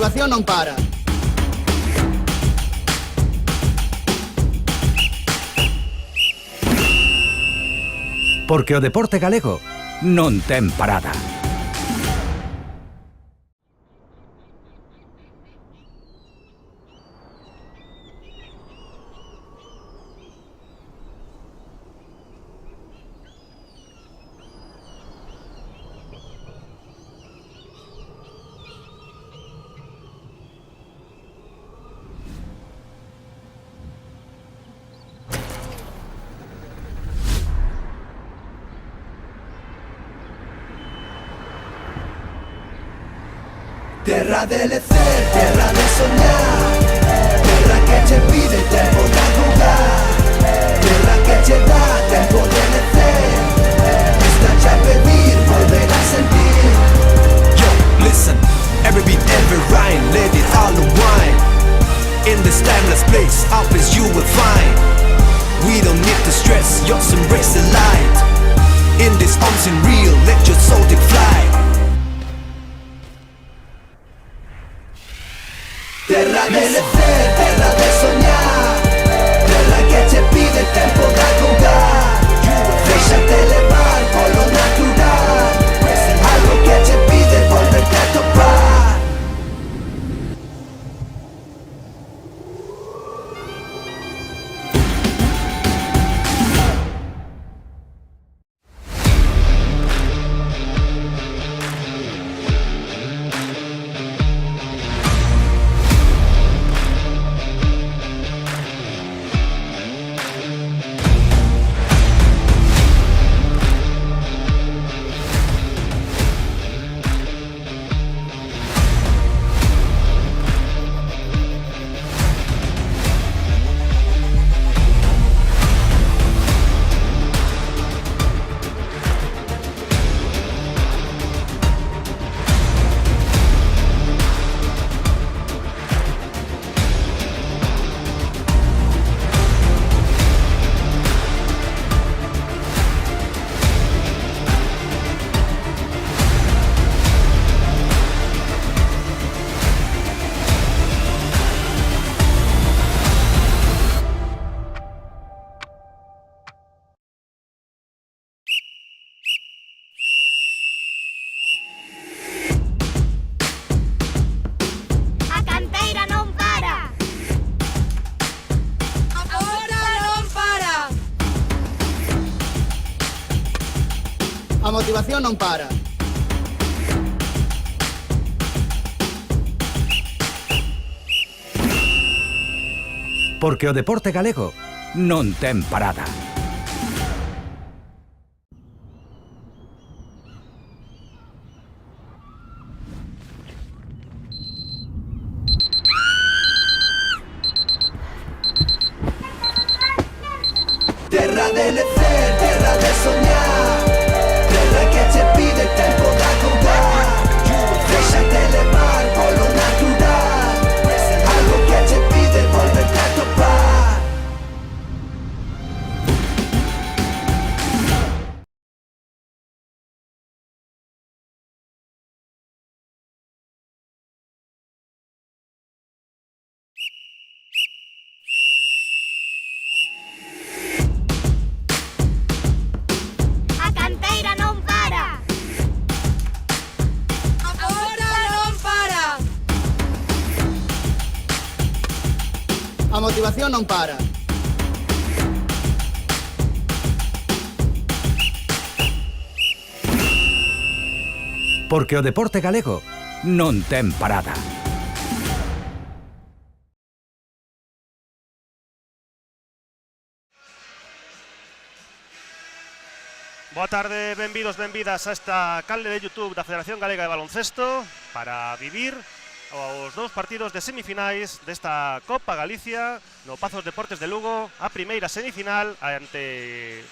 motivación non para. Porque o deporte galego non ten parada. Terra de lecer, terra de soñar, terra que che pide tempo de jugar, terra que che dá tempo de lecer, está a pedir, volver a sentir. Yo, listen, every beat, every rhyme, let it all unwind. In this timeless place, our place you will find. We don't need to stress, just embrace the light. In this unseen real, let your soul take flight. Terra de lecer, terra de soñar, terra que che pide tempo de jugar, déxate levar polo natural, algo que che pide volverte a topar. A motivación non para. Porque o deporte galego non ten parada. Terra de lecer, terra de soñar, terra que che pide tempo de jugar, déxate levar polo natural, algo que che pide volverte a topar. A motivación non para. Porque o deporte galego non ten parada. Boa tarde, benvidos, benvidas a esta canle de YouTube da Federación Galega de Baloncesto para vivir os dous partidos de semifinais desta Copa Galicia no Pazos Deportes de Lugo, a primeira semifinal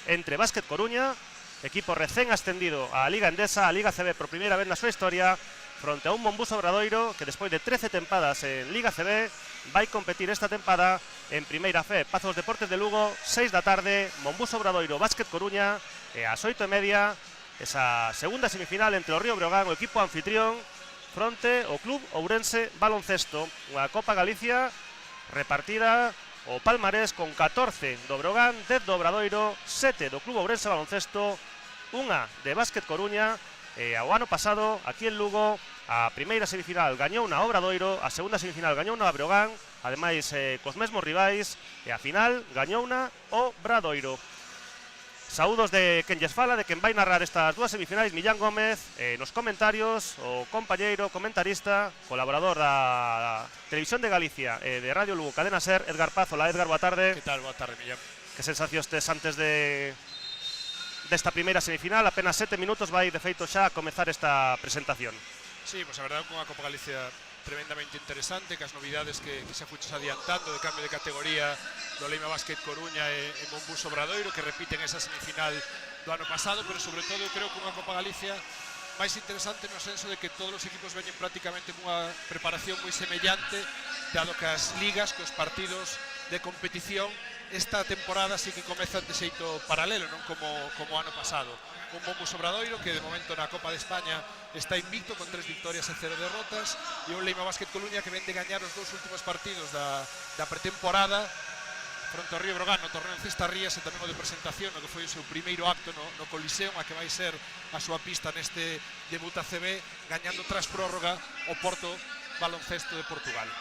entre Básquet Coruña, equipo recén ascendido á Liga Endesa, a Liga CB por primeira vez na súa historia, fronte a un Monbus Obradoiro que despois de 13 tempadas en Liga CB vai competir esta tempada en Primeira Fe. Pazos Deportes de Lugo, 6 da tarde, Monbus Obradoiro, Básquet Coruña, e ás 8:30 esa segunda semifinal entre o Río Breogán, o equipo anfitrión, fronte ao Club Ourense Baloncesto. Unha Copa Galicia repartida o palmarés con 14 do Breogán, 10 do Obradoiro, 7 do Club Ourense Baloncesto, unha de Básquet Coruña, e ao ano pasado, aquí en Lugo, a primeira semifinal gañou na Obradoiro, a segunda semifinal gañou na Breogán, ademais cos mesmos rivais, e a final gañou na Obradoiro. Saúdos de quen lles fala, de quen vai narrar estas dúas semifinais, Millán Gómez, nos comentarios, o compañeiro, comentarista, colaborador da Televisión de Galicia e de Radio Lugo, Cadena Ser, Edgar Paz. Hola, Edgar, boa tarde. Que tal? Boa tarde, Millán. Que sensacións tes antes desta primeira semifinal? Apenas 7 minutos vai, de feito, xa a comezar esta presentación. Sí, pues a verdade, con a Copa Galicia tremendamente interesante, que as novidades que se fuches adiantando de cambio de categoría do Leima Básquet Coruña e Monbus Obradoiro, que repiten esa semifinal do ano pasado, pero sobre todo eu creo que unha Copa Galicia máis interesante no senso de que todos os equipos veñen prácticamente cunha preparación moi semellante, dado que as ligas, que os partidos de competición esta temporada sí que comezan de xeito paralelo, non como ano pasado. Un Monbus Obradoiro que de momento na Copa de España está invicto con 3 victorias e 0 derrotas, e un Leima Básquet Coruña que ven de gañar os 2 últimos partidos da pretemporada fronte ao Río Brogan no torneo en Cestarrías, e tamén o de presentación no que foi o seu primeiro acto no Coliseum, a que vai ser a súa pista neste debut ACB, gañando tras prórroga o Porto Baloncesto de Portugal.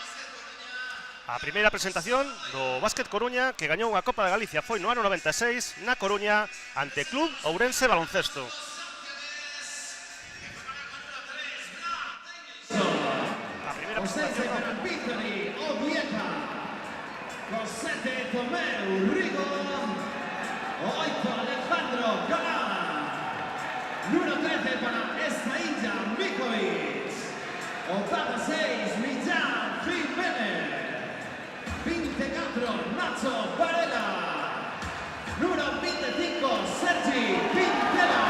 A primeira presentación do Básquet Coruña, que gañou unha Copa de Galicia, foi no ano 96 na Coruña ante Club Ourense Baloncesto. A primeira presentación con 7 Tomeu Rigo, 8 Alejandro Galán, número 13 para Estailla Mikovic, octava 6 Millán Jiménez, 24 Nacho Varela, número 25 Sergi Quintela,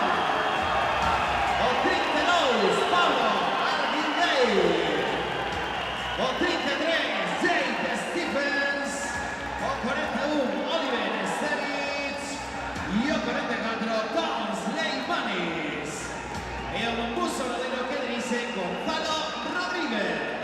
o 32 Pablo Arguindey, o 33 Jake Stephens, o 41 Oliver Sterich e o 44 Tons Leimanis, e o Monbus Obradoiro que dirige Gonzalo Rodríguez.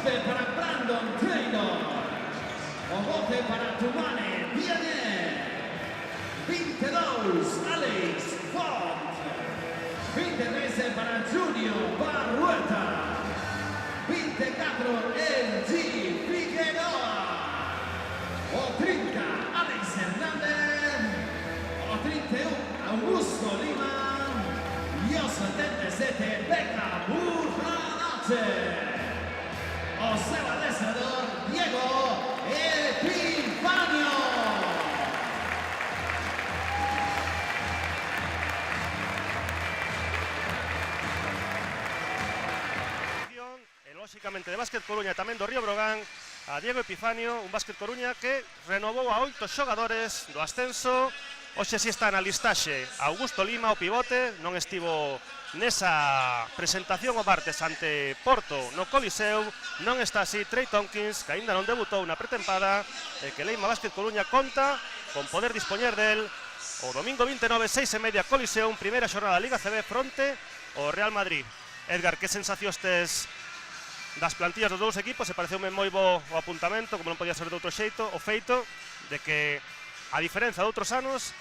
Para Brandon Taylor, o 12 para Tumane Vianney, 22 Alex Font, 23 para Junior Barrueta, 24 LG Figueroa, o 30 Alex Hernández, o 31 Augusto Lima e o 77 Beca Burranache. O seu adestrador, Diego Epifanio. E lóxicamente de Básquet Coruña, tamén do Río Brogan, a Diego Epifanio, un Básquet Coruña que renovou a 8 xogadores do ascenso. Hoxe si está na listaxe Augusto Lima, o pivote, non estivo nesa presentación o martes ante Porto no Coliseu, non está así Trey Tompkins, que aínda non debutou na pretempada, e que Leima Básquet Coruña conta con poder dispoñer del o domingo 29, 6:30 Coliseum, primeira xornada da Liga CB fronte ao Real Madrid. Edgar, que sensacións tes das plantillas dos dous equipos? Se pareceume moi bo o apuntamento, como non podía ser de outro xeito, o feito de que, a diferenza de outros anos,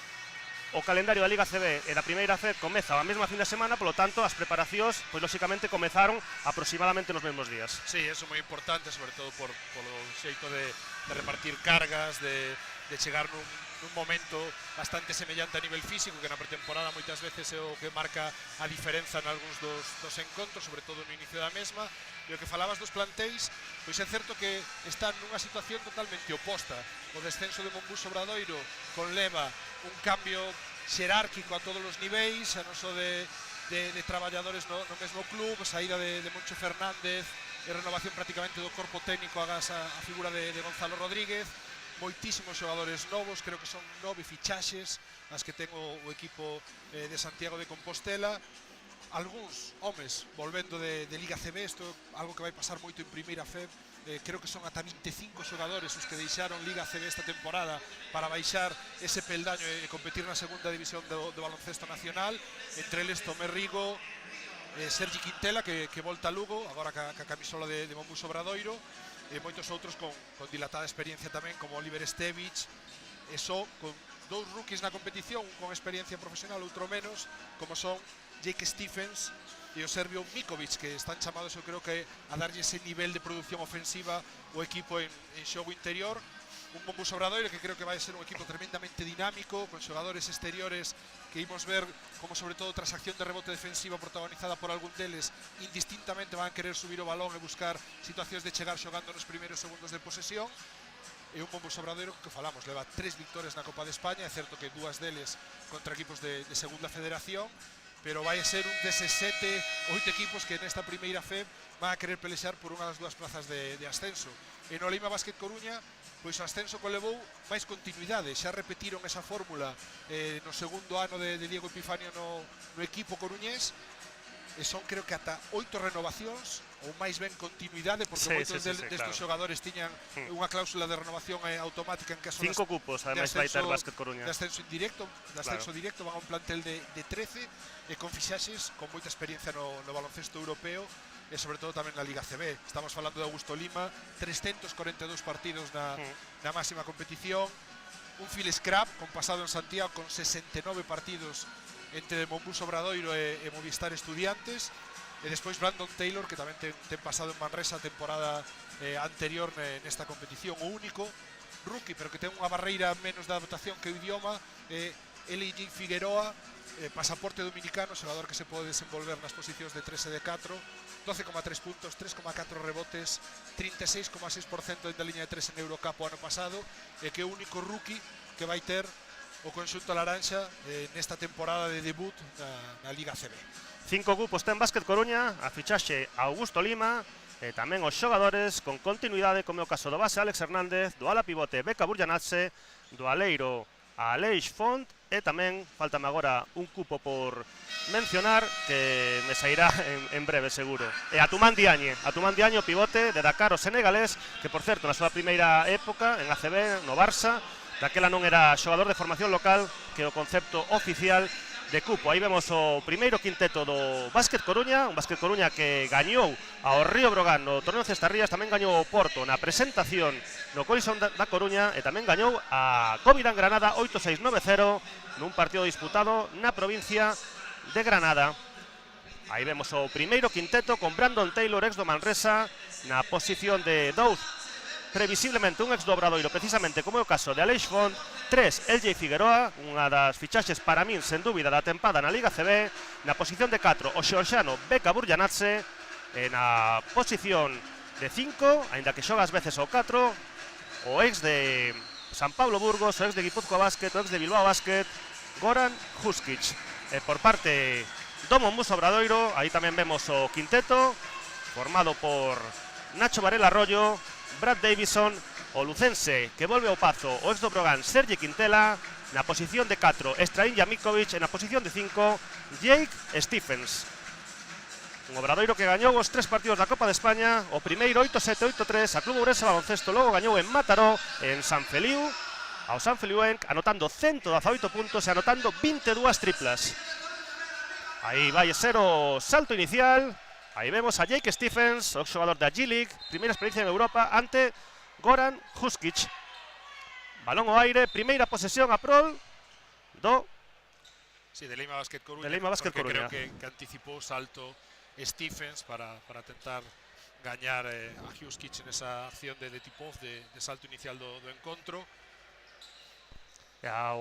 o calendario da Liga CB e da primeira FED comeza a mesma fin de semana, polo tanto, as preparacións, pois, lóxicamente, comezaron aproximadamente nos mesmos días. Sí, eso é moi importante, sobre todo polo xeito de repartir cargas, de chegar nun momento bastante semellante a nivel físico, que na pretemporada moitas veces é o que marca a diferenza en algúns dos encontros, sobre todo no inicio da mesma. E o que falabas dos plantéis, pois é certo que están nunha situación totalmente oposta. O descenso de Monbus Obradoiro con lema un cambio xerárquico a todos os niveis, a non só de traballadores no mesmo club, saída de Moncho Fernández e renovación prácticamente do corpo técnico agás a figura de Gonzalo Rodríguez, moitísimos xogadores novos, creo que son 9 fichaxes as que ten o equipo de Santiago de Compostela, algúns homes volvendo de Liga CB, isto é algo que vai pasar moito en primeira FEB, creo que son ata 25 xogadores os que deixaron Liga CB esta temporada para baixar ese peldaño e competir na segunda división do baloncesto nacional, entre eles Tomé Rigo, Sergi Quintela que volta a Lugo, agora ca camisola de Mombus Obradoiro, e moitos outros con dilatada experiencia tamén, como Oliver Estevich, e só con 2 rookies na competición, un con experiencia profesional, outro menos, como son Jake Stephens e o serbio Mikovic, que están chamados, eu creo que a darlle ese nivel de producción ofensiva o equipo en xogo interior. Un Mombus Obradoiro que creo que vai ser un equipo tremendamente dinámico, con xogadores exteriores que imos ver como sobre todo tras acción de rebote defensiva protagonizada por algún deles, indistintamente van a querer subir o balón e buscar situacións de chegar xogando nos primeiros segundos de posesión. E un Mombus Obradoiro que falamos, leva 3 victorias na Copa de España, é certo que 2 deles contra equipos de segunda federación, pero vai a ser un deses 7-8 equipos que nesta primeira FEB van a querer pelexar por unha das 2 plazas de ascenso. E no Lima Basket Coruña, pois o ascenso colevou máis continuidade, xa repetiron esa fórmula no segundo ano de Diego Epifanio no equipo coruñés, e son creo que ata 8 renovacións, ou máis ben continuidade, porque moitos destes xogadores tiñan unha cláusula de renovación automática en caso 5 cupos, ademais vai ter Basket Coruña. De ascenso indirecto, directo, van a un plantel de 13 e con fixaxes con moita experiencia no baloncesto europeo e sobre todo tamén na Liga CB. Estamos falando de Augusto Lima, 342 partidos na máxima competición, un Phil Scrap con pasado en Santiago con 69 partidos entre Mombus Obradoiro e Movistar Estudiantes, e despois Brandon Taylor, que tamén ten pasado en Manresa a temporada anterior nesta competición, o único rookie, pero que ten unha barreira menos de adaptación que o idioma, L.J. Figueroa, pasaporte dominicano, xogador que se pode desenvolver nas posicións de 3 e de 4, 12,3 puntos, 3,4 rebotes, 36,6% da liña de 3 en Eurocup o ano pasado, e que é o único rookie que vai ter o conxunto laranxa nesta temporada de debut na Liga CB. 5 cupos ten Basket Coruña, a fichaxe Augusto Lima, e tamén os xogadores con continuidade, como é o caso do base Alex Hernández, do ala pivote Beka Burjanatse, do aleiro Aleix Font, e tamén, faltame agora un cupo por mencionar, que me sairá en breve seguro. E Atuman Diagne, pivote de Dakar, o senegalés, que por certo, na súa primeira época, en ACB, no Barça, daquela non era xogador de formación local, que o concepto oficial de cupo. Aí vemos o primeiro quinteto do Basket Coruña, un Basket Coruña que gañou ao Río Brogan no torneo Cestarrías, tamén gañou o Porto na presentación no Colison da Coruña e tamén gañou a Covidan Granada 8-6-9-0 nun partido disputado na provincia de Granada. Aí vemos o primeiro quinteto con Brandon Taylor, ex do Manresa, na posición de 2, previsiblemente un ex do Obradoiro, precisamente como é o caso de Aleix Font. 3, LJ Figueroa, unha das fichaxes para min, sen dúbida, da tempada na Liga CB. Na posición de 4, o xeorxano Beka Burjanatse. Na posición de 5, aínda que xoga ás veces ao 4, o ex de San Pablo Burgos, o ex de Guipúzcoa Basket, o ex de Bilbao Basket, Goran Huskic. Por parte do Mombus Obradoiro, aí tamén vemos o quinteto, formado por Nacho Varela Arroyo, Brad Davison, o lucense que volve ao Pazo, o ex do Brogan Sergi Quintela. Na posición de 4, Strain Jamikovic. E na posición de 5, Jake Stephens. Un Obradoiro que gañou os 3 partidos da Copa de España, o primeiro 8-7, 8-3 a Club Ourense Baloncesto, logo gañou en Mataró, en San Feliu, ao San Feliuenc, anotando 118 puntos e anotando 22 triplas. Aí vai ser o salto inicial. Aí vemos a Jake Stephens, o xogador da G-League, primeira experiencia en Europa, ante Goran Huskic. Balón ao aire, primeira posesión a prol do de Lima Basket Coruña. De Lima Basket Coruña. Creo que anticipou o salto Stephens para tentar gañar a Huskic en esa acción de tip-off, de salto inicial do encontro.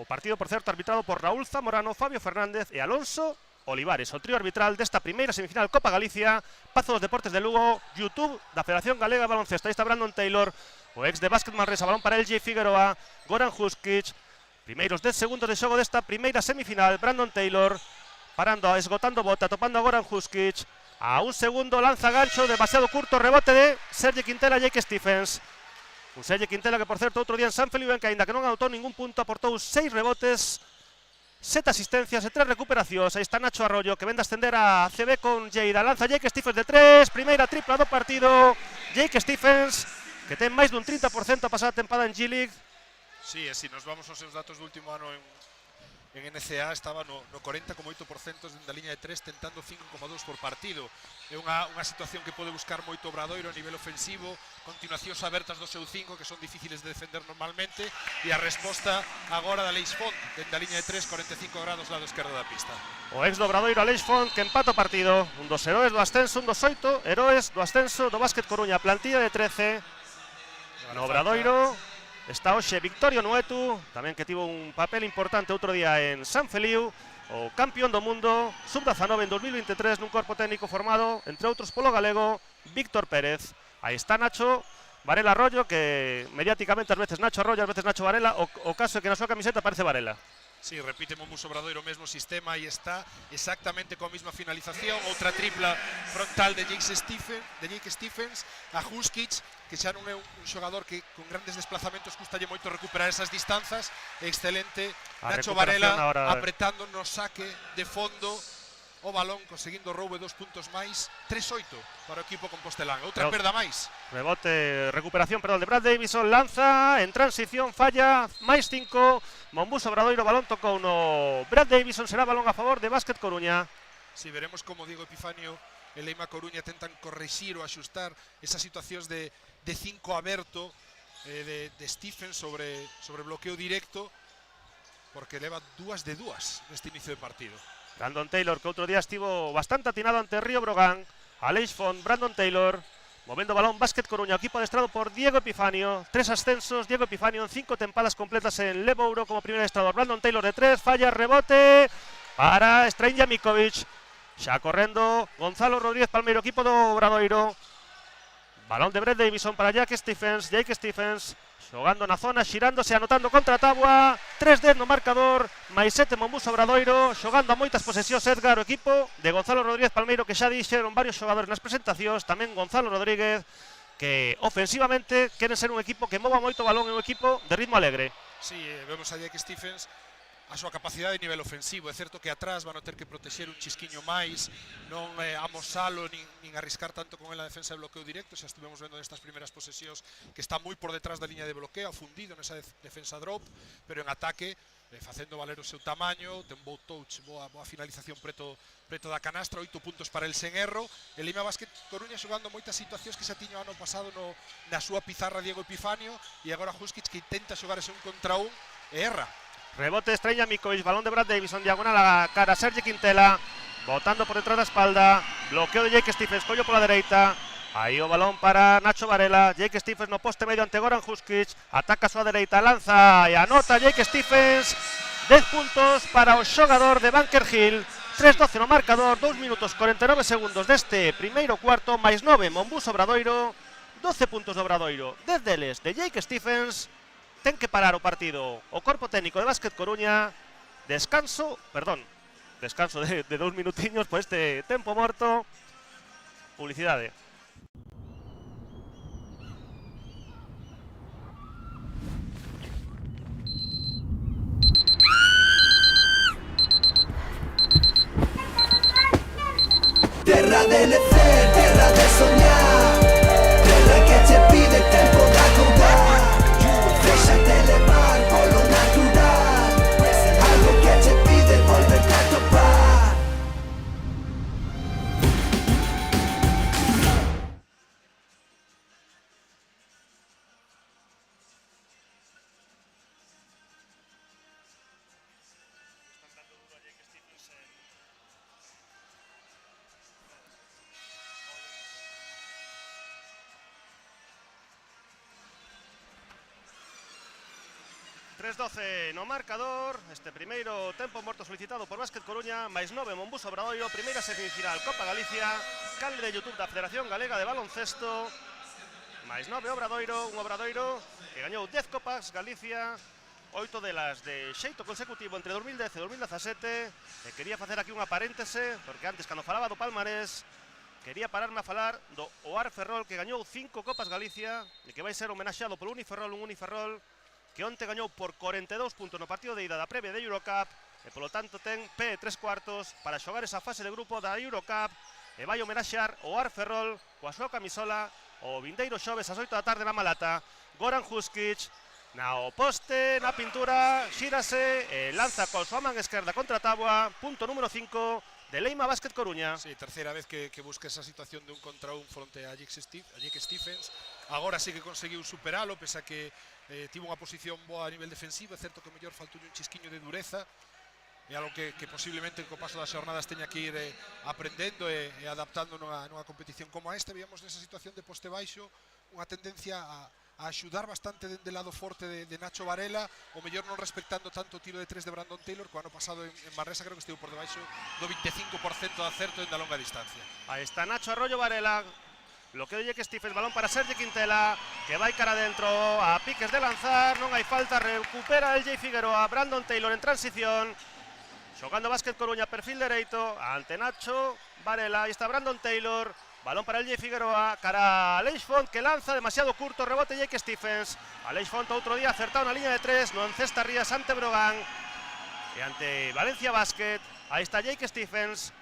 O partido, por certo, arbitrado por Raúl Zamorano, Fabio Fernández e Alonso Olivares, o trío arbitral desta primeira semifinal Copa Galicia. Pazo dos Deportes de Lugo, YouTube da Federación Galega de Baloncesto. Aí está Brandon Taylor, o ex de Básquet Manresa, balón para LJ Figueroa, Goran Huskic, Primeiros 10 segundos de xogo desta primeira semifinal. Brandon Taylor parando, esgotando bota, topando a Goran Huskic. A un segundo, lanza gancho, demasiado curto, rebote de Sergi Quintela, Jake Stephens. Un Sergi Quintela que, por certo, outro día en San Feliu, que aínda que non anotou ningún punto, aportou 6 rebotes, 7 asistencias e 3 recuperacións. Aí está Nacho Arroyo, que vende a ascender a CB con Lleida. Lanza Jake Stephens de 3, primeira tripla do partido. Jake Stephens, que ten máis dun 30% a pasada tempada en G-League. Sí, e se nos vamos aos seus datos do último ano en NCAA, estaba no 40,8% da liña de 3, tentando 5,2 por partido. É unha situación que pode buscar moito Obradoiro a nivel ofensivo, continuacións abertas do seu 5 que son difíciles de defender normalmente, e a resposta agora da Aleix Font, dende a liña de 3, 45 grados lado esquerdo da pista. O ex do Obradoiro, Aleix Font, que empata o partido. Un dos heróis do ascenso, un dos 8 heróis do ascenso do Básquet Coruña, plantilla de 13. No Obradoiro está hoxe Victorio Nuetu, tamén que tivo un papel importante outro día en San Feliu, o campeón do mundo sub-19 en 2023 nun corpo técnico formado, entre outros, polo galego Víctor Pérez. Aí está Nacho Varela Arroyo, que mediáticamente ás veces Nacho Arroyo, ás veces Nacho Varela, o caso é que na súa camiseta parece Varela. Sí, repite Mombus Obradoiro o mesmo sistema, e está exactamente coa mesma finalización. Outra tripla frontal de Jake Stephens a Huskic, que xa non é un xogador que con grandes desplazamentos custalle moito recuperar esas distanzas. Excelente Nacho Varela apretando no saque de fondo o balón, conseguindo roube 2 puntos máis, 3-8 para o equipo compostelán. Outra perda máis. Rebote, recuperación, perdón, de Brad Davison, lanza en transición, falla, máis 5. Mombus Obradoiro, balón tocou no Brad Davison, será balón a favor de Básquet Coruña. Si veremos como Diego Epifanio e Leima Coruña tentan corrixir ou axustar esas situacións de 5 aberto de Stephens sobre bloqueo directo, porque leva 2 de 2 neste inicio de partido. Brandon Taylor, que outro día estivo bastante atinado ante Río Brogan. Aleix Font, Brandon Taylor, movendo balón, Básquet Coruña, equipo adestrado por Diego Epifanio. 3 ascensos, Diego Epifanio en 5 tempadas completas en Levouro como primer adestrador. Brandon Taylor de 3, falla, rebote para Strain Jamikovic. Xa correndo Gonzalo Rodríguez Palmeiro, equipo do Obradoiro. Balón de Brad Davison para Jake Stephens, xogando na zona, xirándose, anotando contra a tábua. 3-10 no marcador, máis 7 Mombus Obradoiro, xogando a moitas posesións Edgar, o equipo de Gonzalo Rodríguez Palmeiro, que xa dixeron varios xogadores nas presentacións, tamén Gonzalo Rodríguez, que ofensivamente queren ser un equipo que mova moito balón, é un equipo de ritmo alegre. Sí, vemos a Jake Stephens a súa capacidade de nivel ofensivo. É certo que atrás van a ter que protexer un chisquiño máis, non amosalo nin arriscar tanto con el na defensa de bloqueo directo. Xa estivemos vendo nestas primeiras posesións que está moi por detrás da liña de bloqueo, fundido nesa defensa drop, pero en ataque facendo valer o seu tamaño, ten bo touch, boa finalización preto da canastra. 8 puntos para el sen erro. El Lima Básquet Coruña xogando moitas situacións que xa tiño ano pasado na súa pizarra Diego Epifanio, e agora Huskic, que intenta xogar ese 1 contra 1 e erra. Rebote de Strain Jamikovic, balón de Brad Davison, diagonal a cara Sergi Quintela, botando por detrás da espalda, bloqueo de Jake Stephens, collo pola dereita. Aí o balón para Nacho Varela, Jake Stephens no poste medio ante Goran Huskic, ataca a súa dereita, lanza e anota Jake Stephens. 10 puntos para o xogador de Bunker Hill, 3-12 no marcador, 2 minutos 49 segundos deste primeiro cuarto, máis 9 Mombus Obradoiro, 12 puntos do Obradoiro, 10 deles de Jake Stephens. Ten que parar o partido o corpo técnico de Básquet Coruña. Descanso de 2 minutiños por este tempo morto. Publicidade. Terra de lecer, terra de soñar, terra que te pide tempo de acordar. Déxate levar polo natural, algo que te pide volverte a topar. No marcador, este primeiro tempo morto solicitado por Básquet Coruña, máis 9 Mombus Obradoiro, primeira semifinal Copa Galicia, canle de YouTube da Federación Galega de Baloncesto, máis 9 Obradoiro, un Obradoiro que gañou 10 Copas Galicia, 8 delas de xeito consecutivo entre 2010 e 2017. E quería facer aquí unha paréntese, porque antes, cando falaba do palmarés, quería pararme a falar do OAR Ferrol, que gañou 5 Copas Galicia e que vai ser homenaxeado polo Uniferrol, un Uniferrol que onte gañou por 42 puntos no partido de ida da previa de Eurocup e polo tanto ten P 3 cuartos para xogar esa fase de grupo da Eurocup e vai homenaxear o OAR Ferrol coa súa camisola o vindeiro xoves ás 8 da tarde na Malata. Goran Huskic na o poste, na pintura, xírase e lanza con súa man esquerda contra a táboa, punto número 5 de Leima Basket Coruña. Sí, terceira vez que busca esa situación de un contra un fronte a Jake Stephens. Agora sí que conseguiu superalo, pese a que tivo unha posición boa a nivel defensivo. É certo que o mellor faltou un chisquiño de dureza, é algo que posiblemente co paso das xornadas teña que ir aprendendo e adaptando nunha competición como esta. Víamos nesa situación de poste baixo unha tendencia a axudar bastante dende lado forte de Nacho Varela, o mellor non respectando tanto o tiro de 3 de Brandon Taylor, que o ano pasado en Manresa creo que estivo por debaixo do 25% de acerto dende a longa distancia. Aí está Nacho Arroyo Varela, bloqueo de Jake Stephens, balón para Sergi Quintela, que vai cara adentro, a piques de lanzar, non hai falta, recupera el Jay Figueroa, Brandon Taylor en transición, xogando Basket Coruña, perfil dereito, ante Nacho Varela, aí está Brandon Taylor, balón para el Jay Figueroa, cara a Aleix Font, que lanza demasiado curto, rebote Jake Stephens, Aleix Font outro día acertado na liña de 3, no encesta Rías ante Brogan, e ante Valencia Basket, aí está Jake Stephens,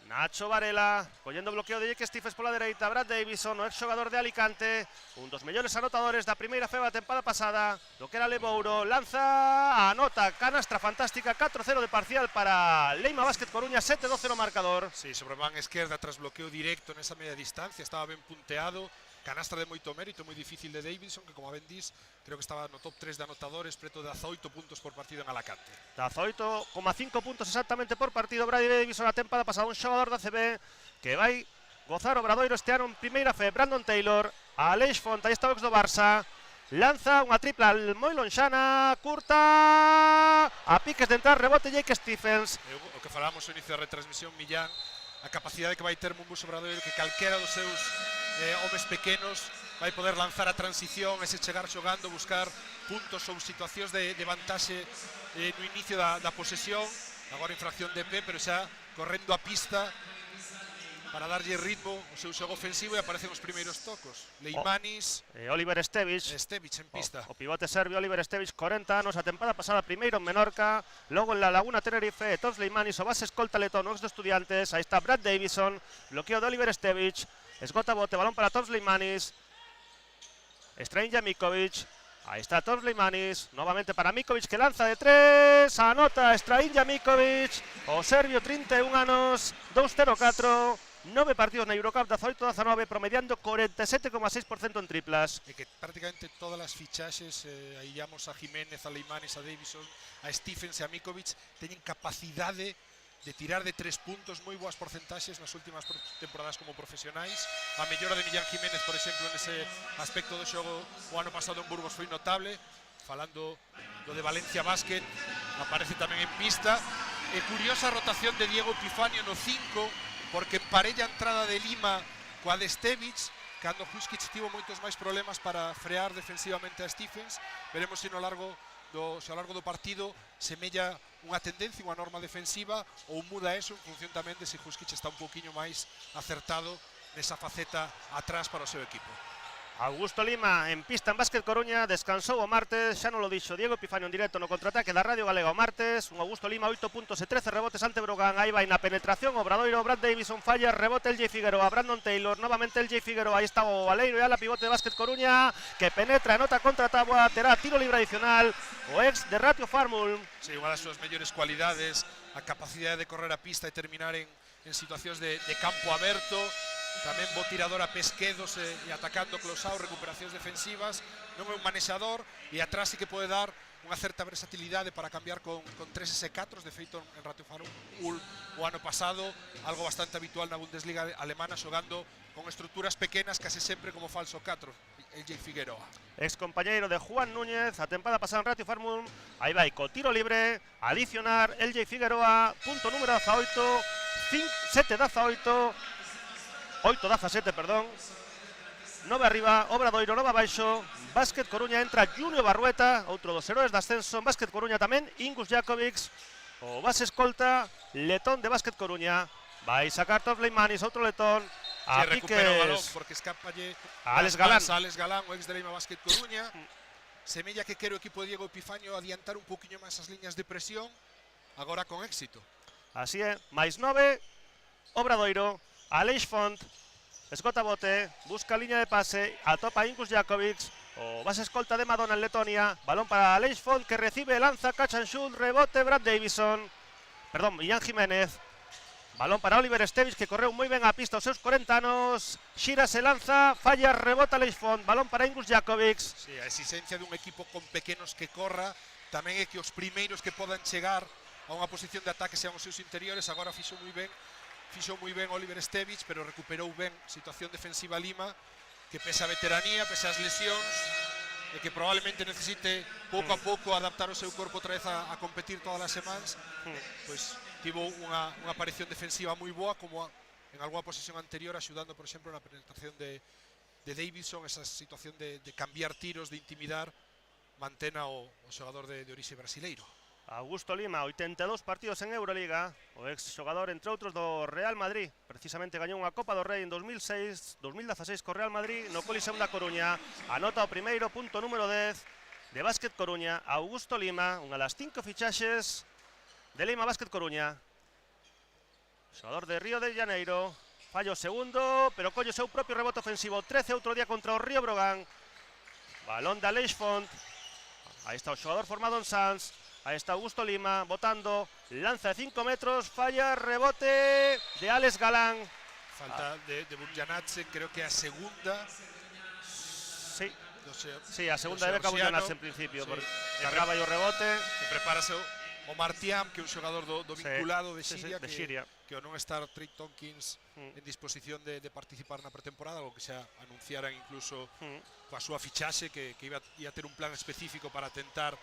Nacho Varela, collendo o bloqueo de Jake Stephens pola dereita, Brad Davison, o ex xogador de Alicante, un dos mellores anotadores da primeira feba tempada pasada, do que era Lebouro, lanza, anota, canastra fantástica, 4-0 de parcial para Leima Basket Coruña, 7-12 no marcador. Sí, sobre man esquerda tras bloqueo directo nesa media distancia, estaba ben punteado, canastra de moito mérito, moi difícil de Davison, que como ben dis, creo que estaba no top 3 de anotadores, preto de 18 puntos por partido en Alacante. 18,5 puntos exactamente por partido, Brady Davison a tempada pasada, un xogador da CB que vai gozar o Obradoiro este ano en primeira fe. Brandon Taylor, Aleix Font, aí está o ex do Barça, lanza unha tripla moi lonxana, curta, a piques de entrar, rebote Jake Stephens. O que falamos no inicio da retransmisión, Millán, a capacidade que vai ter Mumbus Obradoiro, que calquera dos seus homes pequenos vai poder lanzar a transición, ese chegar xogando, buscar puntos ou situacións de vantaxe no inicio da posesión. Agora infracción de P, pero xa correndo a pista para darlle ritmo ao seu xogo ofensivo, e aparecen os primeiros tocos. Leimanis, Oliver Stevic en pista. O pivote serbio Oliver Stevic, 40 anos, a tempada pasada primeiro en Menorca, logo en la Laguna Tenerife, Toms Leimanis, o base escolta letón, o ex de Estudiantes, aí está Brad Davison, bloqueo de Oliver Stevic, esgota bote, balón para Toms Leimanis, Strainja Mikovic, aí está Toms Leimanis, novamente para Mikovic, que lanza de 3, anota Strainja Mikovic, o serbio, 31 anos, 2-0-4, 9 partidos na Eurocup, 18-19, promediando 47,6% en triplas. E que prácticamente todas as fichaxes, aí llamamos a Jiménez, a Leimanis, a Davison, a Stephens e a Mikovic, teñen capacidade de tirar de 3 puntos, moi boas porcentaxes nas últimas temporadas como profesionais. A mellora de Millán Jiménez, por exemplo, nese aspecto do xogo o ano pasado en Burgos foi notable. Falando do de Valencia Basket, aparece tamén en pista. E curiosa rotación de Diego Epifanio no 5, porque parella a entrada de Lima coa de Stevic, cando Huskic tivo moitos máis problemas para frear defensivamente a Stephens. Veremos se ao largo do partido semella unha tendencia, unha norma defensiva, ou muda eso en función tamén de se Huskic está un pouquiño máis acertado nesa faceta atrás para o seu equipo. Augusto Lima en pista en Basket Coruña, descansou o martes, xa non lo dixo Diego Epifanio en directo no contraataque da Radio Galega o martes. Un Augusto Lima, 8 puntos e 13 rebotes ante Brogan, aí vai na penetración, Obradoiro, Brad Davison falla, rebote el Jay Figueroa, Brandon Taylor, novamente el Jay Figueroa, aí está o Valeiro e ala pivote de Basket Coruña, que penetra, anota contra a táboa, terá tiro libre adicional, o ex de Ratio Farmul. Sí, unha das súas mellores cualidades, a capacidade de correr a pista e terminar en situacións de campo aberto. Tamén bo tirador a pesquedos e atacando close-out, recuperacións defensivas. Non é un manexador e atrás sí que pode dar unha certa versatilidade para cambiar con 3 S4. De feito, en Ratio Farmul o ano pasado, algo bastante habitual na Bundesliga alemana, xogando con estruturas pequenas, case sempre como falso 4, el Jay Figueroa. Ex compañeiro de Juan Núñez, a tempada pasada en Ratio Farmul, aí vai co tiro libre, adicionar el Jay Figueroa, punto número 18, 7-18, 8-17, perdón. 9 arriba, Obradoiro 9 abaixo, Básquet Coruña entra Junior Barrueta, outro dos heróis de ascenso, Básquet Coruña tamén, Ingus Jakovics, o base escolta, letón de Básquet Coruña, vai sacar Tosley Manis, outro letón, a recupera o balón piques porque escapalle a Alex Galán. Alex Galán, o ex de Leima Básquet Coruña. Semella que quere o equipo de Diego Epifanio adiantar un poquinho máis as liñas de presión, agora con éxito. Así é, máis 9, Obradoiro, Aleix Font, esgota bote, busca liña de pase, atopa Ingus Jakovics, o base escolta de Madonna en Letonia, balón para Aleix Font que recibe, lanza, catch and shoot, rebote Brad Davison, perdón, Millán Jiménez, balón para Oliver Estevic que correu moi ben a pista aos seus 40 anos, Xira se lanza, falla, rebota Aleix Font, balón para Ingus Jakovics. Sí, a exigencia dun equipo con pequenos que corra, tamén é que os primeiros que podan chegar a unha posición de ataque sean os seus interiores, agora fixo moi ben Oliver Estevic, pero recuperou ben situación defensiva Lima, que pese a veteranía, pese as lesións, e que probablemente necesite pouco a pouco adaptar o seu corpo outra vez a competir todas as semanas, pois tivo unha aparición defensiva moi boa, como en algunha posesión anterior, axudando, por exemplo, na penetración de Davison, esa situación de cambiar tiros, de intimidar, mantena o xogador de orixe brasileiro. Augusto Lima, 82 partidos en Euroliga, o ex xogador, entre outros, do Real Madrid. Precisamente gañou unha Copa do Rei en 2016 co Real Madrid no Coliseo da Coruña. Anota o primeiro punto número 10 de Básquet Coruña. Augusto Lima, unha das 5 fichaxes de Lima Básquet Coruña. Xogador de Río de Janeiro. Falla o segundo, pero colle o seu propio rebote ofensivo. 13 outro día contra o Río Brogan. Balón de Aleix Font. Aí está o xogador formado en Sanz. Ahí está Augusto Lima, botando, lanza de 5 metros, falla, rebote de Alex Galán. Falta de Burjanatse, creo que a segunda. Sí, sí, a segunda debe Burjanatse en principio, sí, porque cargaba o rebote. Que prepárase o Martiam, que é un xogador do vinculado de Xiria, de Xiria, que ao non estar Trey Tompkins en disposición de participar na pretemporada, algo que xa anunciaran incluso coa súa fichaxe, que ia ter un plan específico para tentar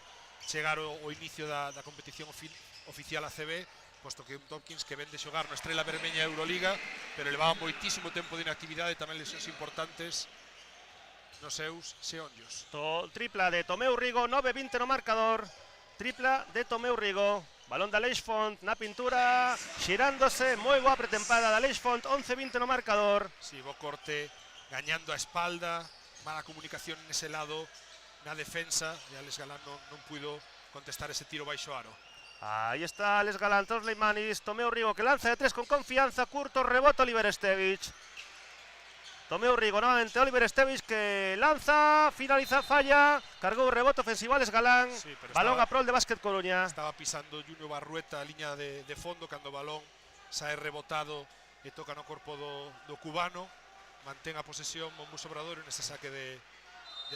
chegar ao inicio da competición oficial ACB, posto que un Tompkins que ven de xogar no Estrela Vermeña Euroliga, pero levaba moitísimo tempo de inactividade, tamén lesións importantes nos seus xeonllos. Tripla de Tomeu Rigo, 9-20 no marcador, tripla de Tomeu Rigo, balón de Aleix Font na pintura, xirándose, moi boa pretempada de Aleix Font, 11-20 no marcador. Si, bo corte, gañando a espalda, mala comunicación nese lado, na defensa, e Alex Galán non puido contestar ese tiro baixo aro. Aí está Alex Galán, Tosley Manis, Tomeu Rigo que lanza de 3 con confianza, curto, rebote Oliver Estevic. Tomeu Rigo, novamente Oliver Estevic que lanza, finaliza, falla, cargou o rebote ofensivo Alex Galán, sí, balón a prol de Básquet Coruña. Estaba pisando Junior Barrueta a liña de fondo cando o balón sae rebotado e toca no corpo do cubano, mantén a posesión Monbus Obradoiro nese saque de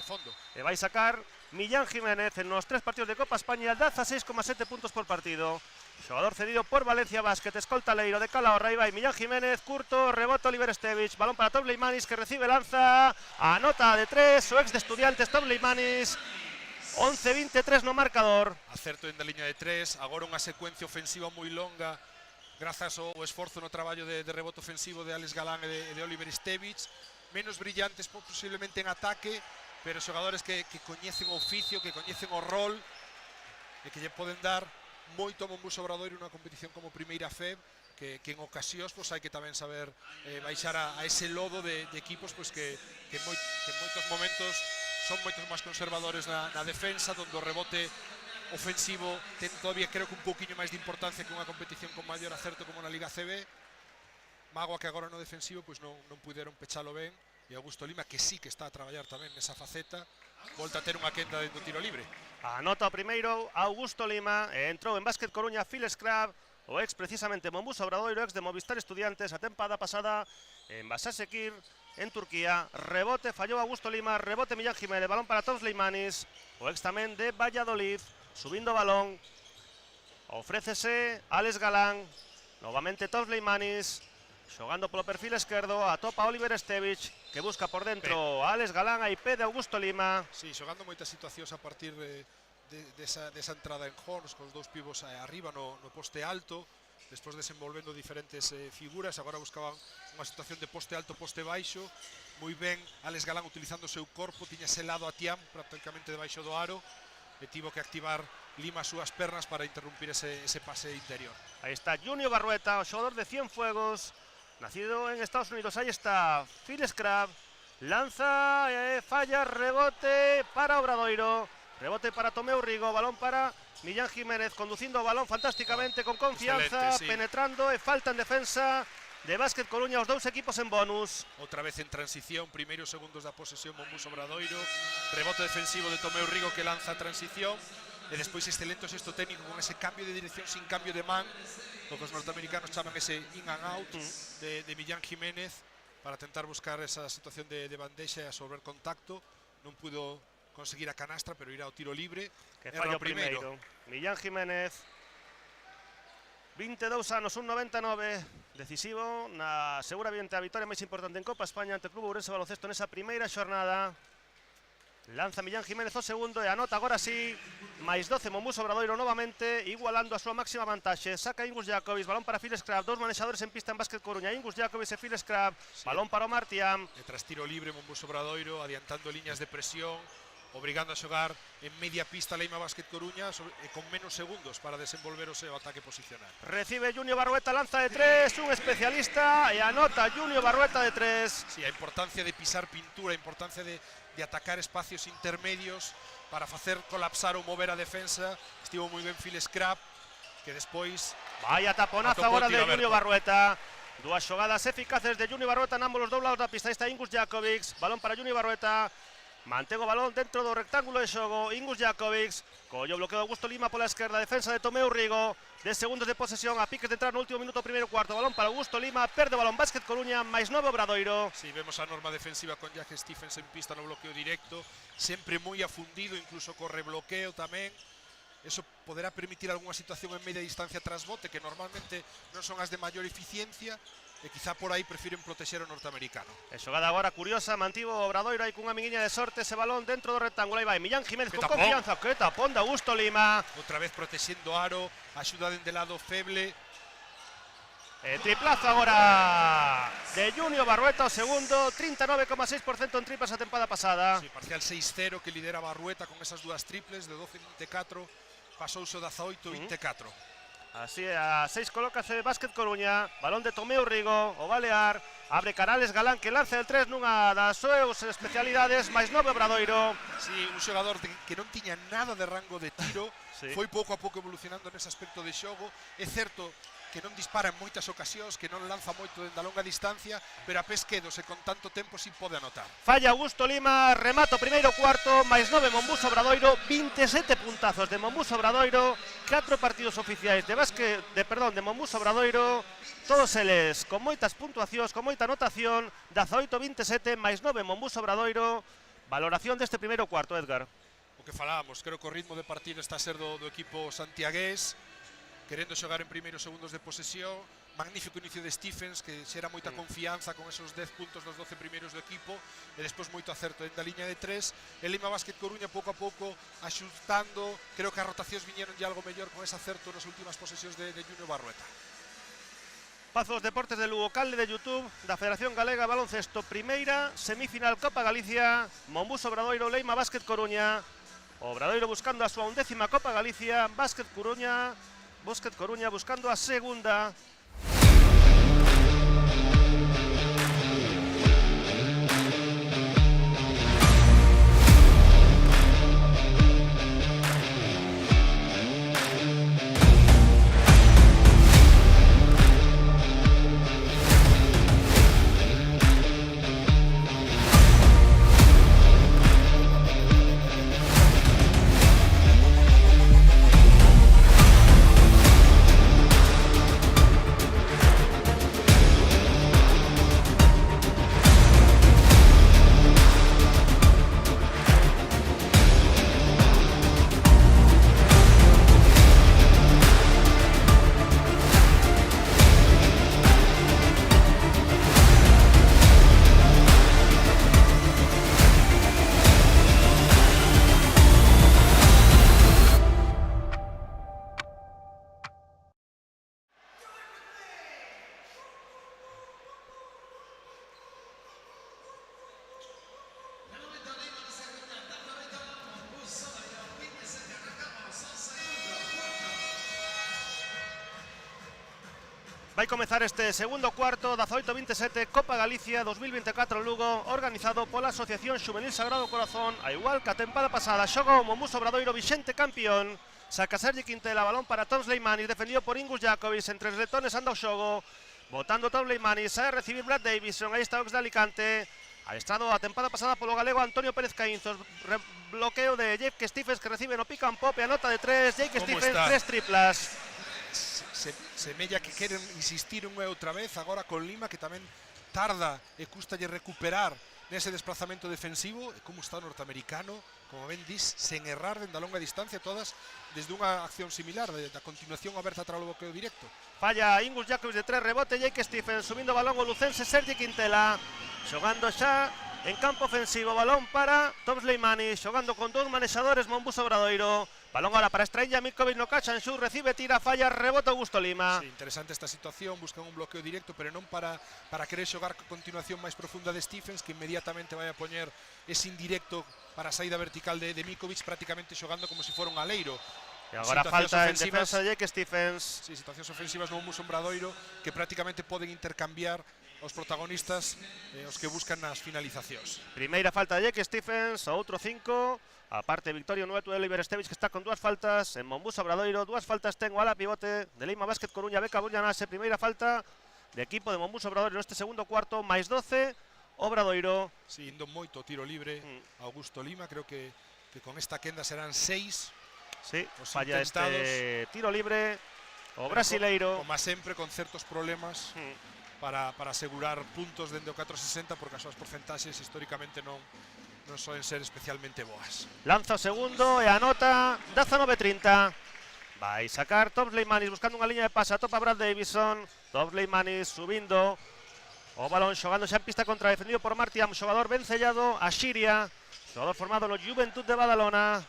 fondo. E vai sacar Millán Jiménez en nos 3 partidos de Copa España, 16,7 puntos por partido. Xogador cedido por Valencia Básquet, escolta Leiro de Calahorra, aí vai Millán Jiménez, curto, rebote Oliver Estevic, balón para Tosley Manis que recibe, lanza, anota de 3, o ex de Estudiantes Tosley Manis, 11-23 no marcador. Acerto en da liña de 3, agora unha secuencia ofensiva moi longa, grazas ao esforzo no traballo de rebote ofensivo de Alex Galán e de Oliver Estevic, menos brillantes posiblemente en ataque, pero xogadores que coñecen o oficio, que coñecen o rol e que lle poden dar moito a Monbus Obradoiro nunha competición como Primeira FEB, que en ocasións pois, hai que tamén saber baixar a ese lodo de equipos pois, que en moitos momentos son moitos máis conservadores na defensa, onde o rebote ofensivo ten todavía creo que un pouquiño máis de importancia que unha competición con maior acerto como na Liga CB. Mágoa que agora no defensivo pois non puderon pechalo ben, e Augusto Lima, que sí que está a traballar tamén nesa faceta, volta a ter unha quenda dentro do tiro libre. Anota o primeiro Augusto Lima, e entrou en Básquet Coruña Phil Scrab, o ex precisamente Monbus Obradoiro, ex de Movistar Estudiantes, a tempada pasada en Basaksehir, en Turquía. Rebote, fallou Augusto Lima, rebote Millán Jiménez, balón para Tosley Manis, o ex tamén de Valladolid, subindo o balón, ofrécese Alex Galán, novamente Tosley Manis, xogando polo perfil esquerdo, atopa Oliver Estevic, que busca por dentro Alex Galán, aí pede Augusto Lima. Sí, xogando moitas situacións a partir desa entrada en horns, con os dous pivos arriba no poste alto, despois desenvolvendo diferentes figuras. Agora buscaban unha situación de poste alto, poste baixo, moi ben Alex Galán utilizando o seu corpo, tiña selado a Tiam prácticamente debaixo do aro e tivo que activar Lima as súas pernas para interrumpir ese pase interior. Ahí está Junior Barrueta, o xogador de Cienfuegos, nacido en Estados Unidos. Ahí está Phil Scrap, lanza, falla, rebote para Obradoiro, rebote para Tomeu Rigo, balón para Millán Jiménez, conducindo o balón fantásticamente, con confianza, sí. Penetrando, e falta en defensa de Básquet Coruña, os dous equipos en bonus. Outra vez en transición, primeiros segundos da posesión Monbus Obradoiro, rebote defensivo de Tomeu Rigo que lanza a transición, e despois excelente o xesto técnico con ese cambio de dirección sin cambio de man, o que os norteamericanos chaman ese in and out de Millán Jiménez, para tentar buscar esa situación de bandexa e absorber contacto. Non pudo conseguir a canastra, pero irá ao tiro libre. Que falla o primeiro. Millán Jiménez, 22 anos, 1,99, decisivo na seguramente a vitória máis importante en Copa España ante o Club Ourense Baloncesto nesa primeira xornada. Lanza Millán Jiménez o segundo e anota agora sí, máis 12 Monbus Obradoiro novamente, igualando a súa máxima vantaxe. Saca Ingus Jakovic, balón para Phil Scrap, dous manexadores en pista en Básquet Coruña, Ingus Jakovic e Phil Scrap, sí. Balón para Omar Tiam. E tras tiro libre Monbus Obradoiro, adiantando liñas de presión, obrigando a xogar en media pista Leima Básquet Coruña e con menos segundos para desenvolver o seu ataque posicional. Recibe Junior Barrueta, lanza de 3, un especialista, e anota Junior Barrueta de 3. Sí, a importancia de pisar pintura, a importancia de atacar espacios intermedios para facer colapsar ou mover a defensa. Estivo moi ben Phil Scrap, que despois... Vaya taponazo agora de Junior Barrueta. Dúas xogadas eficaces de Junior Barrueta en ambos os dous lados da pista. Aí está Ingus Jakovic, balón para Junior Barrueta. Mantén o balón dentro do rectángulo de xogo, Ingus Jakovic, collo bloqueo de Augusto Lima pola esquerda, defensa de Tomeu Rigo, 10 segundos de posesión, a piques de entrar no último minuto, primeiro cuarto, balón para Augusto Lima, perde o balón Básquet Coruña, máis 9 Obradoiro. Sí, vemos a norma defensiva con Jack Stephens en pista no bloqueo directo, sempre moi afundido, incluso corre bloqueo tamén. Eso poderá permitir algunha situación en media distancia tras bote, que normalmente non son as de maior eficiencia, e quizá por aí prefiren protexer o norteamericano. E xogada agora curiosa, mantivo o Obradoiro aí cunha amiguinha de sorte, ese balón dentro do rectángulo, aí vai Millán Jiménez con confianza, que tapón de Augusto Lima. Outra vez protexendo aro, axuda dende lado feble. Triplazo agora de Junior Barrueta, o segundo, 39,6% en triplas a tempada pasada. Sí, parcial 6-0 que lidera Barrueta con esas dúas triples de 12-24, pasouse o 18-24. Así, a 6 colócase Básquet Coruña, balón de Tomeu Rigo, o Balear, abre Canales Galán que lanza el 3 nunha das súas especialidades, máis 9 Obradoiro. Sí, un xogador que non tiña nada de rango de tiro, sí. Foi pouco a pouco evolucionando nese aspecto de xogo. É certo que non dispara en moitas ocasións, que non lanza moito dende a longa distancia, pero a pés quedos e con tanto tempo si pode anotar. Falla Augusto Lima, remato primeiro cuarto, máis 9 Monbus Obradoiro, 27 puntazos de Monbus Obradoiro, 4 partidos oficiais de Monbus Obradoiro, todos eles con moitas puntuacións, con moita anotación, 18-27, máis 9 Monbus Obradoiro. Valoración deste primeiro cuarto, Edgar. O que falábamos, creo que o ritmo de partido está a ser do equipo santiagués, querendo xogar en primeiros segundos de posesión. Magnífico inicio de Stephens, que xera moita confianza con esos 10 puntos nos 12 primeiros do equipo, e despois moito acerto dentro da liña de 3. E Lima Básquet Coruña pouco a pouco axustando, creo que as rotacións viñeron ya algo mellor con ese acerto nas últimas posesións de Junior Barrueta. Pazos Deportes de Lugo, canle de YouTube da Federación Galega de Baloncesto, primeira semifinal Copa Galicia, Monbus Obradoiro, Leima Básquet Coruña. Obradoiro buscando a súa 11ª Copa Galicia, Básquet Coruña buscando a segunda. Vai comezar este segundo cuarto da 18-27 Copa Galicia 2024 Lugo, organizado pola Asociación Xuvenil Sagrado Corazón. A igual que a tempada pasada, xoga o Mombuso Obradoiro vixente campeón. Saca Sergi Quintela, balón para Tom Sleimanis, defendido por Ingus Jakovic. Entre os letones anda o xogo, botando Tom Sleimanis, sae a recibir Brad Davison. Aí está o ex de Alicante. Adestrado a tempada pasada polo galego Antonio Pérez Caínzos. Bloqueo de Jake Stephens, que recibe no pick and pop e a nota de 3. Jake Stephens, 3 triplas. Semella que queren insistir unha e outra vez agora con Lima, que tamén tarda e custalle recuperar nese desplazamento defensivo. E como está o norteamericano, como ben dis, sen errar dende a longa distancia, todas desde unha acción similar, da continuación aberta tras o bloqueo directo. Falla Ingus Jakovic de 3, rebote Jake Stephens, subindo balón o lucense Sergi Quintela, xogando xa en campo ofensivo, balón para Tom Sleimanis, xogando con dous manexadores Mombuso Obradoiro. Balón ahora para Strainja Mikovic, no cachan, Xu recibe, tira, falla, rebota Augusto Lima. Sí, interesante esta situación, buscan un bloqueo directo, pero non para querer xogar a continuación máis profunda de Stephens, que inmediatamente vai a poñer ese indirecto para a saída vertical de Mikovic, prácticamente xogando como se fora un aleiro. E agora falta en defensa de Jake Stephens. Sí, situacións ofensivas no Mombuso Obradoiro que prácticamente poden intercambiar os protagonistas, os que buscan nas finalizacións. Primeira falta de Jake Stephens, outro 5. Aparte, Victorio Nueto de Oliver Estevich, que está con dúas faltas en Mombuso Obradoiro. Dúas faltas ten o ala pivote de Leima Basket Coruña, Beca Burllanase. Primeira falta de equipo de Mombuso Obradoiro neste segundo cuarto, máis 12 Obradoiro. Sí, indo moito tiro libre Augusto Lima, creo que con esta quenda serán 6. Sí, falla este tiro libre o brasileiro. Como sempre, con certos problemas para asegurar puntos dende o 460, porque as súas porcentaxes históricamente non soen ser especialmente boas. Lanza o segundo e anota 19-30. Vai sacar Tom Sleimanis buscando unha liña de pase, atopa Brad Davison. Tom Sleimanis subindo o balón, xogando xa en pista contra, defendido por Martiam, xogador ben sellado, a Xiria, xogador formado no Juventud de Badalona.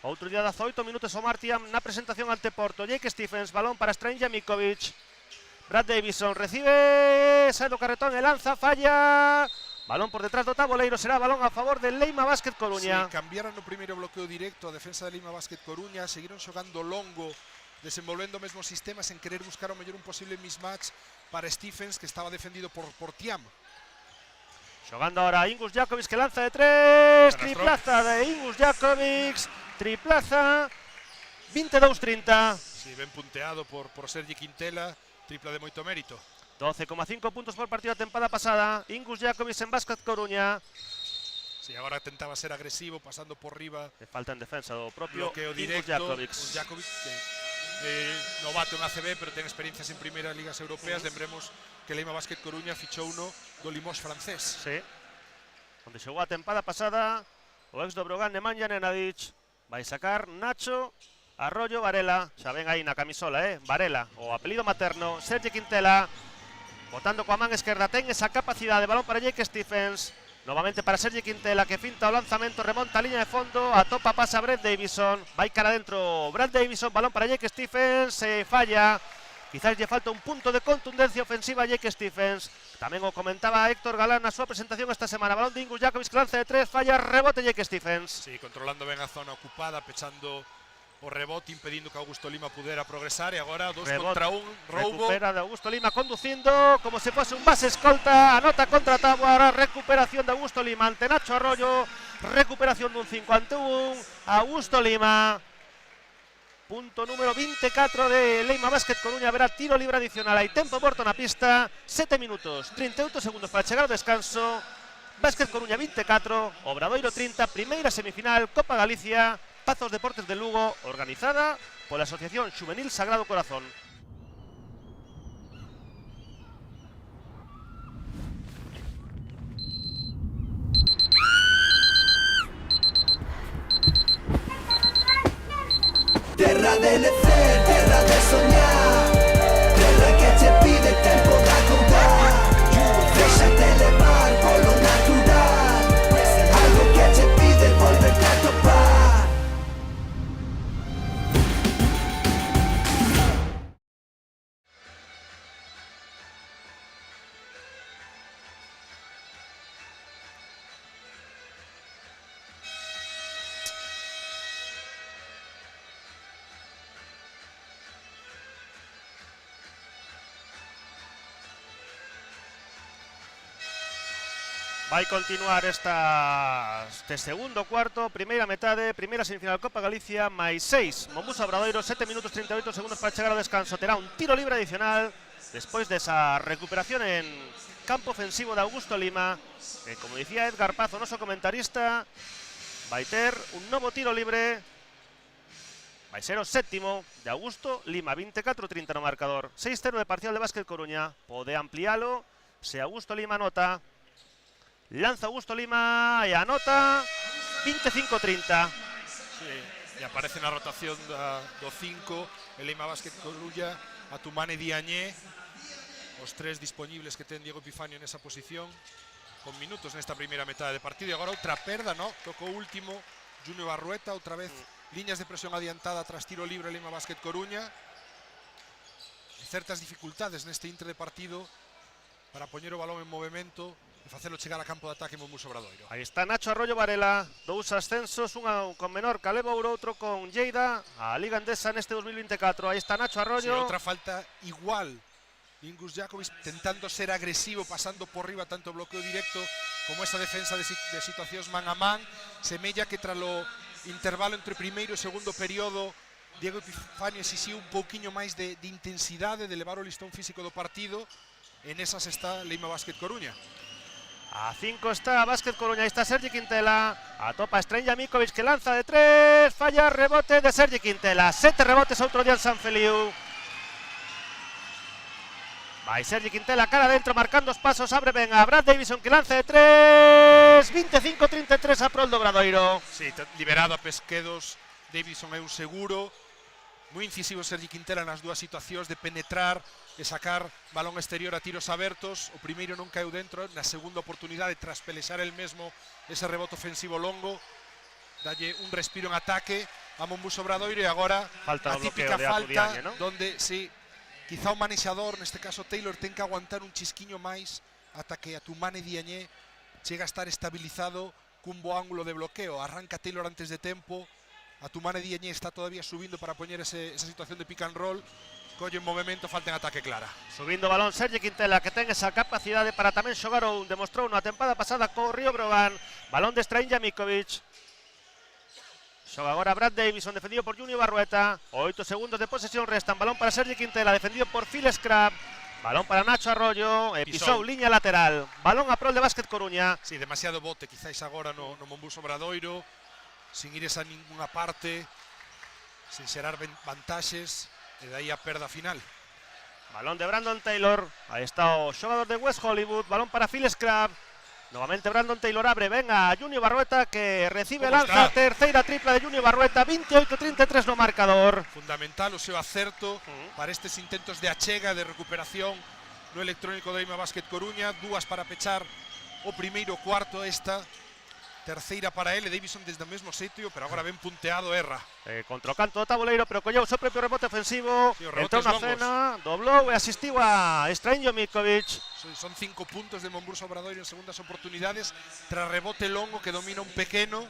Outro día 18 minutos o Martiam na presentación ante Porto. Jake Stephens, balón para Strainja Mikovic. Brad Davison recibe, sae do carretón e lanza, falla. Balón por detrás do taboleiro, será balón a favor de Leima Basket Coruña. Sí, cambiaron o primeiro bloqueo directo a defensa de Leima Basket Coruña, seguiron xogando longo, desenvolvendo o mesmo sistema sen querer buscar o mellor un posible mismatch para Stephens, que estaba defendido por Tiam. Xogando ahora Ingus Jakovic, que lanza de 3, triplaza de Ingus Jakovic, triplaza, 22-30. Sí, ben punteado por Sergi Quintela, tripla de moito mérito. 12,5 puntos por partido a tempada pasada. Ingus Jakovic en Basket Coruña. Sí, agora tentaba ser agresivo, pasando por riba. Le falta en defensa do propio bloqueo Ingus directo. Jakovic. Jakovic, que novato en ACB, pero ten experiencias en primeiras ligas europeas. Lembremos que Leima Basket Coruña fichou uno do Limoges francés. Sí. Onde xogou a tempada pasada o ex do Brogan Nemanja Nenadic. Vai sacar Nacho Arroyo Varela. Xa ven aí na camisola, Varela, o apelido materno. Sergi Quintela, botando coa man esquerda, ten esa capacidade. Balón para Jake Stephens, novamente para Sergi Quintela, que finta o lanzamento, remonta a liña de fondo, atopa, pasa Brad Davison, vai cara adentro Brad Davison, balón para Jake Stephens, falla. Quizás lle falta un punto de contundencia ofensiva a Jake Stephens. Tamén o comentaba Héctor Galán na súa presentación esta semana. Balón de Ingus Jakovic, que lanza de 3, falla, rebote Jake Stephens. Sí, controlando ben a zona ocupada, pechando o rebote, impedindo que Augusto Lima pudera progresar, e agora 2 contra 1, roubo. Recupera de Augusto Lima conducindo como se fose un base escolta, anota contra Tábua, ahora recuperación de Augusto Lima ante Nacho Arroyo, recuperación dun 5 ante 1, Augusto Lima. Punto número 24 de Leima Basket Coruña, verá tiro libre adicional, hai tempo morto na pista, 7 minutos, 38 segundos para chegar ao descanso. Basket Coruña 24, Obradoiro 30, primeira semifinal, Copa Galicia, Pazos Deportes de Lugo, organizada pola Asociación Xuvenil Sagrado Corazón. Terra de lecer, terra de soñar, terra que che pide tempo de acordar. Déxate levar polo natural, algo que che pide volverte a topar. Vai continuar este segundo cuarto, primeira metade, primeira semifinal Copa Galicia, máis 6. Mombuso Obradoiro, 7 minutos 38 segundos para chegar ao descanso. Terá un tiro libre adicional despois desa recuperación en campo ofensivo de Augusto Lima. E como dicía Edgar Paz, o noso comentarista, vai ter un novo tiro libre. Vai ser o séptimo de Augusto Lima, 24-30 no marcador. 6-0 de parcial de Básquet Coruña. Pode ampliálo se Augusto Lima anota. Lanza Augusto Lima e anota 25-30. Sí, e aparece na rotación do 5 el Lima Básquet Coruña, Atumane Diañé, os tres disponibles que ten Diego Epifanio nesa posición, con minutos nesta primeira metade de partido. E agora outra perda, no? Tocou último Junior Barrueta, outra vez liñas de presión adiantada tras tiro libre Lima Básquet Coruña. Certas dificultades neste inter de partido para poñer o balón en movimento e facelo chegar a campo de ataque Mombuso Obradoiro. Aí está Nacho Arroyo Varela, dous ascensos, un con menor Calebouro, outro con Lleida, a Liga Endesa neste 2024. Aí está Nacho Arroyo. Sí, outra falta igual. Ingus Jakovic tentando ser agresivo, pasando por riba tanto bloqueo directo como esa defensa de situacións man a man. Semella que tras o intervalo entre primeiro e segundo período Diego Epifanio exixiu un pouquiño máis de intensidade, de levar o listón físico do partido. En esas está Lima Básquet Coruña. A 5 está Básquet Coruña, aí está Sergi Quintela, atopa Estrella Mikovic que lanza de 3, falla, rebote de Sergi Quintela, 7 rebotes outro día en San Feliu. Vai Sergi Quintela, cara adentro, marcando os pasos, abre ben a Brad Davison que lanza de 3, 25-33 a prol do Obradoiro. Sí, liberado a Pesquedos, Davison é un seguro, moi incisivo Sergi Quintela nas dúas situacións de penetrar e sacar balón exterior a tiros abertos. O primeiro non caeu dentro, na segunda oportunidade tras pelexar el mesmo ese rebote ofensivo longo, dalle un respiro en ataque a Mombuso Obradoiro. E agora falta a típica de falta, ¿no? donde sí, quizá o manexador, neste caso Taylor, ten que aguantar un chisquiño máis ata que Atumane Diañé chega a estar estabilizado cun bo ángulo de bloqueo. Arranca Taylor antes de tempo, Atumane Diañé está todavía subindo para poñer esa situación de pick and roll. Colle en movimento, falta en ataque clara. Subindo balón Sergi Quintela, que ten esa capacidade para tamén xogar ou demostrou na tempada pasada co Río Brogan. Balón de Strainja Mikovic. Xoga agora Brad Davison, defendido por Junior Barrueta. 8 segundos de posesión restan. Balón para Sergi Quintela, defendido por Phil Scrap. Balón para Nacho Arroyo, pisou liña lateral. Balón a prol de Básquet Coruña. Sí, demasiado bote quizás agora no Mombuso Obradoiro, sin ir a ninguna parte, sin xerar vantaxes. E de aí a perda final. Balón de Brandon Taylor. Aí está o xogador de West Hollywood. Balón para Phil Scrap. Novamente Brandon Taylor abre. Venga, Junior Barrueta que recibe lanza. Terceira tripla de Junior Barrueta. 28-33 no marcador. Fundamental o seu acerto para estes intentos de achega, de recuperación no electrónico de Lima Básquet Coruña. Dúas para pechar o primeiro cuarto. Esta terceira para ele, Davison desde o mesmo sitio, pero agora ben punteado, erra. Contra o canto do tabuleiro, pero colleu o seu propio rebote ofensivo. Sí, entrou na cena, doblou e asistiu a Strainja Mikovic. Son 5 puntos de Mombuso Obradoiro en segundas oportunidades, tras rebote longo que domina un pequeno.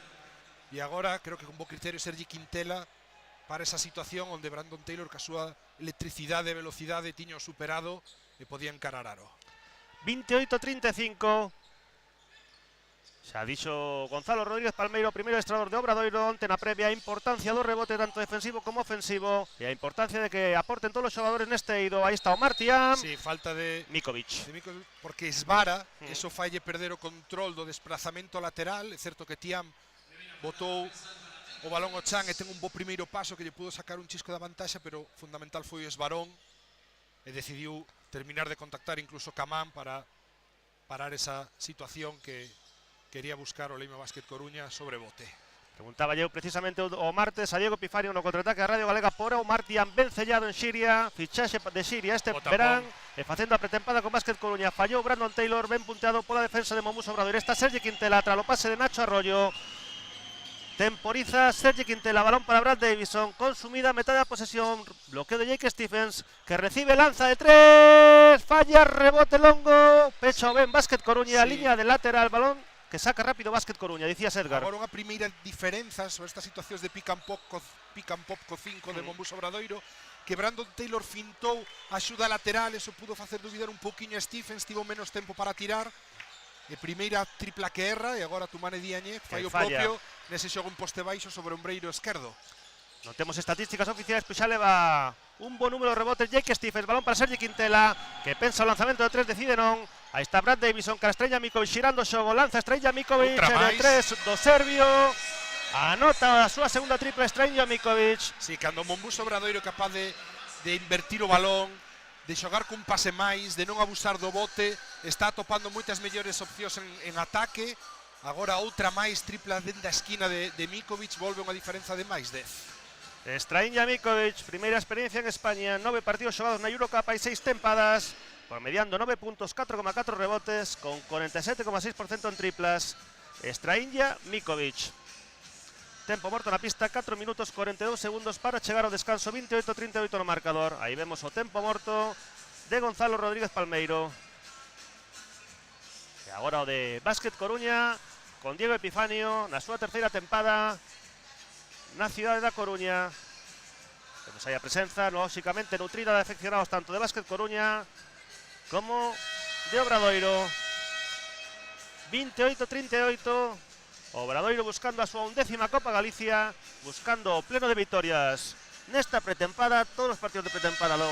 E agora, creo que con bo criterio Sergi Quintela para esa situación onde Brandon Taylor, ca súa electricidade e velocidade, tiño superado e podía encarar aro. 28-35. Xa dixo Gonzalo Rodríguez Palmeiro, primeiro adestrador de Obradoiro, onte na previa, a importancia do rebote tanto defensivo como ofensivo e a importancia de que aporten todos os xogadores neste eido. Aí está o Martián. Sí, falta de Mikovic. Porque esvara, eso falle perder o control do desplazamento lateral. É certo que Tiam botou o balón ao chan e ten un bo primeiro paso que lle pudo sacar un chisco da vantaxa, pero fundamental foi o esvarón e decidiu terminar de contactar incluso Camán para parar esa situación que quería buscar o Lima Básquet Coruña sobre bote. Preguntaba eu precisamente o martes a Diego Epifanio no contraataque a Radio Galega por o Martián ben sellado en Xiria, fichaxe de Xiria este verán, e facendo a pretempada con Básquet Coruña. Fallou Brandon Taylor, ben punteado pola defensa de Mombuso Obradoiro. Está Sergi Quintela, tras o pase de Nacho Arroyo. Temporiza Sergi Quintela, balón para Brad Davison, consumida metade da posesión, bloqueo de Jake Stephens, que recibe lanza de 3, falla, rebote longo, pecho ben Básquet Coruña, sí. Liña de lateral, balón que saca rápido Básquet Coruña, dicías Edgar. Agora unha primeira diferenza sobre estas situacións de pick and pop co 5 de Mombuso Obradoiro, que Brandon Taylor fintou a axuda lateral, eso pudo facer dubidar un pouquiño a Stephens, tivo menos tempo para tirar, primeira tripla que erra, e agora Toumani Diagne fai o falla. propio nese xogo en poste baixo sobre o ombreiro esquerdo. Non temos estatísticas oficiais, pois xa leva un bo número de rebotes Jake Stephens, balón para Sergi Quintela, que pensa o lanzamento de 3, decide non. Aí está Brad Davison, cara Estrella Mikovic xirando o xogo, lanza Estrella Mikovic, de 3 do serbio, anota a súa segunda tripla Estrella Mikovic. Si, cando o Mombuso Obradoiro é capaz de invertir o balón, de xogar cun pase máis, de non abusar do bote, está atopando moitas mellores opcións en ataque. Agora outra máis tripla dentro da esquina de Mikovic, volve unha diferenza de máis 10. Strahinja Mikovic, primeira experiencia en España, 9 partidos xogados na Eurocup, hai 6 tempadas, promediando 9 puntos, 4,4 rebotes, con 47,6% en triplas. Strahinja Mikovic. Tempo morto na pista, 4 minutos 42 segundos para chegar ao descanso, 28-38 no marcador. Aí vemos o tempo morto de Gonzalo Rodríguez Palmeiro. E agora o de Básquet Coruña, con Diego Epifanio, na súa terceira tempada na cidade da Coruña. Temos aí a presenza, lóxicamente, nutrida de afeccionados tanto de Básquet Coruña como de Obradoiro. 28-38. Obradoiro buscando a súa 11ª Copa Galicia, buscando o pleno de vitorias nesta pretempada. Todos os partidos de pretempada do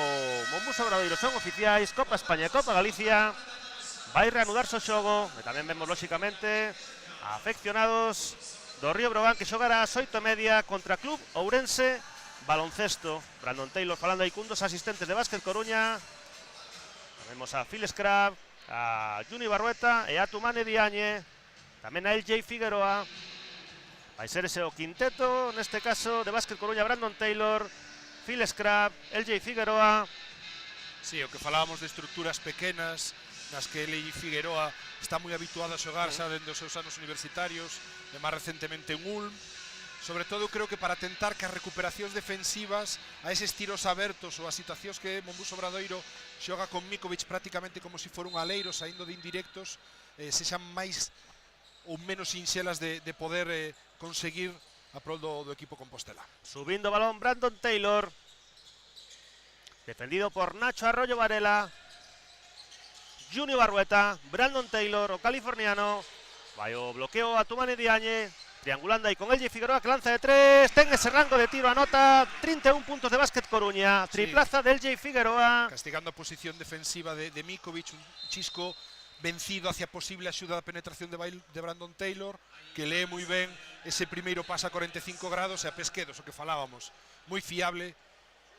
Mombuso Obradoiro son oficiais. Copa España e Copa Galicia. Vai reanudarse o xogo, e tamén vemos lóxicamente afeccionados do Río Brogan, que xogará ás 8:30 contra Club Ourense Baloncesto. Brandon Taylor falando aí cun dos asistentes de Básquet Coruña. Vemos a Phil Scrab, a Juni Barrueta e a Toumani Diagne. Tamén a LJ Figueroa. Vai ser ese o quinteto, neste caso, de Básquet Coruña: Brandon Taylor, Phil Scrab, LJ Figueroa. Sí, o que falábamos de estruturas pequenas, nas que LJ Figueroa está moi habituado a xogar xa dende os seus anos universitarios, e máis recentemente en Ulm. Sobre todo, creo que para tentar que as recuperacións defensivas, a eses tiros abertos ou as situacións que Mombuso Obradoiro xoga con Mikovic prácticamente como se for un aleiro, saindo de indirectos, sexan máis ou menos sinxelas de poder conseguir a prol do equipo Compostela. Subindo o balón Brandon Taylor, defendido por Nacho Arroyo Varela. Juni Barrueta, Brandon Taylor, o californiano. Vai o bloqueo a Toumani Diagne, triangulando aí con LJ Figueroa, que lanza de 3, ten ese rango de tiro, anota 31 puntos de Básquet Coruña, triplaza de LJ Figueroa. Castigando a posición defensiva de Mikovic, un chisco vencido hacia posible axuda da penetración de Brandon Taylor, que lee moi ben ese primeiro pasa a 45 grados, e a Pesquedos, o que falábamos, moi fiable,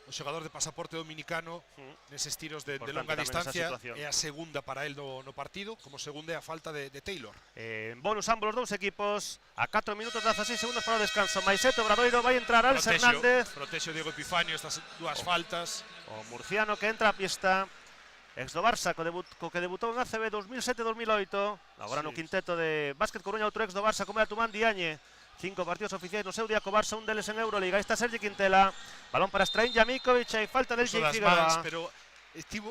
o xogador de pasaporte dominicano neses tiros de longa distancia, é a segunda para el no partido, como segunda é a falta de Taylor. Bonus ambos os dous equipos, a 4 minutos 16 segundos para o descanso. Maiseto Obradoiro, vai entrar Alex Hernández. Protexo Diego Epifanio estas dúas faltas. O murciano que entra a pista, ex do Barça, co que debutou en ACB 2007-2008, agora no quinteto de Básquet Coruña, outro ex do Barça como é a Toumani Diagne. 5 partidos oficiais no seu día co Barça, un deles en Euroliga. Aí está Sergi Quintela, balón para Strahinja Mikovic, e falta del LJ Figueroa. Pero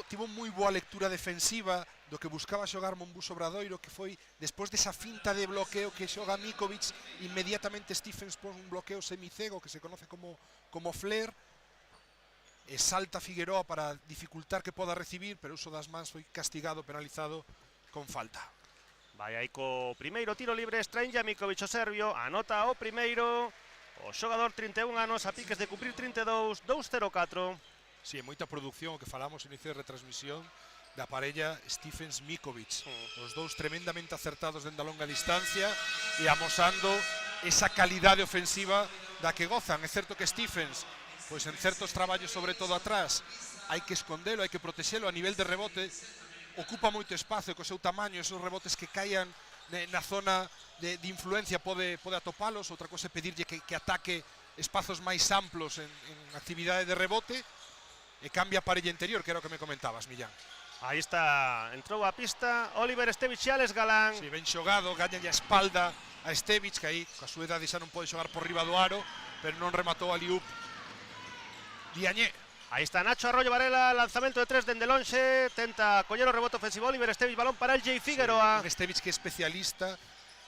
tivo moi boa lectura defensiva do que buscaba xogar Mombuso Obradoiro, que foi despois desa finta de bloqueo que xoga Mikovic, inmediatamente Stephens pon un bloqueo semicego que se conoce como flare, e salta Figueroa para dificultar que poda recibir, pero o uso das mans foi castigado, penalizado con falta. Vai aí co primeiro tiro libre Strahinja Mikovic, o serbio, anota o primeiro, o xogador 31 anos, a piques de cumprir 32, 2-0-4. Si, é moita produción, o que falamos no inicio de retransmisión, da parella Stephens-Mikovic. Os dous tremendamente acertados dende a longa distancia e amosando esa calidade ofensiva da que gozan. É certo que Stephens, pois en certos traballos, sobre todo atrás, hai que escondelo, hai que protexelo a nivel de rebote, ocupa moito espacio co seu tamaño, esos rebotes que caian na zona de influencia pode atopalos. Outra cosa é pedirlle que ataque espazos máis amplos en actividade de rebote, e cambia a parella interior, que era o que me comentabas, Millán. Aí está, entrou a pista Oliver Estevic e Alex Galán. Si, ben xogado, gaña a espalda a Estevic, que aí, coa súa idade, xa non pode xogar por riba do aro, pero non rematou a Liup Diagne. Aí está Nacho Arroyo Varela, lanzamento de 3 dende lonxe, tenta coller o rebote ofensivo Oliver Estevic, balón para LJ Figueroa. Estevic que é especialista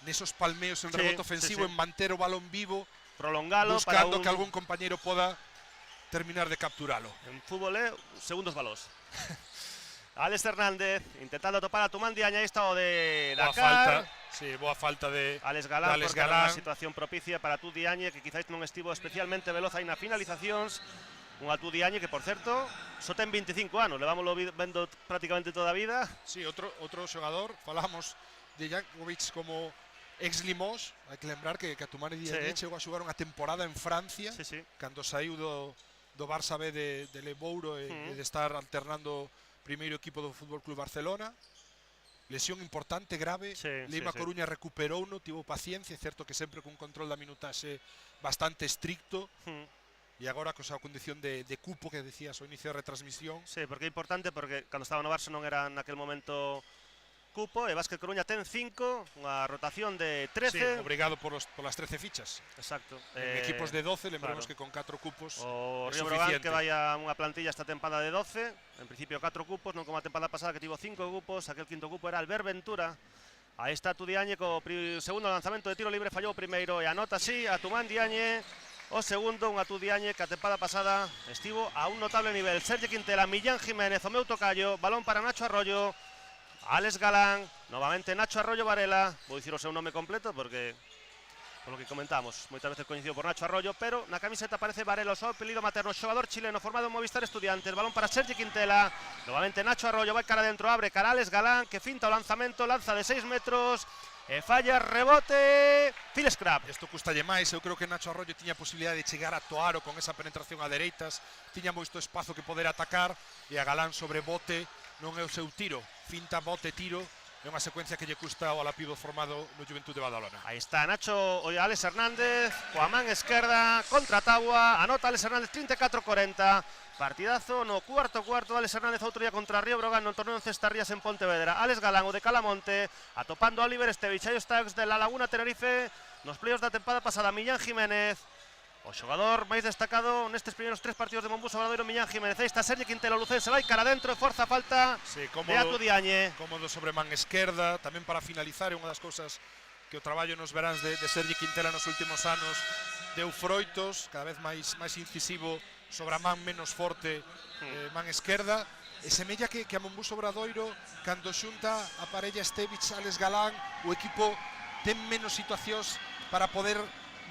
nesos palmeos en rebote ofensivo, en manter o balón vivo, prolongalo, buscando que algún compañeiro poda terminar de capturalo. En fútbol segundos balós. Alex Hernández intentando topar a Tumán Diagne, aí está o de Boa Dakar. falta, sí, boa falta de Alex Galán, Alex porque era unha Galán. situación propicia para tú Diagne, que quizás non estivo especialmente veloz aí na finalizacións. Unha tú Diagne que, por certo, só ten 25 anos, levámoslo vendo prácticamente toda a vida. Sí, outro xogador, falamos de Jankovic como ex Limoges, hai que lembrar que a Tumán Diagne chegou a xogar unha temporada en Francia, Sí. cando saiu do Barça B de Lebouro e de estar alternando primeiro equipo do Fútbol Club Barcelona. Lesión importante, grave. Lima Coruña recuperouno, tivo paciencia, é certo que sempre cun control da minutaxe bastante estricto. E agora cosa condición de cupo que decías ao inicio da retransmisión. Sí, porque é importante, porque cando estaba no Barça non era naquel momento cupo, e Básquet Coruña ten 5, unha rotación de 13. Sí, obrigado por las 13 fichas. Exacto. En equipos de 12, lembramos claro, que con 4 cupos o é Río Brogan suficiente. que vai a unha plantilla esta tempada de 12, en principio 4 cupos, non como a tempada pasada que tivo 5 cupos, aquel quinto cupo era Albert Ventura. Aí está tú Diagne co segundo lanzamento de tiro libre, fallou o primeiro e anota así a Tumán Diagne. O segundo, unha tú Diagne que a tempada pasada estivo a un notable nivel. Sergi Quintela, Millán Jiménez, o meu tocayo, balón para Nacho Arroyo. Alex Galán, novamente Nacho Arroyo Varela, vou dicir o seu nome completo porque, por lo que comentamos, moitas veces coincido por Nacho Arroyo, pero na camiseta aparece Varela, o seu apelido materno, xogador chileno formado en Movistar Estudiantes, balón para Sergi Quintela, novamente Nacho Arroyo, vai cara dentro, abre cara Alex Galán, que finta o lanzamento, lanza de 6 metros, e falla, rebote, Phil Scrap. Isto custalle máis, eu creo que Nacho Arroyo tiña a posibilidade de chegar a Toaro con esa penetración a dereitas, tiña moito espazo que poder atacar, e a Galán sobre bote non é o seu tiro, finta, bote, tiro, é unha secuencia que lle custa ao alapido formado no Juventud de Badalona. Aí está Nacho, Alex Hernández, coa man esquerda, contra Tabua, anota Alex Hernández 34-40, partidazo no cuarto Alex Hernández outro día contra Río Brogan no torneo en Cestarrías en Pontevedra. Alex Galán, o de Calamonte, atopando a Oliver Estevich, aí está de La Laguna Tenerife, nos playoffs da tempada pasada, Millán Jiménez, o xogador máis destacado nestes primeiros 3 partidos de Monbus Obradoiro, Millán Jiménez. Aí está Sergi Quintela, Lucense, vai cara dentro, forza falta de Atu Diagne. Cómodo sobre man esquerda, tamén para finalizar, é unha das cousas que o traballo nos veráns de Sergi Quintela nos últimos anos deu froitos, cada vez máis incisivo sobre a man menos forte, man esquerda, e semella que a Monbus Obradoiro, cando xunta a parella Estevich, Alex Galán, o equipo ten menos situacións para poder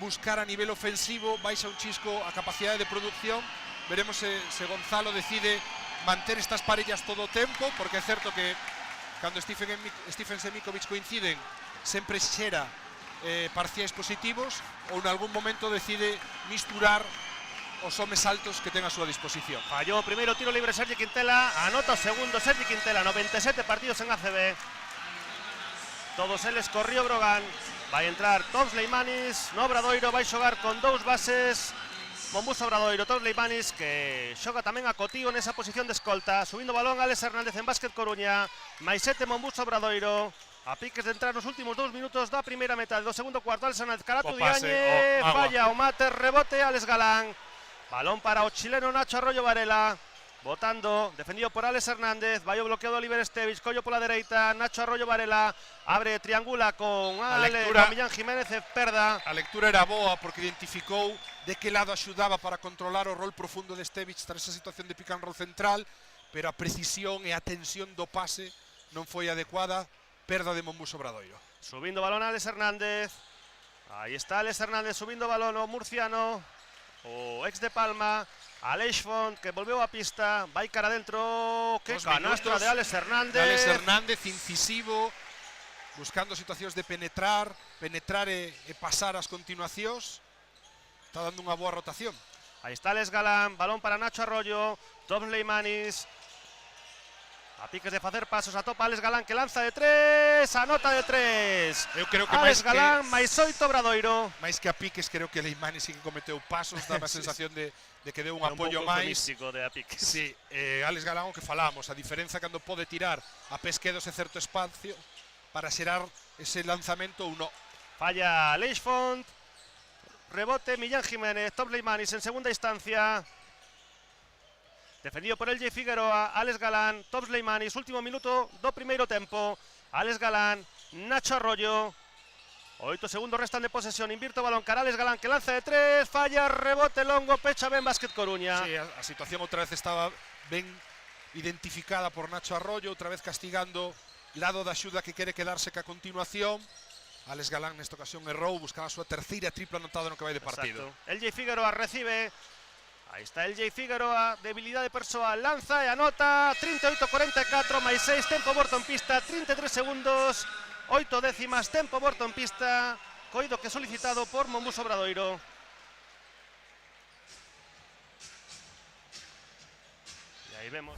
buscar a nivel ofensivo, baixa un chisco a capacidade de producción. Veremos se Gonzalo decide manter estas parellas todo o tempo, porque é certo que cando Stephen Semikovic coinciden sempre xera parciais positivos, ou en algún momento decide misturar os homes altos que ten a súa disposición. Fallou o primeiro tiro libre Sergi Quintela, anota o segundo Sergi Quintela, 97 partidos en ACB, todos eles co Río Brogan. Vai entrar Toms Leimanis no Obradoiro, vai xogar con 2 bases Monbus Obradoiro, Toms Leimanis que xoga tamén a Cotío nesa posición de escolta, subindo balón Alex Hernández en Básquet Coruña, máis 7 Monbus Obradoiro, a piques de entrar nos últimos 2 minutos da primeira metade do segundo cuarto. Alex Hernández, Caratu Diagne, falla o mate, rebote Alex Galán, balón para o chileno Nacho Arroyo Varela, botando, defendido por Alex Hernández, vai o bloqueo de Oliver Estevich, collo pola dereita, Nacho Arroyo Varela, abre, triangula con Millán Jiménez e perda. A lectura era boa porque identificou de que lado axudaba para controlar o rol profundo de Estevich tras esa situación de pick and roll central, pero a precisión e a tensión do pase non foi adecuada, perda de Monbus Obradoiro. Subindo balón Alex Hernández, aí está Alex Hernández subindo balón o murciano, o ex de Palma, Aleix Font, que volveu a pista, vai cara dentro, que canastra de Alex Hernández. Alex Hernández incisivo, buscando situacións de penetrar e pasar as continuacións. Está dando unha boa rotación. Aí está Alex Galán, balón para Nacho Arroyo, Toms Leimanis, a piques de facer pasos, atopa Alex Galán que lanza de 3, anota de 3. Eu creo que Alex Galán, máis 8 Obradoiro. máis que a piques, creo que Leimanis sí que cometeu pasos, dá a sensación de que deu un apoio pouco máis. místico de a piques. Sí, Alex Galán, o que falamos, a diferenza cando pode tirar a pesquedos e certo espacio para xerar ese lanzamento ou non. Falla Aleix Font, rebote Millán Jiménez, Toms Leimanis en segunda instancia. Defendido por el J. Figueroa, Alex Galán, Toms Leimanis, último minuto do primeiro tempo. Alex Galán, Nacho Arroyo, 8 segundos restan de posesión, invirto balón cara Alex Galán que lanza de 3, falla, rebote longo, pecha ben Básquet Coruña. Sí, a situación outra vez estaba ben identificada por Nacho Arroyo, outra vez castigando lado da axuda que quere quedarse ca continuación. Alex Galán nesta ocasión errou, buscaba a súa terceira tripla anotada no que vai de partido. Exacto. El Jay Figueroa recibe. Aí está el Jay Figueroa, debilidade persoal, lanza e anota 38-44, máis 6, tempo morto en pista, 33 segundos, 8 décimas, tempo morto en pista, coido que solicitado por Monbus Obradoiro. E aí vemos.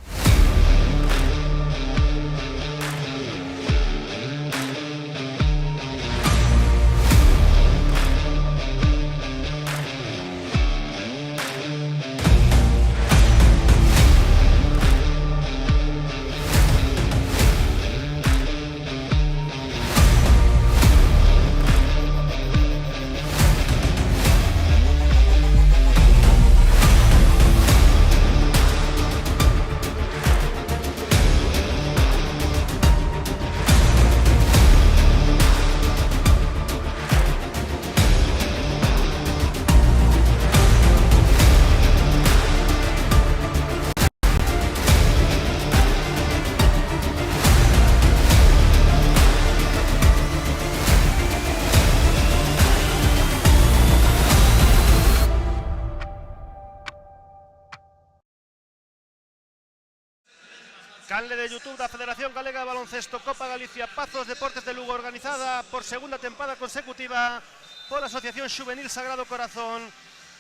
Canle de YouTube da Federación Galega de Baloncesto, Copa Galicia, Pazos Deportes de Lugo, organizada por segunda tempada consecutiva por la Asociación Xuvenil Sagrado Corazón.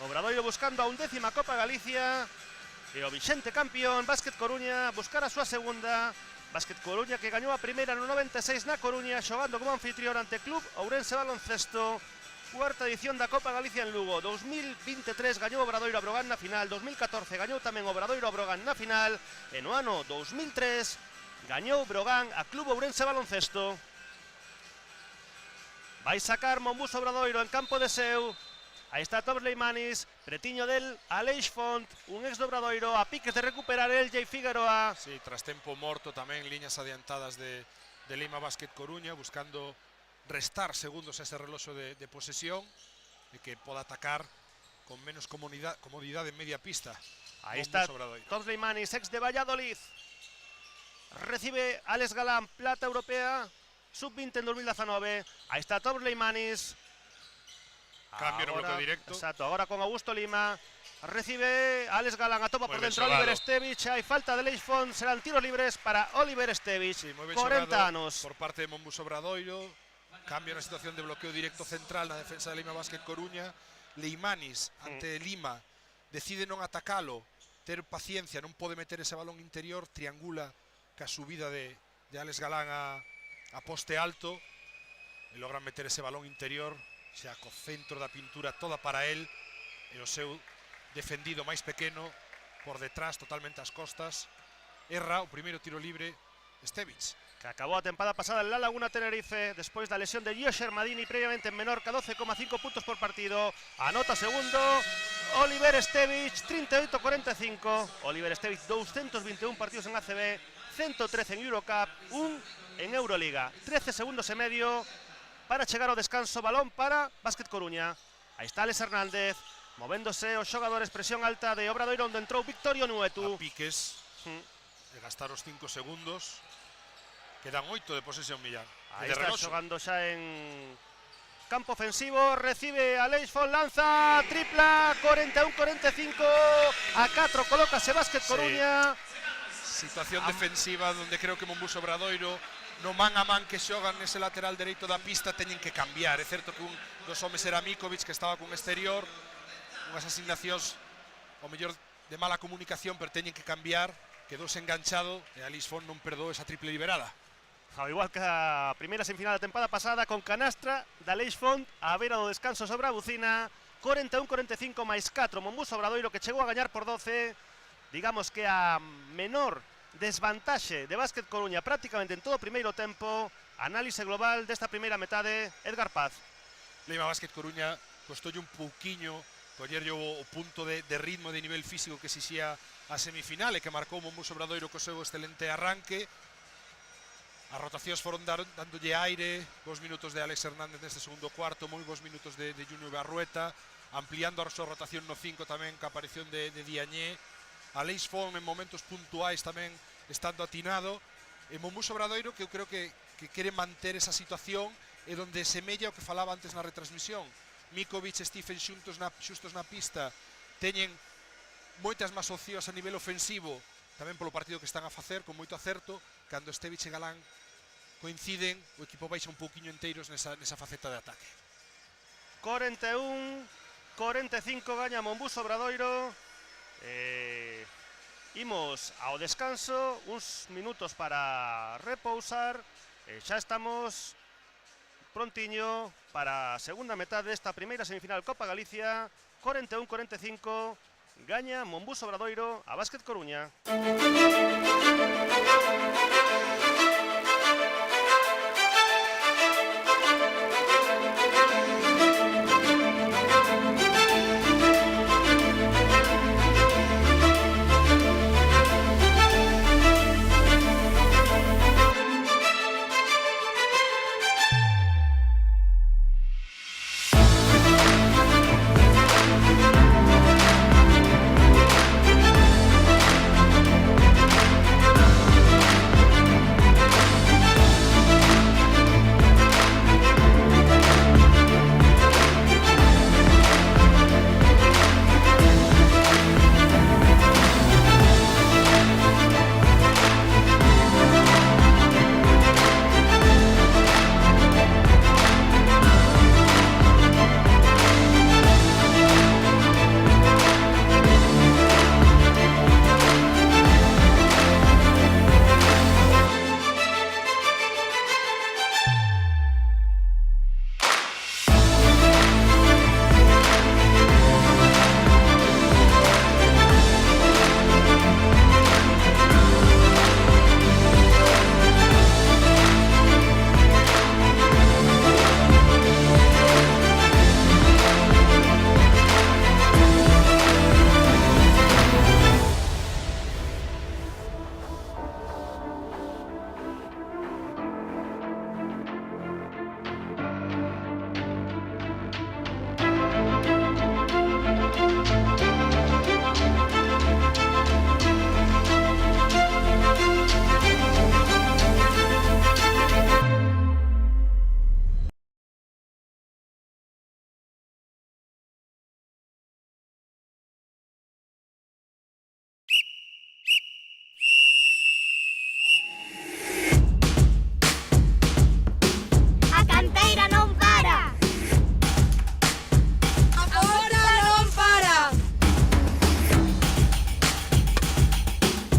Obradoiro buscando a 11ª Copa Galicia e o vixente campeón, Básquet Coruña, buscar a súa segunda. Básquet Coruña que gañou a primeira no 96 na Coruña, xogando como anfitrión ante Club Ourense Baloncesto. Cuarta edición da Copa Galicia en Lugo. 2023 gañou Obradoiro a Brogan na final, 2014 gañou tamén Obradoiro a Brogan na final, e no ano 2003 gañou Brogan a Club Ourense Baloncesto. Vai sacar Monbus Obradoiro en campo de seu. Aí está Toms Leimanis, pretiño del Aleix Font, un ex do Obradoiro, a piques de recuperar el Jay Figueroa. Sí, tras tempo morto tamén, liñas adiantadas de Lima Básquet Coruña, buscando restar segundos a ese reloxo de posesión e que poda atacar con menos comodidade en media pista. Aí está Toms Leimanis, ex de Valladolid. Recibe Alex Galán, plata europea, sub-20 en 2019. Aí está Toms Leimanis. Cambio no bloqueo directo. Exacto, agora con Augusto Lima. Recibe Alex Galán, a topa por dentro xogado. Oliver Estevich. Hai falta de Aleix Font, serán tiros libres para Oliver Estevich, Sí, 40 anos. Por parte de Monbus Obradoiro. Cambio na situación de bloqueo directo central na defensa de Lima Básquet Coruña. Leimanis, ante Lima, decide non atacalo, ter paciencia, non pode meter ese balón interior, triangula ca subida de Alex Galán a poste alto e logran meter ese balón interior xa co centro da pintura toda para él e o seu defendido máis pequeno por detrás, totalmente ás costas. Erra o primeiro tiro libre Estevich, Que acabou a tempada pasada en La Laguna Tenerife despois da lesión de Gio Shermadini, previamente en Menorca, 12,5 puntos por partido. Anota segundo Oliver Estevich, 38-45. Oliver Estevich, 221 partidos en ACB, 113 en Eurocup, 1 en Euroliga. 13 segundos e medio para chegar ao descanso. Balón para Básquet Coruña. Aí está Alex Hernández, movéndose os xogadores, presión alta de Obradoiro, onde entrou Victorio Nuetu. a piques de gastar os 5 segundos. Quedan 8 de posesión, Millán. Aí está xogando xa en campo ofensivo, recibe Aleix Font, lanza, tripla, 41-45, a 4 colócase Básquet Coruña. Situación defensiva donde creo que Monbus Obradoiro no man a man que xogan nese lateral dereito da pista teñen que cambiar. É certo que un dos homes era Mikovic, que estaba cun exterior, unhas asignacións ao mellor de mala comunicación, pero teñen que cambiar. Quedouse enganchado e Aleix Font non perdoou esa triple liberada. Ao igual que a primeira semifinal da tempada pasada, con canastra da Aleix Font a beira do descanso sobre a bucina, 41-45 máis 4, Monbus Obradoiro, que chegou a gañar por 12, digamos que a menor desvantaxe de Básquet Coruña prácticamente en todo o primeiro tempo. Análise global desta primeira metade, Edgar Paz. Lima Básquet Coruña costoulle un pouquiño collerlle o punto de ritmo, de nivel físico que exixía a semifinal e que marcou Monbus Obradoiro co seu excelente arranque. As rotacións foron dándolle aire, bons minutos de Alex Hernández neste segundo cuarto, moi bons minutos de Junior Barrueta, ampliando a súa rotación no 5 tamén, ca aparición de Diañé, Aleix Fon en momentos puntuais tamén estando atinado, e Mombuso Obradoiro que eu creo que quere manter esa situación e donde semella o que falaba antes na retransmisión. Mikovic e Stephen xustos na pista teñen moitas máis opcións a nivel ofensivo, tamén polo partido que están a facer, con moito acerto. Cando Estevic e Galán coinciden, o equipo baixa un pouquiño enteiros nesa faceta de ataque. 41-45 gaña Mombuso Obradoiro. Imos ao descanso, uns minutos para repousar, xa estamos prontiño para a segunda metade desta primeira semifinal Copa Galicia. 41-45 gaña Mombuso Obradoiro a Básquet Coruña.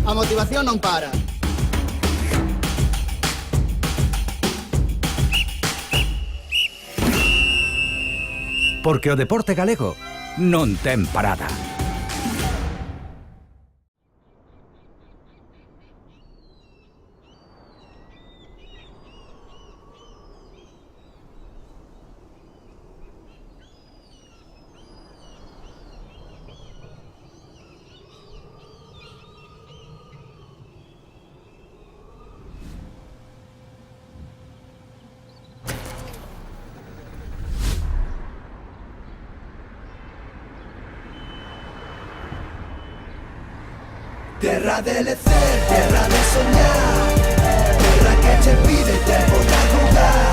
A motivación non para. Porque o deporte galego non ten parada. Terra de lecer, terra de soñar, terra que che pide tempo de jugar,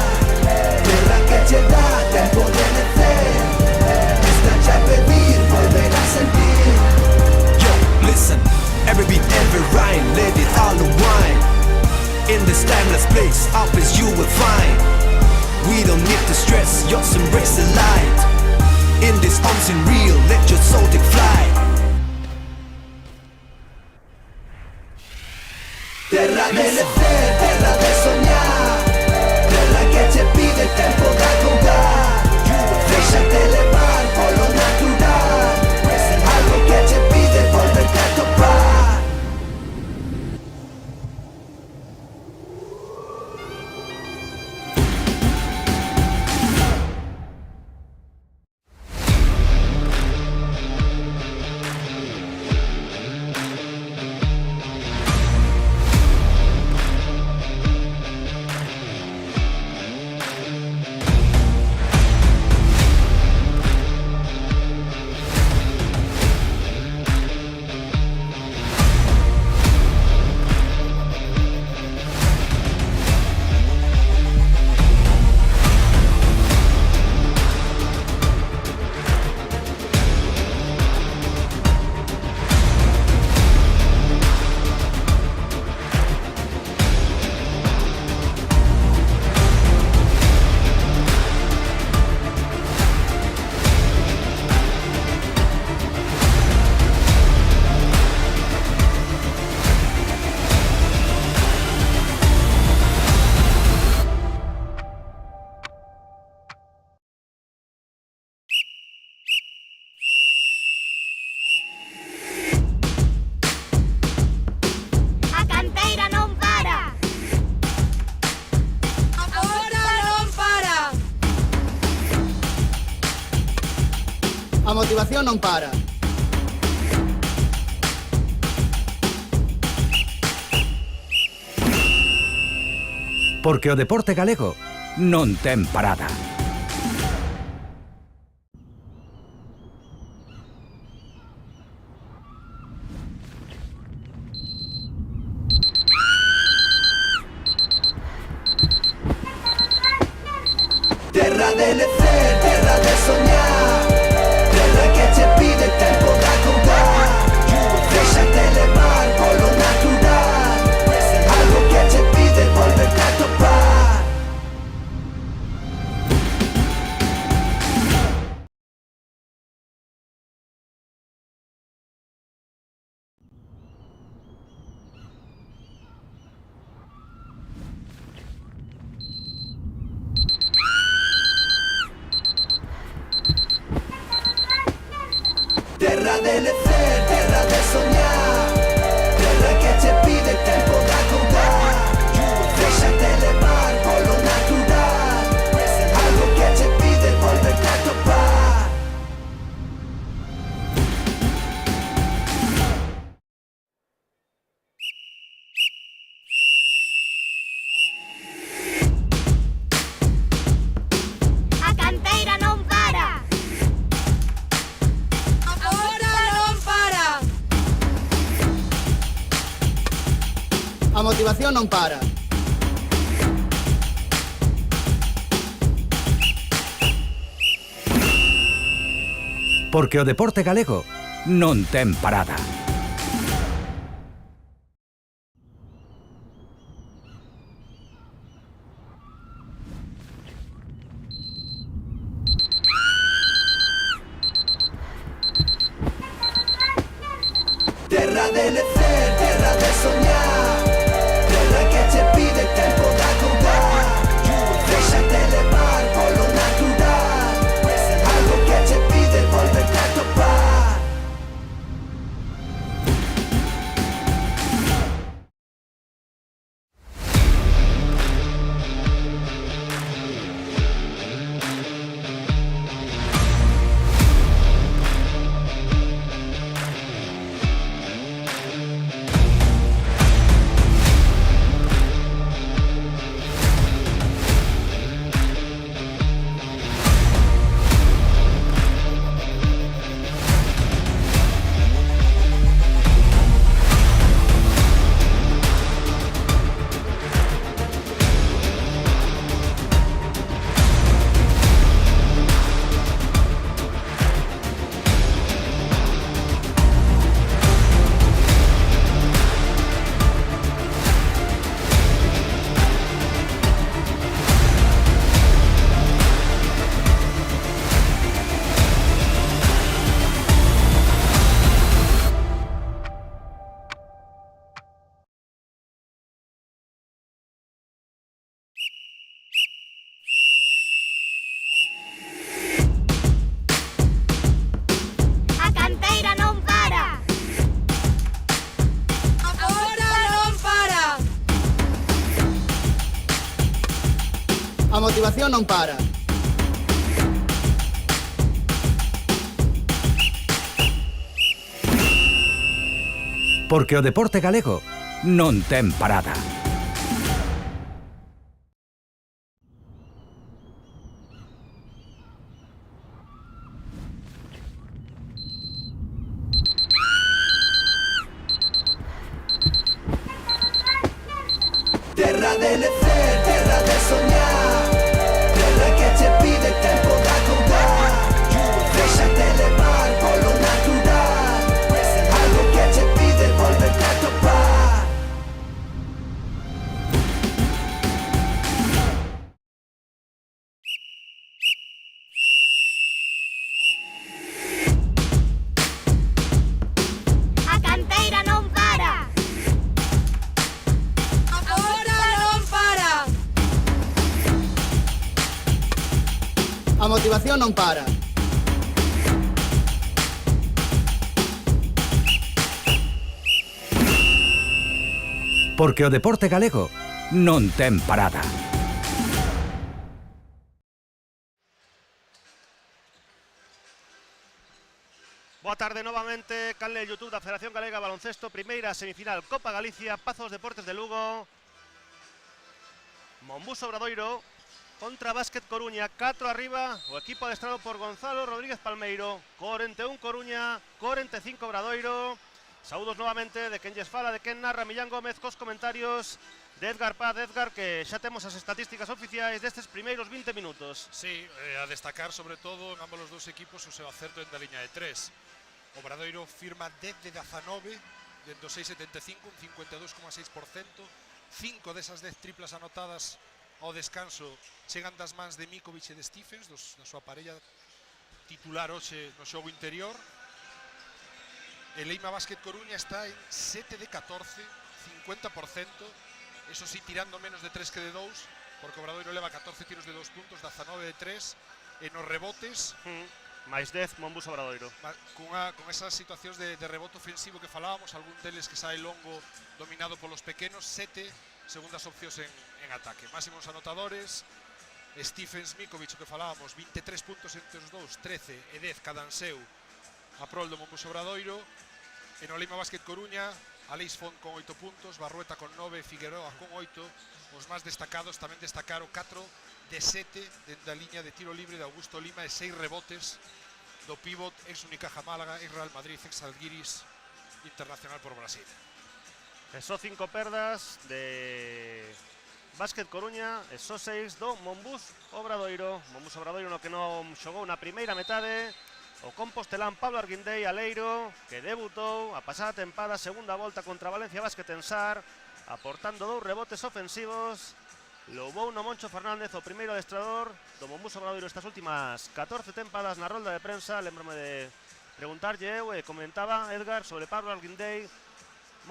terra que che dá tempo de lecer, está a pedir volver a sentir. Yo, listen, every beat, every rhyme, let it all unwind. In this timeless place, up as you will find. We don't need to stress, just embrace the light. In this unseen real, let your soul take flight. Terra de lecer, terra de soñar, terra que che pide tempo de jugar, déxate levar polo natural, algo que che pide volverte a topar. A motivación non para. Porque o deporte galego non ten parada. Terra de lecer, terra de soñar, terra que che pide tempo de acordar. Déxate levar polo natural, algo que che pide volverte a topar. Terra de lecer, terra de soñar, terra que che pide tempo de acordar. Déxate levar polo natural, algo que che pide volverte a topar. A canteira non para. Agora non para. A motivación non para. Porque o deporte galego non ten parada. Terra de lecer, terra de soñar, terra que che pide tempo de acordar. Déxate levar polo natural, algo que che pide volverte a topar. A canteira non para. Agora non para. A motivación non para. Porque o deporte galego non ten parada. Terra de lecer, terra de soñar, terra que che pide tempo de acordar. Déxate levar polo natural, algo que che pide volverte a topar. A canteira non para. Agora non para. A motivación non para. Porque o deporte galego non ten parada. Boa tarde novamente, canle de YouTube da Federación Galega de Baloncesto, primeira semifinal Copa Galicia, Pazos Deportes de Lugo. Monbús Obradoiro contra Básquet Coruña, 4 arriba, o equipo adestrado por Gonzalo Rodríguez Palmeiro, 41 Coruña, 45 Obradoiro. Saúdos novamente de quen lles fala, de quen narra Millán Gómez, cos comentarios de Edgar Paz. Edgar, que xa temos as estatísticas oficiais destes primeiros 20 minutos. Sí, a destacar sobre todo en ambos os dous equipos o seu acerto en da liña de 3. Obradoiro firma 10 de 19, dentro 6,75, un 52,6%. 5 desas 10 triplas anotadas ao descanso chegan das mans de Mikovic e de Stephens, da súa parella titular hoxe no xogo interior. El Leima Básquet Coruña está en 7 de 14, 50%. Eso sí, tirando menos de 3 que de 2, porque Obradoiro leva 14 tiros de 2 puntos, 19 de 3. En os rebotes, máis 10 Monbús Obradoiro. Con esas situacións de rebote ofensivo que falábamos, algún deles que sae longo dominado polos pequenos, 7 segundas opcións en ataque. Máximos anotadores, Stephens, Mikovic, o que falábamos, 23 puntos entre os dous, 13 e 10 cada anseu a prol do Monbús Obradoiro. En o Leima Básquet Coruña, Aleix Font con 8 puntos, Barrueta con 9, Figueroa con 8. Os máis destacados tamén destacaron 4 de 7 dentro da liña de tiro libre de Augusto Lima e 6 rebotes do pívot ex Unicaja Málaga, ex Real Madrid, ex Alguiris, internacional por Brasil. E só 5 perdas de Básquet Coruña e só 6 do Monbús Obradoiro. Monbús Obradoiro no que non xogou na primeira metade. O compostelán Pablo Arguindei Aleiro, que debutou a pasada tempada, segunda volta contra Valencia Básquet en Sar, aportando 2 rebotes ofensivos. Loubou no Moncho Fernández, o primeiro adestrador do Monbús Obradoiro estas últimas 14 tempadas na rolda de prensa. Lembrome de preguntarlle eu e comentaba Edgar sobre Pablo Arguindei.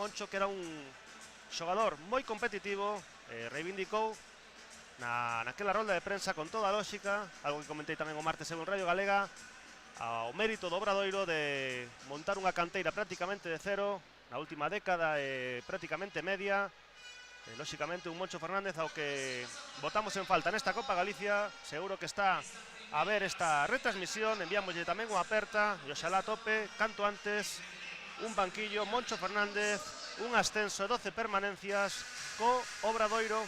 Moncho, que era un xogador moi competitivo, reivindicou naquela rolda de prensa con toda a lógica, algo que comentei tamén o martes en Radio Galega, ao mérito do Obradoiro de montar unha canteira prácticamente de cero na última década e prácticamente media. Lóxicamente un Moncho Fernández ao que botamos en falta nesta Copa Galicia. Seguro que está a ver esta retransmisión, enviámoslle tamén unha aperta e oxalá tope canto antes un banquillo. Moncho Fernández, un ascenso e 12 permanencias co Obradoiro.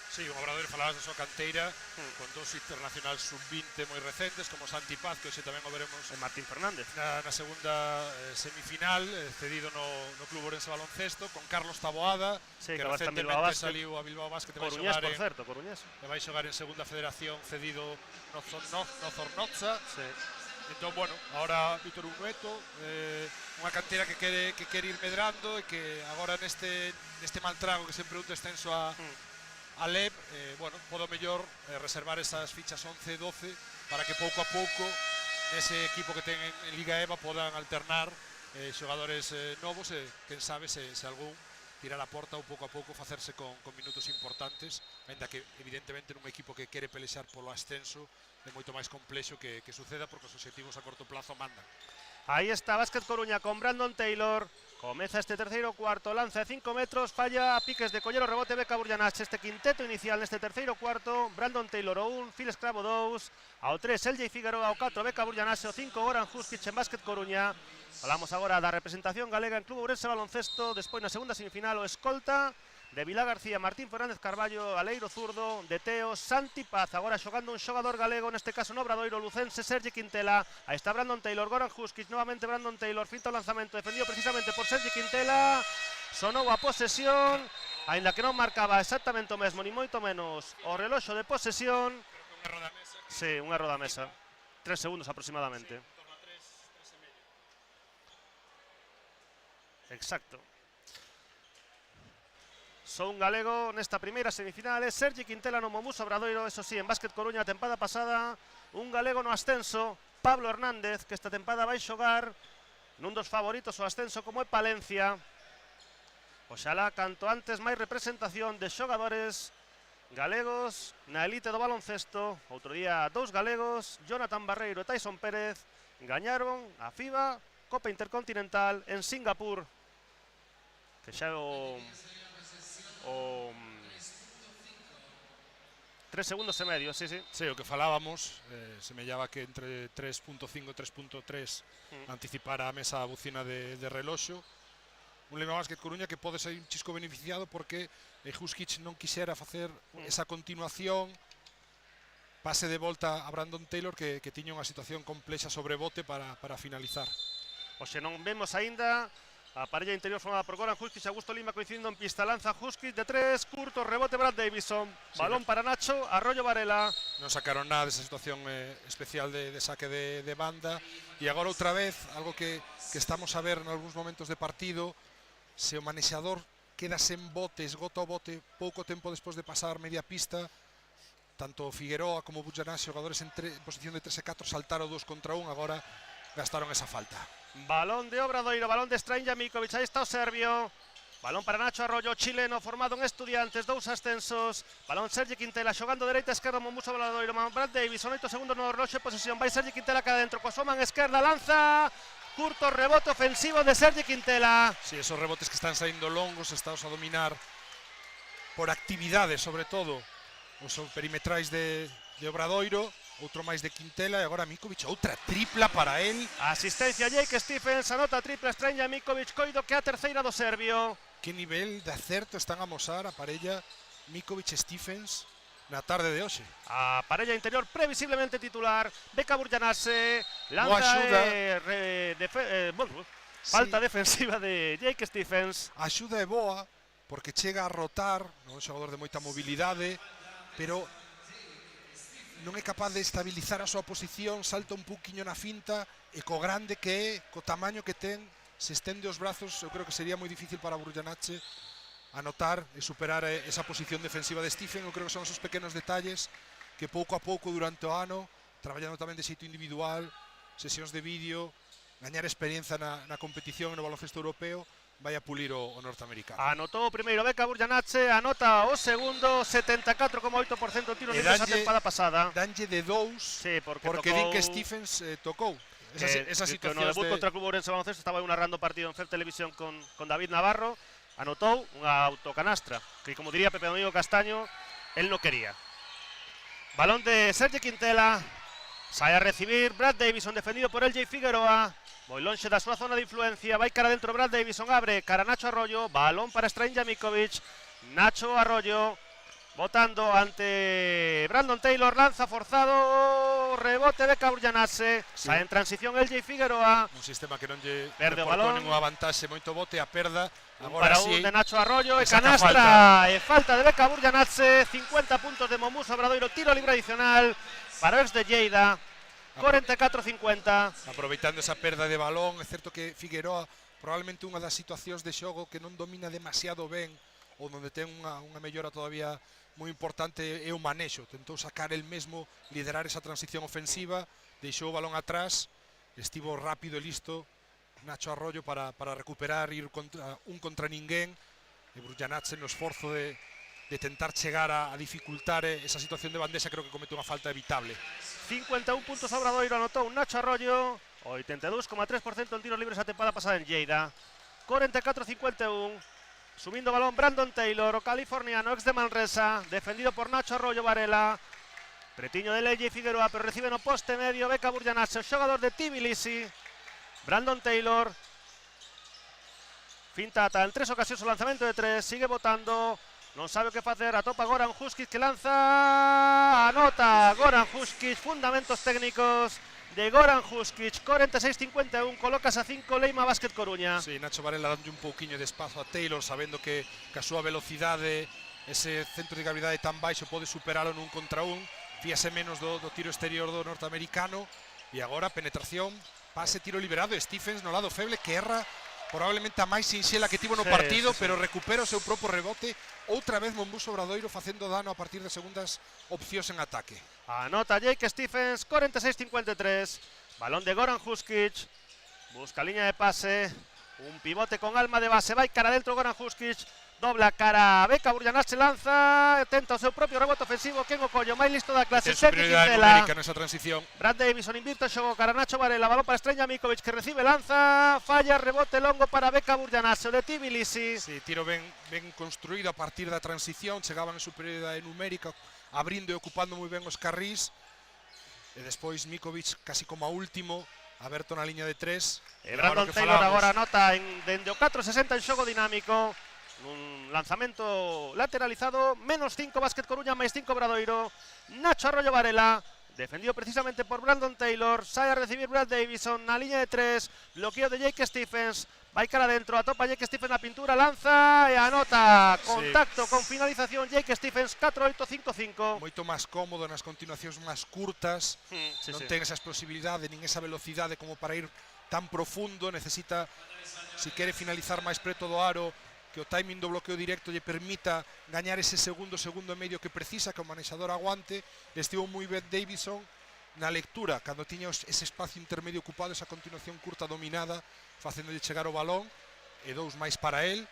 Sí, o Obradoiro falabas da súa canteira con 2 internacionales sub-20 moi recentes, como Santi Paz, que hoxe tamén o veremos, e Martín Fernández na segunda semifinal, cedido no Club Ourense Baloncesto, con Carlos Taboada, sí, que recentemente saliu a Bilbao Basket, Coruñés, por certo, Coruñés, e vai xogar en segunda federación, cedido no Zornoza. sí. Entón, bueno, ahora Vítor Unueto, unha canteira que quere ir medrando e que agora neste mal trago que sempre un descenso a Leb, bueno, podo mellor reservar esas fichas 11 e 12 para que pouco a pouco ese equipo que ten en Liga EVA podan alternar xogadores novos e, quen sabe, se algún tirar a porta ou pouco a pouco facerse con minutos importantes, ainda que evidentemente nun equipo que quere pelexar polo ascenso é moito máis complexo que suceda, porque os obxectivos a corto plazo mandan. Aí está Básquet Coruña con Brandon Taylor. Comeza este terceiro cuarto, lanza de 5 metros, falla a piques de collero, rebote Beca Burjanache. Este quinteto inicial neste terceiro cuarto: Brandon Taylor o 1, Phil Escravo 2, ao 3 LJ Figueroa, ao 4 Beca Burjanache, ao 5 Goran Huskic en Básquet Coruña. Falamos agora da representación galega en Club Ourense Baloncesto. Despois na segunda semifinal o escolta de Vilá García, Martín Fernández Carballo, Aleiro zurdo, de Teo, Santi Paz. Agora xogando un xogador galego, neste caso no Obradoiro, lucense Sergi Quintela. Aí está Brandon Taylor, Goran Huskic, novamente Brandon Taylor, finta o lanzamento, defendido precisamente por Sergi Quintela. Sonou a posesión, aínda que non marcaba exactamente o mesmo, ni moito menos o reloxo de posesión. Sí, unha roda mesa, 3 segundos aproximadamente. Exacto. Son un galego nesta primeira semifinal, Sergi Quintela no Monbús Obradoiro. Eso sí, en Básquet Coruña a tempada pasada, un galego no ascenso, Pablo Hernández, que esta tempada vai xogar nun dos favoritos o ascenso como é Palencia. Oxalá canto antes máis representación de xogadores galegos na elite do baloncesto. Outro día 2 galegos, Jonathan Barreiro e Tyson Pérez, gañaron a FIBA Copa Intercontinental en Singapur, que xa o 3 segundos e medio, sí. Sí, o que falábamos, semellaba que entre 3.5 e 3.3 anticipara a mesa a bucina de reloxo. Un Leima Basket Coruña que pode ser un chisco beneficiado porque Huskic non quixera facer esa continuación, pase de volta a Brandon Taylor que tiña unha situación complexa sobre bote para finalizar. Oxe, non vemos aínda a parella interior formada por Goran Huskic e Augusto Lima coincidindo en pista. Lanza Huskic de 3, curto, rebote Brad Davison. Balón para Nacho, Arroyo Varela. Non sacaron nada desa situación especial de saque de banda. E agora outra vez, algo que estamos a ver en algúns momentos de partido, se o manexador queda sen bote, esgota o bote pouco tempo despois de pasar media pista, tanto Figueroa como Bujanás, xogadores en posición de 3 e 4, saltaron 2 contra 1, agora gastaron esa falta. Balón de Obradoiro, balón de Stranja Mikovic, aí está o serbio. Balón para Nacho Arroyo, chileno, formado en Estudiantes, 2 ascensos. Balón Sergi Quintela, xogando dereita a esquerda, Momuso Obradoiro, Brad Davison, 8 segundos no reloxo de posesión. Vai Sergi Quintela cara dentro, coa súa man esquerda, lanza. Curto rebote ofensivo de Sergi Quintela. Sí, esos rebotes que están saindo longos, estados a dominar por actividade, sobre todo, os perimetrais de Obradoiro. Outro máis de Quintela e agora Mikovic, outra tripla para él. Asistencia Jake Stephens, anota tripla Stranja Mikovic, coido que a terceira do serbio. Que nivel de acerto están a mosar a parella Mikovic e Stephens na tarde de hoxe. A parella interior previsiblemente titular, Beka Burjanase, lanza falta defensiva de Jake Stephens. A axuda é boa porque chega a rotar, non é un xogador de moita mobilidade, pero non é capaz de estabilizar a súa posición, salta un pouquiño na finta e co grande que é, co tamaño que ten, se estende os brazos, eu creo que sería moi difícil para Burjanache anotar e superar esa posición defensiva de Stephen. Eu creo que son esos pequenos detalles que pouco a pouco durante o ano, traballando tamén de xeito individual, sesións de vídeo, gañar experiencia na competición no baloncesto europeo, vai a pulir o norteamericano. Anotou o primeiro Beka Burjanache, anota o segundo, 74,8% tiro libre esa tempada pasada. Danlle de 2, sí, porque din que Stephens tocou. Esa situación no debut contra o Club Ourense Baloncesto estaba narrando o partido en FEP Televisión con David Navarro, anotou unha autocanastra, que como diría Pepe Domingo Castaño, él no quería. Balón de Sergi Quintela, sai a recibir Brad Davison, defendido por LJ Figueroa. Moi lonxe da súa zona de influencia, vai cara dentro Brad Davison, abre cara Nacho Arroyo, balón para Stranja Mikovic, Nacho Arroyo botando ante Brandon Taylor, lanza forzado, rebote de Burjanase, sae en transición LJ Figueroa. Un sistema que non lle reportou ninguna vantaxe, moito bote, a perda. Agora para un de Nacho Arroyo e canastra e falta de Beka Burjanase, 50 puntos de Momuso Obradoiro, tiro libre adicional para o ex de Lleida. 44-50. Aproveitando esa perda de balón, é certo que Figueroa probablemente unha das situacións de xogo que non domina demasiado ben ou onde ten unha mellora todavía moi importante é o manexo. Tentou sacar el mesmo, liderar esa transición ofensiva, deixou o balón atrás, estivo rápido e listo Nacho Arroyo para recuperar, ir un contra ninguén, e Burjanache no esforzo de tentar chegar a dificultar esa situación de bandexa, creo que comete unha falta evitable. 51 puntos a Obradoiro, anotou Nacho Arroyo, 82,3% en tiros libres a tempada pasada en Lleida. 44-51, subindo balón Brandon Taylor, o californiano, ex de Manresa, defendido por Nacho Arroyo Varela. Pretiño de LJ Figueroa, pero recibe no poste medio Beka Burjanase, o xogador de Tbilisi. Brandon Taylor finta ata en 3 ocasións o lanzamento de 3, sigue botando. Non sabe o que facer, atopa Goran Huskic que lanza, anota Goran Huskic, fundamentos técnicos de Goran Huskic, 46-51, colocas a 5 Leima Basket Coruña. Sí, Nacho Varela dando un pouquiño de espazo a Taylor, sabendo que a súa velocidade, ese centro de gravidade tan baixo pode superalo nun contra un, fíase menos do tiro exterior do norteamericano, e agora penetración, pase, tiro liberado, Stephens no lado feble que erra probablemente a máis sinxela que tivo no partido, pero recupera o seu propio rebote. Outra vez Momuso Obradoiro facendo dano a partir de segundas opcións en ataque. Anota Jake Stephens, 46-53. Balón de Goran Huskic. Busca liña de pase. Un pivote con alma de base. Vai cara dentro Goran Huskic. dobla cara a Beca Burjanás, se lanza, tenta o seu propio rebote ofensivo, quen o collo máis listo da clase, Ten Sergi superioridade Quintela. numérica nesa transición. Brad Davison invirte o xogo cara a Nacho Varela, balón para Strenja Mikovic que recibe, lanza, falla, rebote longo para Beca Burjanás, o de Tbilisi. Sí, tiro ben construído a partir da transición, chegaban en superioridade numérica, abrindo e ocupando moi ben os carrís. E despois Mikovic casi como a último, aberto na liña de 3. Brandon Taylor agora anota dende o 4.60 en xogo dinámico. Un lanzamento lateralizado, -5 Básquet Coruña, +5 Obradoiro. Nacho Arroyo Varela, defendido precisamente por Brandon Taylor, sai a recibir Brad Davison na liña de 3, bloqueo de Jake Stephens, vai cara adentro, atopa Jake Stephens na pintura, lanza e anota, contacto con finalización, Jake Stephens, 4-8-5-5. Moito máis cómodo nas continuacións máis curtas, non ten esa explosividade nin esa velocidade como para ir tan profundo, necesita, se quere finalizar máis preto do aro, que o timing do bloqueo directo lle permita gañar ese segundo e medio que precisa, que o manexador aguante. Estivo moi ben Davison na lectura, cando tiña ese espacio intermedio ocupado, esa continuación curta dominada, facéndolle chegar o balón, e 2 máis para él,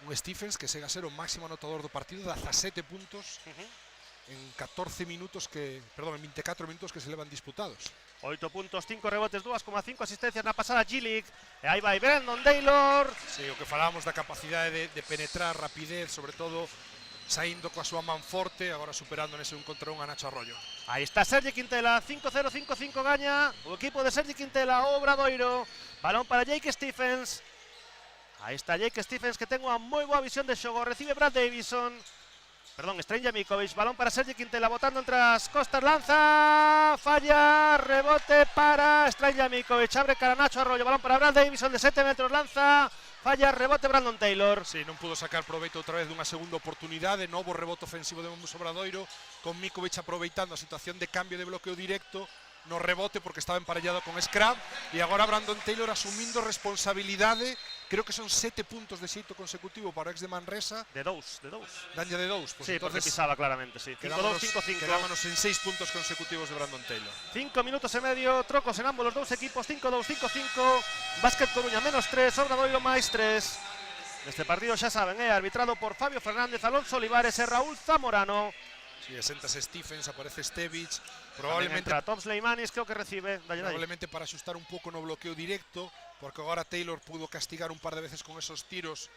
un Stephens que sega a ser o máximo anotador do partido, 17 puntos en 14 minutos en 24 minutos que se levan disputados. 8 puntos, 5 rebotes, 2,5 asistencias na pasada G-League. E aí vai Brandon Taylor. Sí, o que falábamos da capacidade de penetrar, rapidez, sobre todo saindo coa súa man forte, agora superando nese 1 contra 1 a Nacho Arroyo. Aí está Sergi Quintela, 5-0, 5-5 gaña o equipo de Sergi Quintela, o Obradoiro. Balón para Jake Stephens. Aí está Jake Stephens que ten unha moi boa visión de xogo, recibe Brad Davison. Strenja Mikovic, balón para Sergi Quintela, botando entre as costas, lanza, falla, rebote para Strenja Mikovic, abre cara Nacho Arroyo, balón para Brad Davison de 7 metros, lanza, falla, rebote Brandon Taylor. Sí, non pudo sacar proveito outra vez dunha segunda oportunidade, novo rebote ofensivo de Mombus Obradoiro, con Mikovic aproveitando a situación de cambio de bloqueo directo no rebote porque estaba emparellado con Scrap, e agora Brandon Taylor asumindo responsabilidade. Creo que son 7 puntos de xeito consecutivo para o ex de Manresa. De 2. Danlle de 2. Pues sí, porque pisaba claramente, sí. 5-2, 5-5. Quedámonos en 6 puntos consecutivos de Brandon Taylor. 5 minutos e medio, trocos en ambos los dous equipos, 5-2, 5-5. Básquet Coruña, -3, Obradoiro, +3. Neste partido xa saben, arbitrado por Fabio Fernández, Alonso Olivares e Raúl Zamorano. Si, asentas Stephens, aparece Stevic, probablemente entra Tom Sleimanis, creo que recibe, probablemente para axustar un pouco no bloqueo directo, porque agora Taylor pudo castigar un par de veces con esos tiros,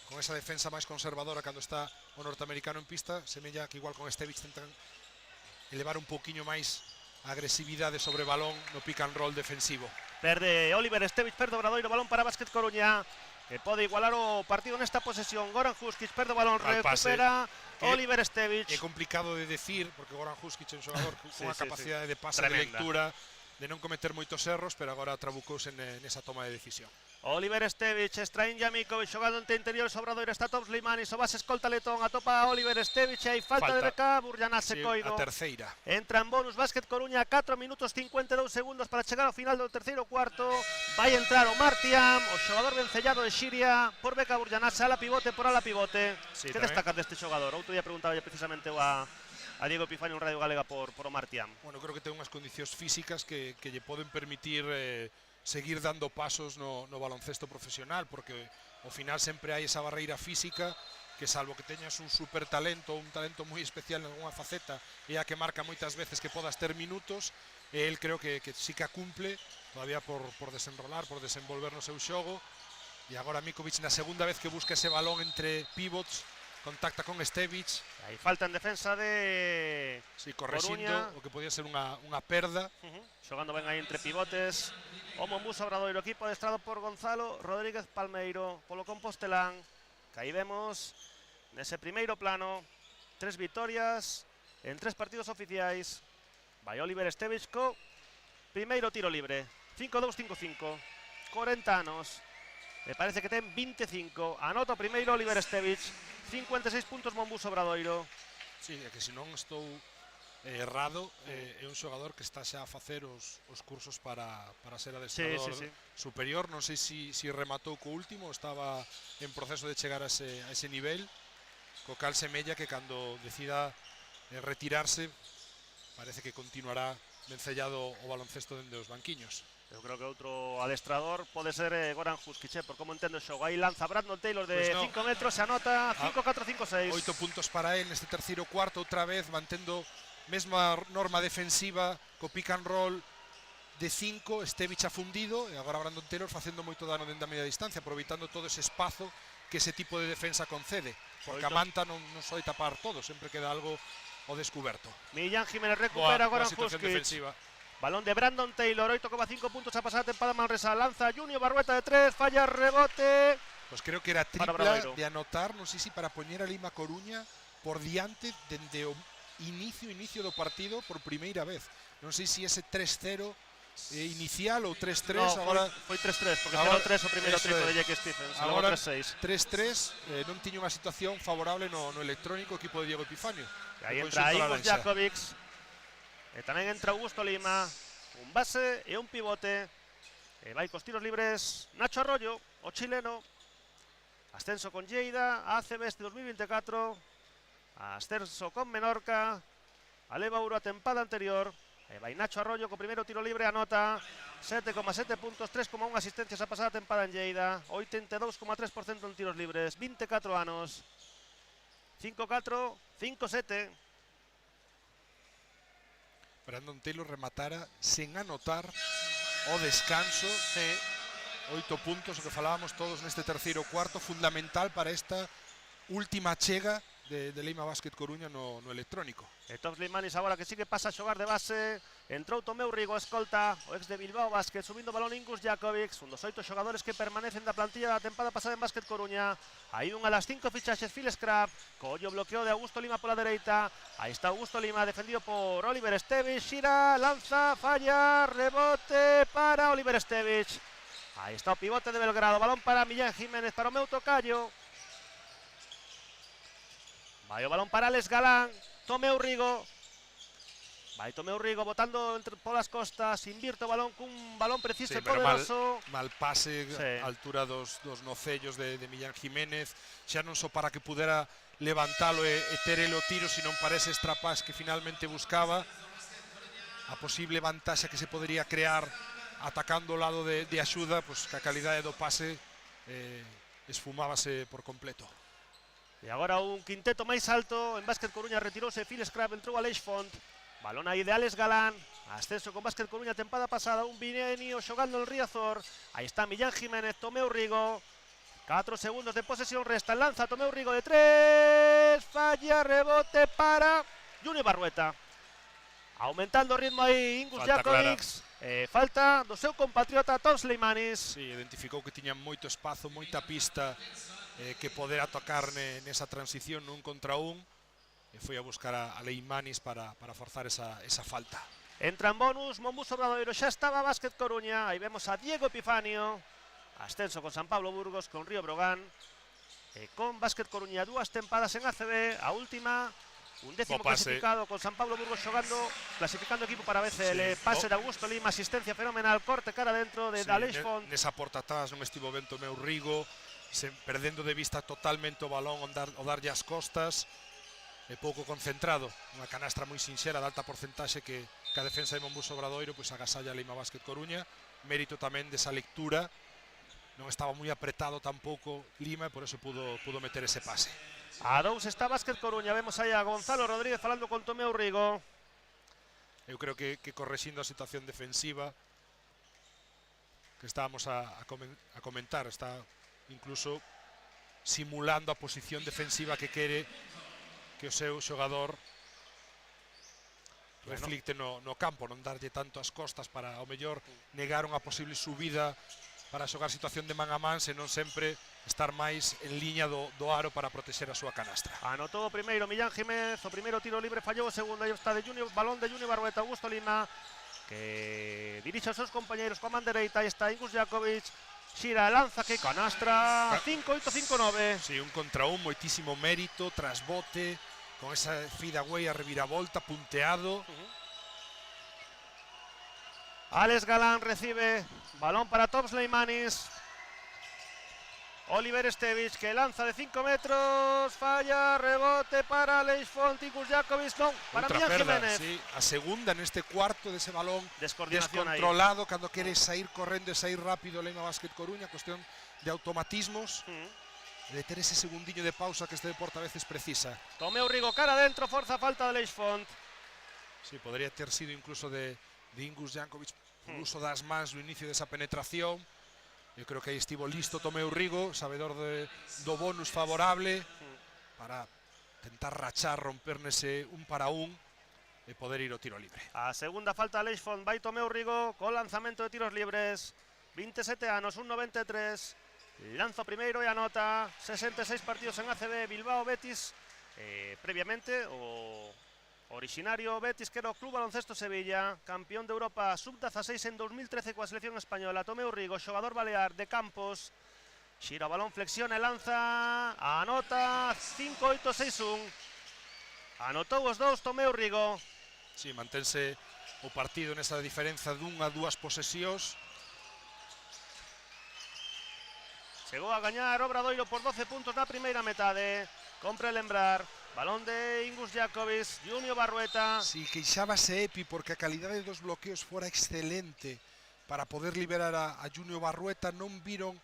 con esa defensa máis conservadora cando está o norteamericano en pista. Semella que igual con Stevic tentan elevar un pouquiño máis a agresividade sobre balón no pick and roll defensivo. Perde Oliver Stevic, perde Obradoiro, balón para Básquet Coruña, que pode igualar o partido nesta posesión. Goran Huskic perde o balón, recupera Oliver Stevic. É complicado de decir, porque Goran Huskic é un xogador con unha capacidade de pase, tremenda, de lectura, de non cometer moitos erros, pero agora trabucouse nesa toma de decisión. Oliver Stevic, Strenja Mikovic xogando entre interiores, Obradoiro, está Tom Sleimanis, o base escolta letón, atopa Oliver Stevic, hai falta de Beca Burjanás, Secoido. A terceira. Entra en bonus Básquet Coruña, 4 minutos 52 segundos para chegar ao final do terceiro cuarto. Vai entrar o Martiam, o xogador vencellado de Xiria, por Beca Burjanás, ala pivote por ala pivote. Sí, que destacas deste xogador? Outro día preguntaba precisamente a Diego Epifanio en Radio Galega por o Martiam. Bueno, creo que ten unhas condicións físicas que lle poden permitir seguir dando pasos no baloncesto profesional, porque ao final sempre hai esa barreira física que, salvo que teñas un super talento, un talento moi especial en algunha faceta, é a que marca moitas veces que podas ter minutos. El creo que sí que a cumple todavía por desenrolar, por desenvolver no seu xogo. E agora Mikovic na segunda vez que busca ese balón entre pivots, contacta con Stevic. Aí falta en defensa de correxindo o que podía ser unha perda. Xogando ben aí entre pivotes. O Mombus Obradoiro, equipo adestrado por Gonzalo Rodríguez Palmeiro, polo Compostelán. Que aí vemos nese primeiro plano 3 vitorias en 3 partidos oficiais. Vai Oliver Stevic co primeiro tiro libre. 5-2, 5-5. 40 anos. Me parece que ten 25. Anota o primeiro Oliver Stevic. 56 puntos Mombus Obradoiro. Sí, é que se non estou errado, é un xogador que está xa a facer os cursos para ser adestrador superior. Non sei se rematou co último, estaba en proceso de chegar a ese nivel, co cal semella que cando decida retirarse parece que continuará vencellado o baloncesto dende os banquiños. Eu creo que outro adestrador pode ser Goran Huskic, por como entendo o xogo. Aí lanza Brandon Taylor de 5 metros, se anota 5-4-5-6. 8 puntos para él neste terceiro cuarto, outra vez mantendo mesma norma defensiva co pick and roll de 5, Stevic afundido e agora Brandon Taylor facendo moito dano dentro da media distancia, aproveitando todo ese espazo que ese tipo de defensa concede, porque a Manta non soe tapar todo, sempre queda algo ao descuberto. Millán Jiménez recupera Goran situación Huskic. defensiva. Balón de Brandon Taylor, 8,5 puntos a pasada tempada Manresa. Lanza Junior Barrueta de 3, falla rebote. Pues creo que era tripla de anotar, non sei se para poñer a Lima Coruña por diante dende o inicio do partido por primeira vez. Non sei se ese 3-0 inicial ou 3-3, no, agora foi 3-3, porque 0-3 o primeiro triplo de Jake Stephens, agora 3-6. 3-3, non tiña unha situación favorable no electrónico equipo de Diego Epifanio. Aí entra Igor Jakovic. E tamén entra Augusto Lima, un base e un pivote. E vai cos tiros libres Nacho Arroyo, o chileno. Ascenso con Lleida, ACB este 2024. Ascenso con Menorca. Aleva Uro a tempada anterior. E vai Nacho Arroyo co primeiro tiro libre, anota 7,7 puntos, 3,1 asistencias a pasada tempada en Lleida. 82,3% en tiros libres, 24 anos. 5-4, 5-7. Brandon Taylor rematara sen anotar o descanso. 8 puntos, o que falábamos todos neste terceiro cuarto, fundamental para esta última chega de Lima Basket Coruña no electrónico. E Tops Limanis agora que sí que pasa a xogar de base. Entrou Tomeu Rigo, escolta, o ex de Bilbao Basket, subindo o balón Ingus Jakovic, un dos 8 xogadores que permanecen da plantilla da tempada pasada en Basket Coruña. Aí unha das 5 fichaxes Phil Scrap, co ollo bloqueo de Augusto Lima pola dereita. Aí está Augusto Lima, defendido por Oliver Stevic, xira, lanza, falla, rebote para Oliver Stevic. Aí está o pivote de Belgrado, balón para Millán Jiménez, para o meu tocayo. Vai o balón para Alex Galán, Tomeu Rigo. Vai Tomeu Rigo botando polas costas, invirte o balón cun balón preciso e poderoso. Mal pase a altura dos nocellos de Millán Jiménez, xa non só para que pudera levantalo e ter el o tiro, sino para ese extrapás que finalmente buscaba, a posible vantaxe que se podería crear atacando o lado de axuda, pues que a calidade do pase esfumábase por completo. E agora un quinteto máis alto en Basket Coruña, retirouse Phil Scrap, entrou Aleix Font. Balón aí de Alex Galán, ascenso con Basket Coruña tempada pasada, un bienio xogando en Riazor. Aí está Millán Jiménez, Tomeu Rigo. 4 segundos de posesión restan, lanza Tomeu Rigo de 3, falla, rebote para Junior Barrueta. Aumentando o ritmo aí Ingus Jakovic. Falta do seu compatriota Toms Limanis. Sí, identificou que tiña moito espazo, moita pista que poder atacar nesa transición nun contra un, e foi a buscar a Leimanis para forzar esa falta. Entra en bonus, Monbus Obradoiro, xa estaba Basket Coruña, aí vemos a Diego Epifanio, ascenso con San Pablo Burgos, con Río Brogán, e con Basket Coruña, 2 tempadas en ACB, a última, un décimo clasificado con San Pablo Burgos xogando, clasificando equipo para BCL, pase de Augusto Lima, asistencia fenomenal, corte cara dentro de Aleix Font. Nesa porta atrás non estivo ben Tomeu Rigo, perdendo de vista totalmente o balón o darlle as costas, e pouco concentrado, unha canastra moi sinxera de alta porcentaxe que a defensa de Monbus Obradoiro pois agasalla a Lima Basket Coruña, mérito tamén desa lectura, non estaba moi apretado tampouco Lima e por eso pudo meter ese pase. A 2 está Basket Coruña, vemos aí a Gonzalo Rodríguez falando con Tomeu Rigo. Eu creo que correxindo a situación defensiva que estábamos a comentar, está incluso simulando a posición defensiva que quere que o seu xogador reflicte no campo, non darlle tanto as costas para ao mellor negar unha posible subida para xogar situación de man a man, senón sempre estar máis en liña do aro para protexer a súa canastra. Anotou o primeiro Millán Jiménez, o primeiro tiro libre fallou, o segundo, aí está de Junior, balón de Junior Barrueta, Augusto Lima, que dirixe aos seus compañeiros coa man dereita, aí está Ingus Jakovic, xira, lanza, que canastra, 5-8-5-9. Sí, un contra un, moitísimo mérito, tras bote, con esa fadeaway a reviravolta, punteado. Alex Galán recibe, balón para Toms Leimanis. Oliver Stevich que lanza de 5 metros, falla, rebote para Aleix Font y Jakovic, non, para Outra Millán perda, Jiménez. sí, a segunda neste cuarto dese balón Descoordinación aí. descontrolado, cando quere sair correndo e sair rápido Leima Basket Coruña, cuestión de automatismos, de ter ese segundiño de pausa que este deporte a veces precisa. Tomeu Rigo cara adentro, forza falta de Aleix Font. Sí, podría ter sido incluso de Ingus Jankovic por uso das mans no inicio desa penetración. Eu creo que aí estivo listo Tomeu Rigo, sabedor do bonus favorable para tentar rachar, romper nese 1 para 1 e poder ir ao tiro libre. A segunda falta de Aleix Font, vai Tomeu Rigo con lanzamento de tiros libres. 27 anos, 1,93. Lanza primeiro e anota. 66 partidos en ACB, Bilbao Betis. Previamente o originario Betis, que era o Club Baloncesto Sevilla, campeón de Europa sub-16 en 2013 coa selección española. Tomeu Rigo, xogador balear de Campos, xira o balón, flexiona e lanza, anota, 5-8-6-1. Anotou os dous Tomeu Rigo. Sí, mantense o partido nesa diferenza dunha a dúas posesións. Chegou a gañar Obradoiro por 12 puntos na primeira metade. Compre lembrar, balón de Ingus Jakovic, Junior Barrueta. Si, queixábase Epi porque a calidade dos bloqueos fora excelente para poder liberar a Junior Barrueta. Non viron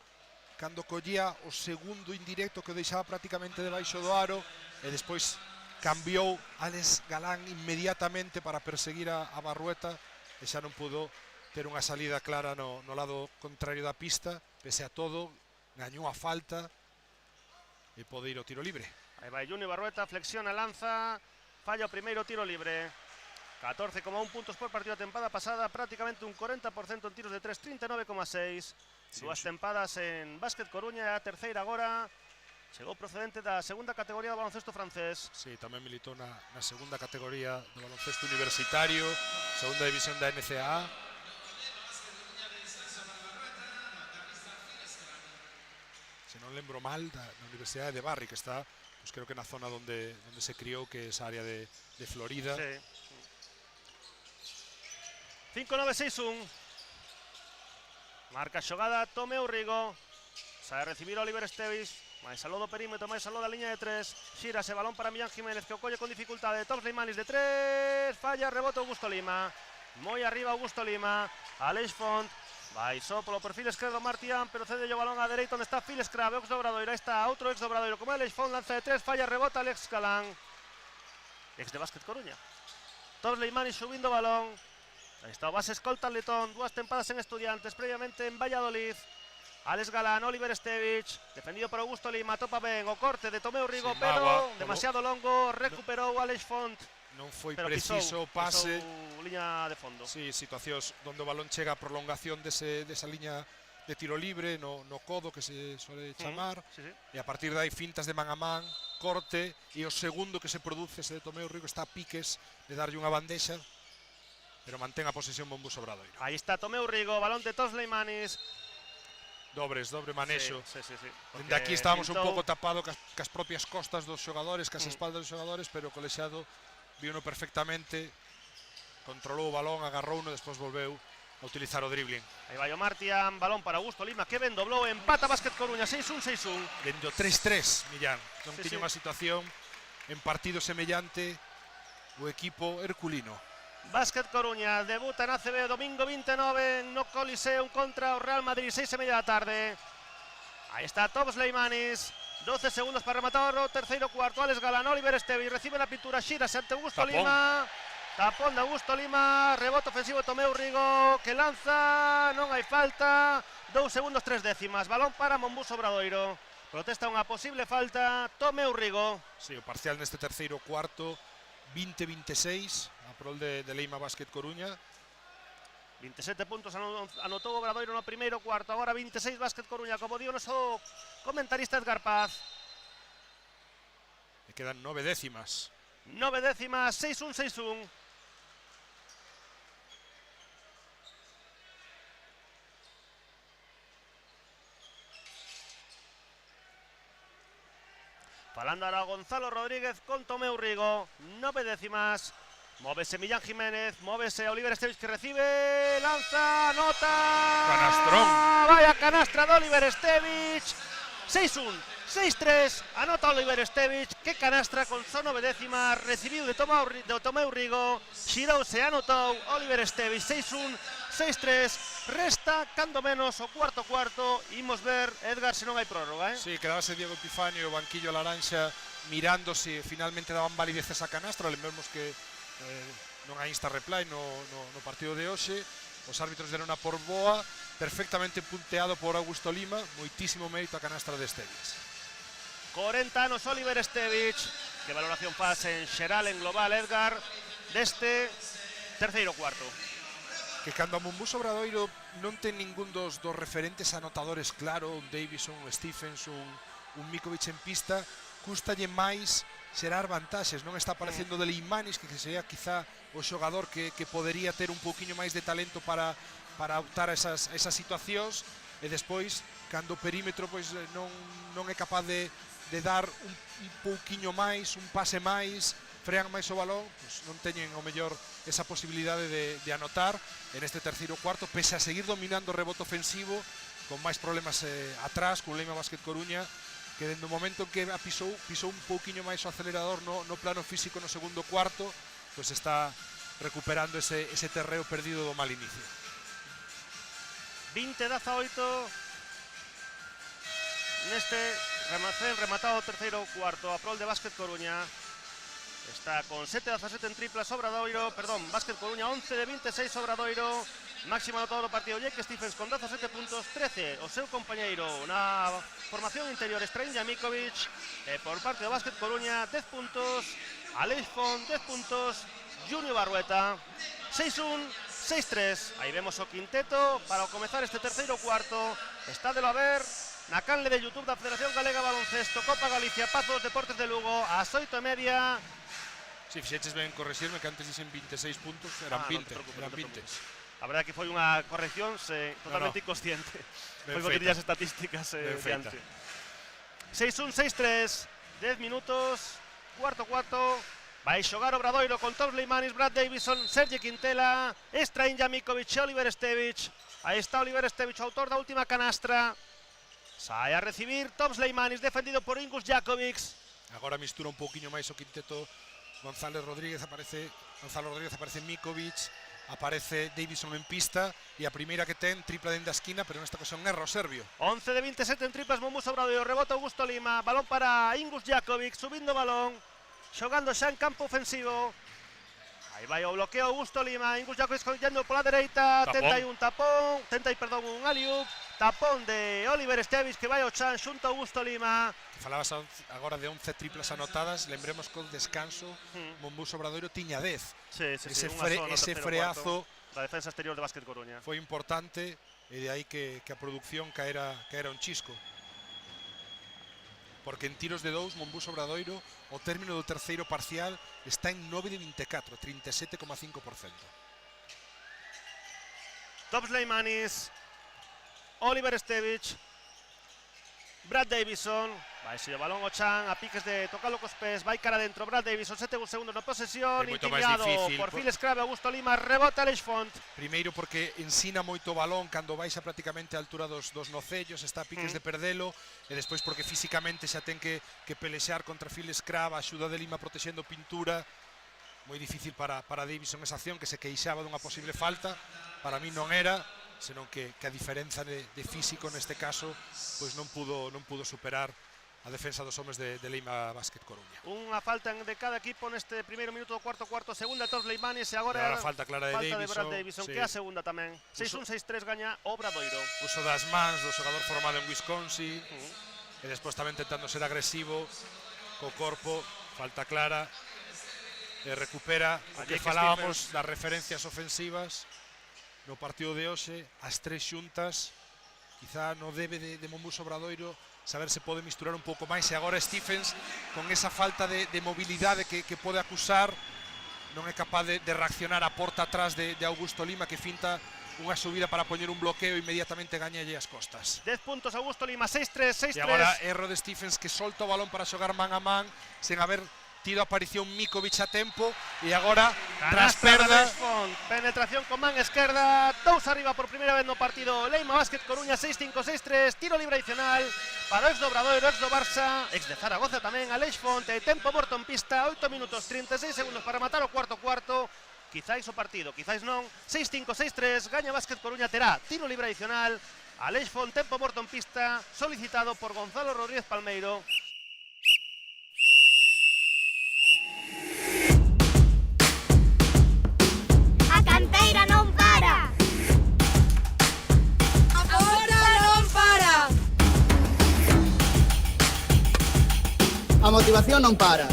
cando collía o segundo indirecto que o deixaba prácticamente debaixo do aro e despois cambiou Alex Galán inmediatamente para perseguir a Barrueta e xa non pudo ter unha salida clara no lado contrario da pista. Pese a todo, gañou a falta e pode ir ao tiro libre. Aí vai Junior Barrueta, flexiona, lanza, falla o primeiro tiro libre. 14,1 puntos por partido a tempada pasada, prácticamente un 40% en tiros de 3, 39,6. Sí, Dúas tempadas en Básquet Coruña, a terceira agora. Chegou procedente da segunda categoría do baloncesto francés. Sí, tamén militou na segunda categoría do baloncesto universitario, segunda división da NCAA. Se non lembro mal, da Universidade de Barry, que está, pues creo que na zona donde se criou, que é esa área de Florida. Sí. 5-9-6-1. Marca xogada Tomeu Rigo. Sabe recibir Oliver Stevich. Mais aló do perímetro, máis aló da liña de 3. Xira ese balón para Millán Jiménez, que o colle con dificultade. Tops Leimanis de 3. Falla, rebote Augusto Lima. Moi arriba Augusto Lima. Aleix Font. Vai só polo perfil esquerdo Martián, pero cede o balón a dereita onde está Phil Scrab, ex do Obradoiro. Aí está outro ex do Obradoiro, como Aleix Font, lanza de 3, falla, rebota Alex Galán, ex de Básquet Coruña. Tops Leimanis subindo o balón. Aí está o base escolta Letón, dúas tempadas en Estudiantes, previamente en Valladolid. Alex Galán, Oliver Stevich, defendido por Augusto Lima, topa ben o corte de Tomeu Rigo, sí, pero demasiado longo, recuperou Aleix Font. Non foi pero preciso o pase. Pisou liña de fondo. Sí, situacións onde o balón chega a prolongación desa liña de tiro libre, no codo que se suele chamar, sí, sí. E a partir de aí fintas de man a man, corte, e o segundo que se produce ese de Tomeu Rigo está a piques de darlle unha bandexa, pero mantén a posesión Mombus Obradoiro. Aí está Tomeu Rigo, balón de Tops Leimanis. Dobre manexo. Sí. Dende aquí estábamos un pouco tapados cas propias costas dos xogadores, cas espaldas dos xogadores, pero o colexiado viuno perfectamente, controlou o balón, agarrouno e despois volveu a utilizar o dribbling. Aí vai o Martián, balón para Augusto Lima, que ben doblou, empata Básquet Coruña, 6-1, 6-1. Dende o 3-3, Millán, non Sí, tiña sí. unha situación en partido semellante o equipo herculino. Básquet Coruña debuta en ACB domingo 29 no Coliseum contra o Real Madrid, 6:30 da tarde. Aí está Tops Leimanis, 12 segundos para rematar o terceiro cuarto. Alex Galán, Oliver Stevich, recibe na pintura, xira ante Augusto Tapón. Lima. Tapón de Augusto Lima, rebote ofensivo de Tomeu Rigo, que lanza, non hai falta. 2 segundos 3 décimas, balón para Mombus Obradoiro. Protesta unha posible falta Tomeu Rigo. Sí, o parcial neste terceiro cuarto, 20-26, a prol de Leima Básquet Coruña. 27 puntos anotou Obradoiro no primeiro cuarto, agora 26 Básquet Coruña, como dio o noso comentarista Edgar Paz. E quedan 9 décimas. 9 décimas, 6-1, 6-1. Falando ahora Gonzalo Rodríguez con Tomeu Rigo, 9 décimas. Móvese Millán Jiménez, móvese Oliver Stevich, que recibe, lanza, anota. Canastrón. Vaya canastra de Oliver Stevich. 6-1, 6-3, anota Oliver Estevich, que canastra con só 9ª, recibiu de Tomeu Rigo, xirouse e anotou Oliver Estevich, 6-1, 6-3, resta cando menos o cuarto, imos ver, Edgar, se non hai prórroga, Sí, quedábase Diego Epifanio e o banquillo laranxa mirando se finalmente daban validez esa canastra. Lembremos que non hai insta replay no partido de hoxe. Os árbitros deron por boa, perfectamente punteado por Augusto Lima, moitísimo mérito a canastra de Estevich. 40 anos Oliver Estevich, que valoración faz en xeral, en global, Edgar, deste terceiro cuarto? Que cando a Mombuso Obradoiro non ten ningún dos referentes anotadores claro, un Davison, un Stephens, un Mikovic en pista, custalle máis xerar vantaxes. Non está aparecendo de Leimanis, que sería quizá o xogador que podería ter un pouquiño máis de talento para optar a esas situacións, e despois, cando o perímetro pois non é capaz de dar un pouquiño máis, un pase máis, frean máis o balón, pois non teñen o mellor esa posibilidade de anotar en este terceiro cuarto, pese a seguir dominando o rebote ofensivo, con máis problemas atrás, con Leima Basket Coruña, que dende o momento en que pisou un pouquiño máis o acelerador no plano físico no segundo cuarto, pois está recuperando ese terreo perdido do mal inicio. 20-18 neste rematado terceiro cuarto a prol de Basket Coruña. Está con 7-17 en triplas Obradoiro, perdón, Basket Coruña 11-26 Obradoiro. Máximo anotado do partido Jake Stephens con 17 puntos, 13 o seu compañeiro na formación interior Strainja Mikovic, e por parte do Basket Coruña 10 puntos, Aleix Font 10 puntos, Junior Barrueta 6-1, 6-3. Aí vemos o quinteto para comezar este terceiro cuarto. Está de lo a ver na canle de YouTube da Federación Galega de Baloncesto, Copa Galicia, Pazo dos Deportes de Lugo, ás 8:30. Si, fixeches ben corregirme, que antes dixen 26 puntos, eran 20. Eran 20. A verdade que foi unha corrección totalmente inconsciente. Foi porque tiñas estatísticas diante. 6-1, 6-3, 10 minutos, cuarto. Vai xogar Obradoiro con Tom Leimanis, Brad Davison, Sergi Quintela, Strainja Mikovic e Oliver Estevich. Aí está Oliver Estevich, autor da última canastra. Sai a recibir Tom Leimanis, defendido por Ingus Jakovic. Agora mistura un pouquiño máis o quinteto. Gonzalo Rodríguez aparece Mikovic, aparece Davison en pista, e a primeira que ten tripla dentro da esquina, pero nesta ocasión erra o serbio. 11-27 en triplas Mombuso Obradoiro, rebota Augusto Lima, balón para Ingus Jakovic, subindo balón, xogando xa en campo ofensivo. Aí vai o bloqueo Augusto Lima, Ingus Jakovic collendo pola dereita, tenta aí un alley-oop, tapón de Oliver Estevich, que vai ao chan xunto a Augusto Lima. Falabas agora de 11 triplas anotadas, lembremos que o descanso Mombuso Obradoiro tiña 10. Ese freazo da defensa exterior de Basket Coruña foi importante, e de aí que a produción caera un chisco. Porque en tiros de 2 Mombuso Obradoiro, o término do terceiro parcial está en 9 de 24, 37,5%. Tom Leimanis, Oliver Estevich, Brad Davison, vai xe o balón o chan, a piques de tocalo cos pés, vai cara dentro, Brad Davison, 7 segundos na posesión, intimidado por Phil Scrabbe, Augusto Lima, rebota Aleix Font. Primeiro porque ensina moito balón cando baixa prácticamente a altura dos nocellos, está a piques de perdelo, e despois porque físicamente xa ten que pelexar contra Phil Scrabbe, a axuda de Lima protexendo pintura. Moi difícil para Davison esa acción, que se queixaba dunha posible falta, para mí non era, senón que a diferenza de físico neste caso pois non pudo superar a defensa dos homes de Leima Basket Coruña. Unha falta de cada equipo neste primeiro minuto do cuarto, segunda de Tom Leimanis, e agora a falta clara de Brad Davison, que é a segunda tamén. 6-1, 6-3 gaña Obradoiro. Uso das mans do xogador formado en Wisconsin, e despois tamén tentando ser agresivo co corpo, falta clara, e recupera o que falábamos das referencias ofensivas no partido de hoxe, as tres xuntas. Quizá no debe de Mombuso Obradoiro saber se pode misturar un pouco máis, e agora Stephens con esa falta de mobilidade que pode acusar, non é capaz de reaccionar a porta atrás de Augusto Lima, que finta unha subida para poñer un bloqueo e inmediatamente gañalle as costas. 10 puntos Augusto Lima, 6-3, 6-3. E agora erro de Stephens, que solta o balón para xogar man a man sen haber tido aparición Mikovic a tempo e agora tras Canasta perda de Aleix, penetración con man esquerda, 2 arriba por primeira vez no partido. Leima Basket Coruña 6-5, 6-3, tiro libre adicional para o ex do Obradoiro, ex do Barça, ex de Zaragoza tamén, Aleix Font, tempo morto en pista, 8 minutos 36 segundos para matar o cuarto, quizáis o partido, quizáis non, 6-5, 6-3, gaña Basket Coruña, terá tiro libre adicional, Aleix Font, tempo morto en pista, solicitado por Gonzalo Rodríguez Palmeiro. A canteira non para. Agora non para. A motivación non para.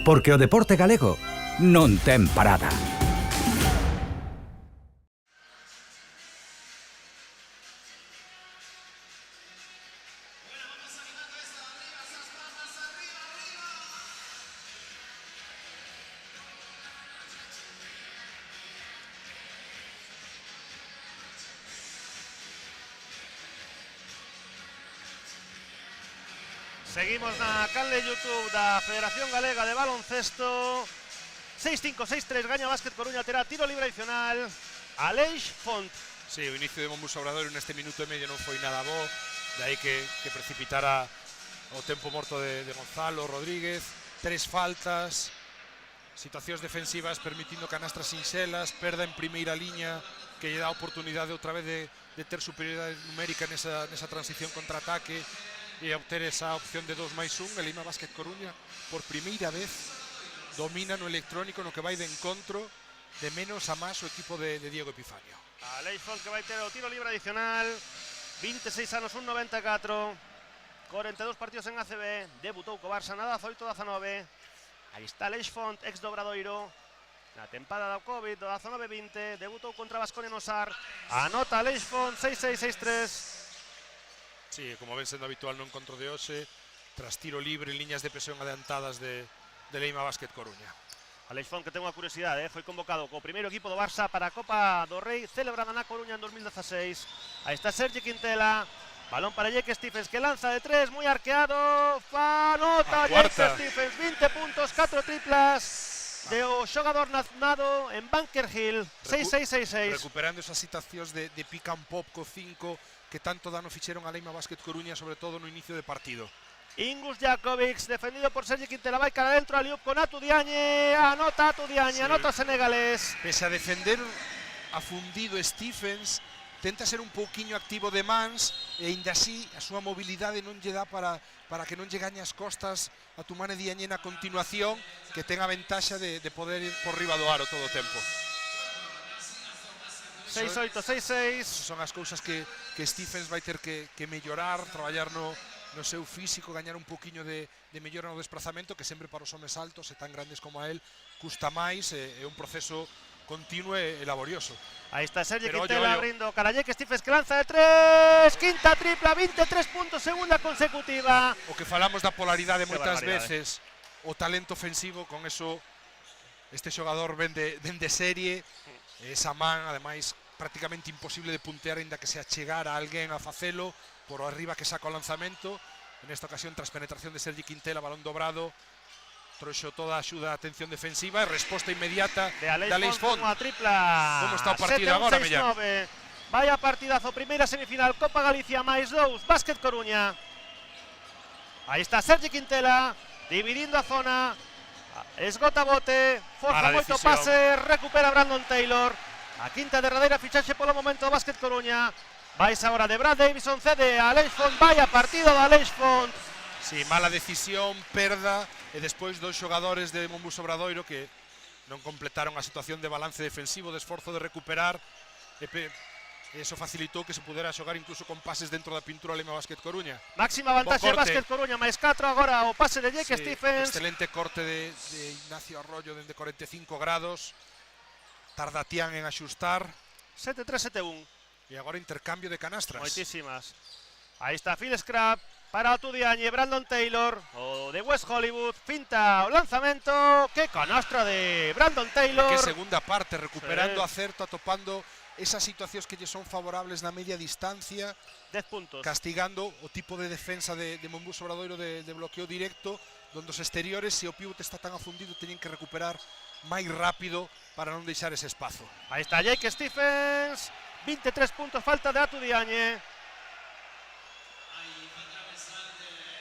Porque o deporte galego non ten parada. Seguimos na canle YouTube da Federación Galega de Baloncesto. 6-5, 6-3, gaña Basket Coruña, terá tiro libre adicional. Aleix Font. Sí, o inicio de Monbus Obradoiro neste minuto e medio non foi nada bo, de aí que precipitara o tempo morto de Gonzalo Rodríguez, 3 faltas, situacións defensivas permitindo canastras sinxelas, perda en primeira liña que lle dá a oportunidade outra vez de ter superioridade numérica nesa transición contra-ataque e obter esa opción de 2+1. El Leima Basket Coruña por primeira vez domina no electrónico, no que vai de encontro de menos a máis o equipo de Diego Epifanio. Aleix Font que vai ter o tiro libre adicional, 26 anos, 1,94, 42 partidos en ACB, debutou co Barça na 18-19. Aí está Aleix Font, ex do Obradoiro, na tempada do Covid, do 19-20, debutou contra Baskonia no SAR, anota Aleix Font, 6-6, 6-3. Sí, como ven sendo habitual no encontro de hoxe, tras tiro libre, liñas de presión adiantadas de Leima Basket Coruña. Aleix Font, que ten unha curiosidade, foi convocado co primeiro equipo do Barça para a Copa do Rei, celebrada na Coruña en 2016. Aí está Sergi Quintela, balón para Jake Stephens, que lanza de 3, moi arqueado, nota Jake Stephens, 20 puntos, 4 triplas de o xogador nado en Bunker Hill, 6-6, 6-6. Recuperando esas situacións de pick and pop co 5 que tanto dano fixeron a Leima Basket Coruña, sobre todo no inicio de partido. Ingus Jakovic, defendido por Sergi Quintela, vai cara adentro, aliup con Atu Diagne, anota Atu Diagne, sí. Anota senegalés. Pese a defender afundido Stephens, tenta ser un pouquiño activo de mans e ainda así a súa mobilidade non lle dá para que non lle gañe as costas a Tumane Diagne na continuación, que ten a ventaxa de poder ir por riba do aro todo o tempo. 6-8, 6-6. Son as cousas que Stephens vai ter que mellorar, traballar no seu físico, gañar un poquinho de mellora no desplazamento, que sempre para os homes altos e tan grandes como a él custa máis, é un proceso continuo e laborioso. Aí está Sergi Quintela abrindo cara a Jake Stephens, que lanza de 3, quinta tripla, 23 puntos, segunda consecutiva. O que falamos da polaridade moitas veces, o talento ofensivo, con eso este xogador ven de serie, esa man, ademais, prácticamente imposible de puntear, ainda que se achegara a alguén a facelo, por arriba que saca o lanzamento. En esta ocasión, tras penetración de Sergi Quintela, balón dobrado, trouxo toda a axuda a atención defensiva e resposta inmediata de Aleix Font. Unha tripla. Como está o partido agora, Mellán? Vaya partidazo, primeira semifinal, Copa Galicia +2, Basket Coruña. Aí está Sergi Quintela, dividindo a zona, esgota bote, forza moito pase, recupera Brandon Taylor. A quinta derradeira fichaxe polo momento do Basket Coruña. Vais agora de Brad Davison, cede a Aleix Font, vaya partido de Aleix Font. Sí, mala decisión, perda, e despois dos xogadores de Monbus Obradoiro que non completaron a situación de balance defensivo, de esforzo de recuperar, e eso facilitou que se pudera xogar incluso con pases dentro da pintura Leima Basket Coruña. Máxima vantaxe Basket Coruña, +4 agora o pase de Jake Stephens. Excelente corte de Ignacio Arroyo dende 45 grados. Tarda Tian en axustar. 7-3, 7-1. E agora intercambio de canastras. Moitísimas. Aí está Phil Scrap para Atu Diagne, Brandon Taylor, o de West Hollywood, finta o lanzamento, que canastra de Brandon Taylor. Que segunda parte, recuperando acerto, atopando esas situacións que lle son favorables na media distancia, 10 puntos. castigando o tipo de defensa de Monbus Obradoiro de bloqueo directo, donde os exteriores, se o pivote está tan afundido, teñen que recuperar máis rápido para non deixar ese espazo. Aí está Jake Stephens, 23 puntos, falta de Atu Diagne.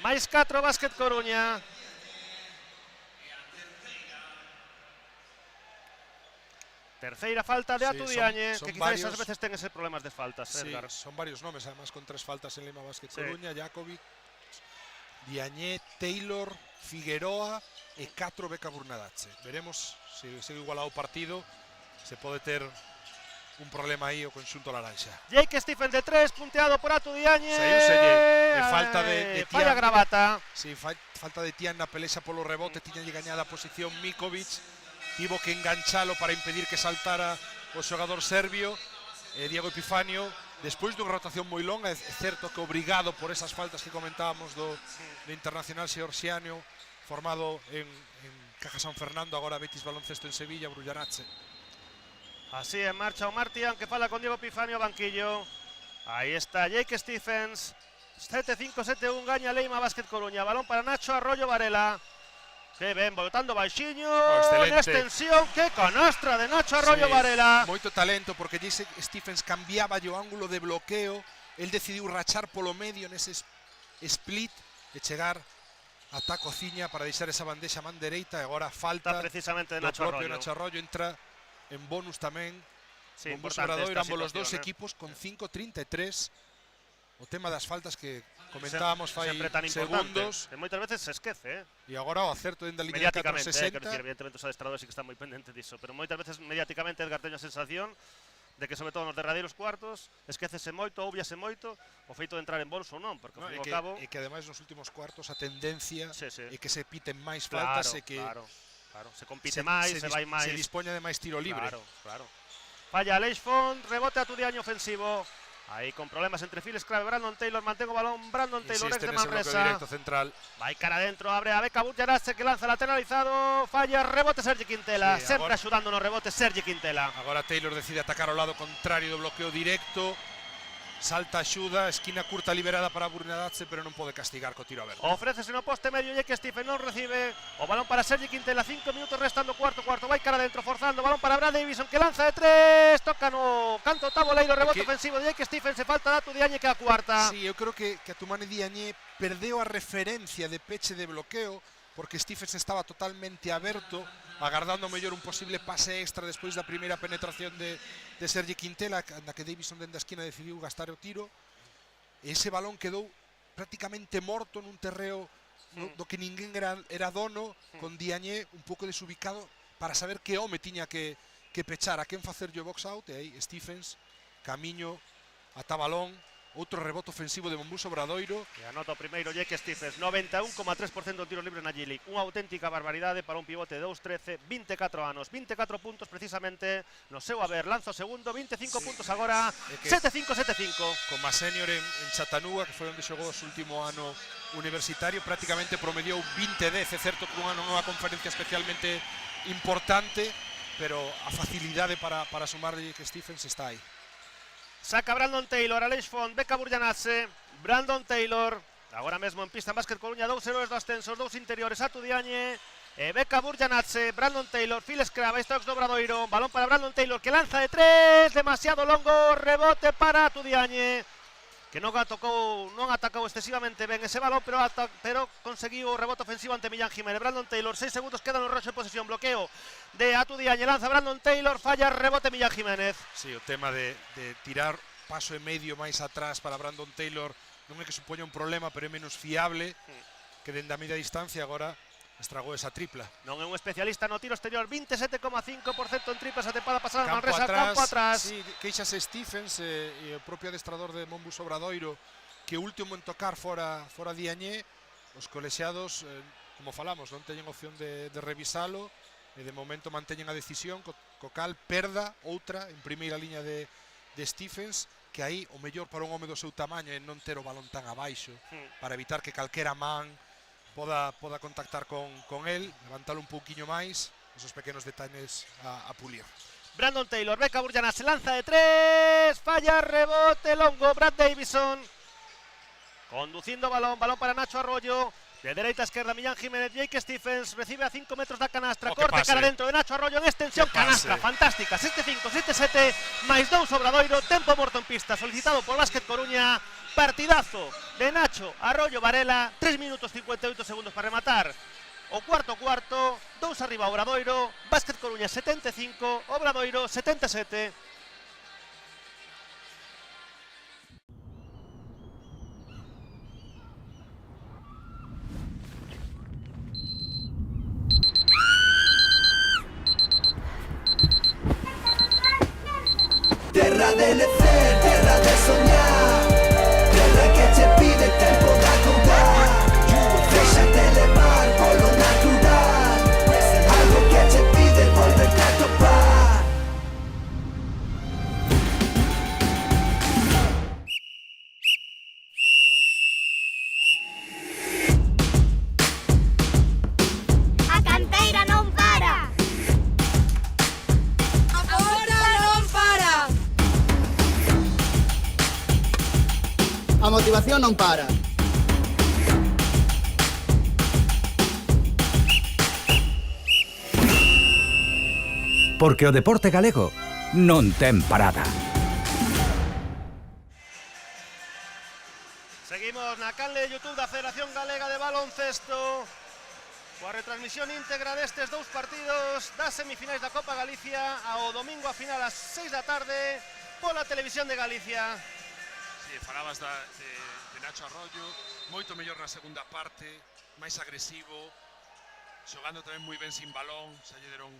Máis 4 Básquet Coruña. Terceira falta de Atu Diagne, que quizás esas veces ten ese problemas de faltas, Edgar. Son varios nomes, además con 3 faltas en Lima Básquet Sí. Coruña, Jakovic, Diagne, Taylor, Figueroa e 4 Beca Burnadache. Veremos se segue igualado o partido, se pode ter un problema aí o conxunto laranxa. Jake Stephens de 3, punteado por Atu Diagne. E falta de falla Tian. Gravata. Sí, falta de Tian na pelexa polo rebote, tiña gañada a posición Mikovic, tivo que enganchalo para impedir que saltara o xogador serbio, Diego Epifanio, despois dunha rotación moi longa. É certo que obrigado por esas faltas que comentábamos do internacional xeorxiano, formado en Caja San Fernando, agora Betis Baloncesto en Sevilla, Brujarache. Así en marcha o Martian, que fala con Diego Epifanio, banquillo. Aí está Jake Stephens. 7-5-7-1, gaña Leima Básquet Coruña. Balón para Nacho Arroyo Varela. Que ven, botando baixiño, en extensión, que canastra de Nacho Arroyo Varela. Moito talento, porque Jake Stephens cambiaba o ángulo de bloqueo, el decidiu rachar polo medio nese split e chegar ata a cociña para deixar esa bandexa man dereita, e agora falta precisamente de do Nacho propio Arroyo. Nacho Arroyo, entra en bonus tamén. Sí, Monbus importante Obradoiro, esta ambos los dos situación, equipos con 5-33. O tema das faltas que comentábamos fai sempre tan segundos. importante, que moitas veces se esquece, E agora o acerto dentro da liña de mediáticamente, 460. quero dicir, evidentemente os adestradores sí que están moi pendentes diso, pero moitas veces mediáticamente Edgar teño a sensación de que sobre todo nos derradeiros cuartos esquécese moito, óbviase moito o feito de entrar en bolso ou non, porque ao fin e ao cabo E que ademais nos últimos cuartos a tendencia Sí. é que se piten máis faltas e que claro, se compite máis, se vai máis. Se dispoña de máis tiro libre. Claro. Falla Aleix Font, rebote a Tudiaño ofensivo. Aí con problemas entre files clave Brandon Taylor, mantén o balón Brandon Taylor, ex de Manresa. Directo central. Vai cara adentro, abre a Beca Bujarache que lanza lateralizado, falla, rebote Sergi Quintela, Sí, sempre agora, axudando no rebote Sergi Quintela. Agora Taylor decide atacar ao lado contrario do bloqueo directo. Salta axuda, esquina curta liberada para Burnadache, pero non pode castigar co tiro aberto. Ofrécese no poste medio, Jake Stephen non recibe o balón para Sergi Quintela, 5 minutos restando cuarto, vai cara adentro, forzando, balón para Brad Davison que lanza de 3, toca no canto taboleiro, rebote ofensivo de Jake Stephen, se falta Atu Diagne que a cuarta. Sí, eu creo que Atumane Diagne perdeu a referencia de peche de bloqueo, porque Stephens estaba totalmente aberto, agardando mellor un posible pase extra despois da primeira penetración de Sergi Quintela, na que Davison dende a esquina decidiu gastar o tiro, e ese balón quedou prácticamente morto nun terreo do que ninguén era dono, con Diagne un pouco desubicado para saber que home tiña que pechar, a quen facer o box out, e aí Stephens, camiño ata balón. Outro rebote ofensivo de Monbus Obradoiro. E anota o primeiro Jake Stephens, 91,3% de tiros libres na G-League. Unha auténtica barbaridade para un pivote de 2'13", 24 anos, 24 puntos precisamente no seu haber. Lanza o segundo, 25 puntos agora, 7-5-7-5. Como a senior en Chattanooga, que foi onde xogou o último ano universitario, prácticamente promediou 20-10, é certo que un ano non é unha conferencia especialmente importante, pero a facilidade para sumar de Jake Stephens está aí. Saca Brandon Taylor, Aleix Font, Beca Bujarache, Brandon Taylor, agora mesmo en pista en Básquet Coruña, 2 heróis do ascenso, 2 interiores, Atu Diagne, Beca Bujarache, Brandon Taylor, Phil Scraba, Stokes do Obradoiro, balón para Brandon Taylor que lanza de 3, demasiado longo, rebote para Atu Diagne, que non atacou excesivamente ben ese balón, pero conseguiu o rebote ofensivo ante Millán Jiménez. Brandon Taylor, 6 segundos quedan no roxo de posesión, bloqueo de Atu Diagne, lanza Brandon Taylor, falla, rebote Millán Jiménez. Sí, o tema de tirar paso e medio máis atrás para Brandon Taylor non é que supoña un problema, pero é menos fiable que dende a media distancia. Agora estragou esa tripla. Non é un especialista no tiro exterior, 27,5% en triplas a tempada pasada en Manresa, campo atrás. Sí, queixase Stephens e o propio adestrador de Monbus Obradoiro que o último en tocar fora Diagne. Os colexiados, como falamos, non teñen opción de revisalo e de momento manteñen a decisión, co cal perda outra en primeira liña de Stephens, que aí o mellor para un home do seu tamaño é non ter o balón tan abaixo para evitar que calquera man poda contactar con el, levantalo un pouquiño máis, esos pequenos detalles a pulir. Brandon Taylor, Becca Burjanas se lanza de 3, falla, rebote, longo, Brad Davison. Conduciendo balón para Nacho Arroyo. De dereita a esquerda, Millán Jiménez, Jake Stephens, recibe a 5 metros da canastra, corte cara dentro de Nacho Arroyo en extensión, canastra, fantástica, 7-5, 7-7, máis 2 Obradoiro, tempo morto en pista, solicitado por Básquet Coruña, partidazo de Nacho Arroyo Varela, 3 minutos 58 segundos para rematar, o cuarto, 2 arriba Obradoiro, Básquet Coruña 75, Obradoiro 77. Terra de lecer, terra de soñar, terra que te pide tempo de acordar. Déxate levar polo natural, algo que te pide volverte a topar. A canteira non para. Agora non para. A motivación non para. Porque o deporte galego non ten parada. Seguimos na canle de YouTube da Federación Galega de Baloncesto coa retransmisión íntegra destes dous partidos das semifinais da Copa Galicia ao domingo a final ás 6 da tarde pola Televisión de Galicia. Sí, falabas de Nacho Arroyo, moito mellor na segunda parte, máis agresivo, xogando tamén moi ben sin balón, xa lle deron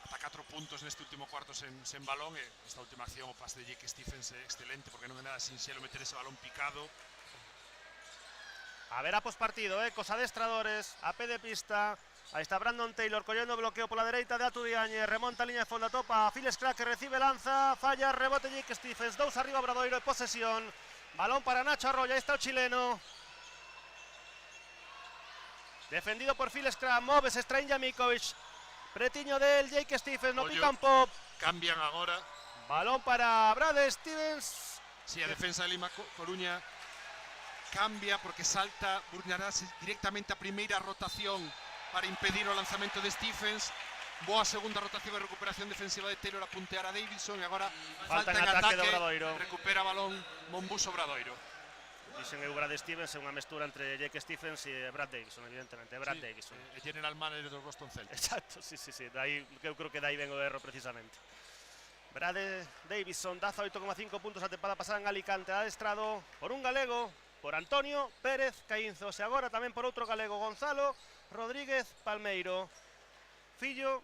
ata 4 puntos neste último cuarto sen balón, e esta última acción o pase de Jake Stephens é excelente porque non é nada sinxelo meter ese balón picado. A ver a pospartido, cos adestradores, a pé de pista. Aí está Brandon Taylor collendo bloqueo pola dereita de Atu Diañez, remonta a liña de fondo, topa a Phil Scrag que recibe lanza, falla, rebote Jake Stephens, 2 arriba Obradoiro e posesión. Balón para Nacho Arroyo, aí está o chileno. Defendido por Phil Scrag, Moves, Strain Jamikovic. Pretiño del Jake Stephens, no pican pop. Cambian agora. Balón para Brad Stevens. Si, a defensa de Lima Coruña cambia porque salta Burjanas directamente a primeira rotación para impedir o lanzamento de Stephens. Boa segunda rotación e recuperación defensiva de Taylor a puntear a Davison, e agora falta en ataque de Obradoiro. Recupera balón Monbus Obradoiro. Dixen eu Brad Stevens é unha mestura entre Jake Stephens e Brad Davison, evidentemente, Brad Davison. General manager dos Boston Celtics. Exacto, sí, daí, eu creo que dai ben o erro precisamente. Brad Davison, 18,5 puntos a tempada pasada en Alicante, adestrado por un galego, por Antonio Pérez Caínzos, e agora tamén por outro galego, Gonzalo Rodríguez Palmeiro, fillo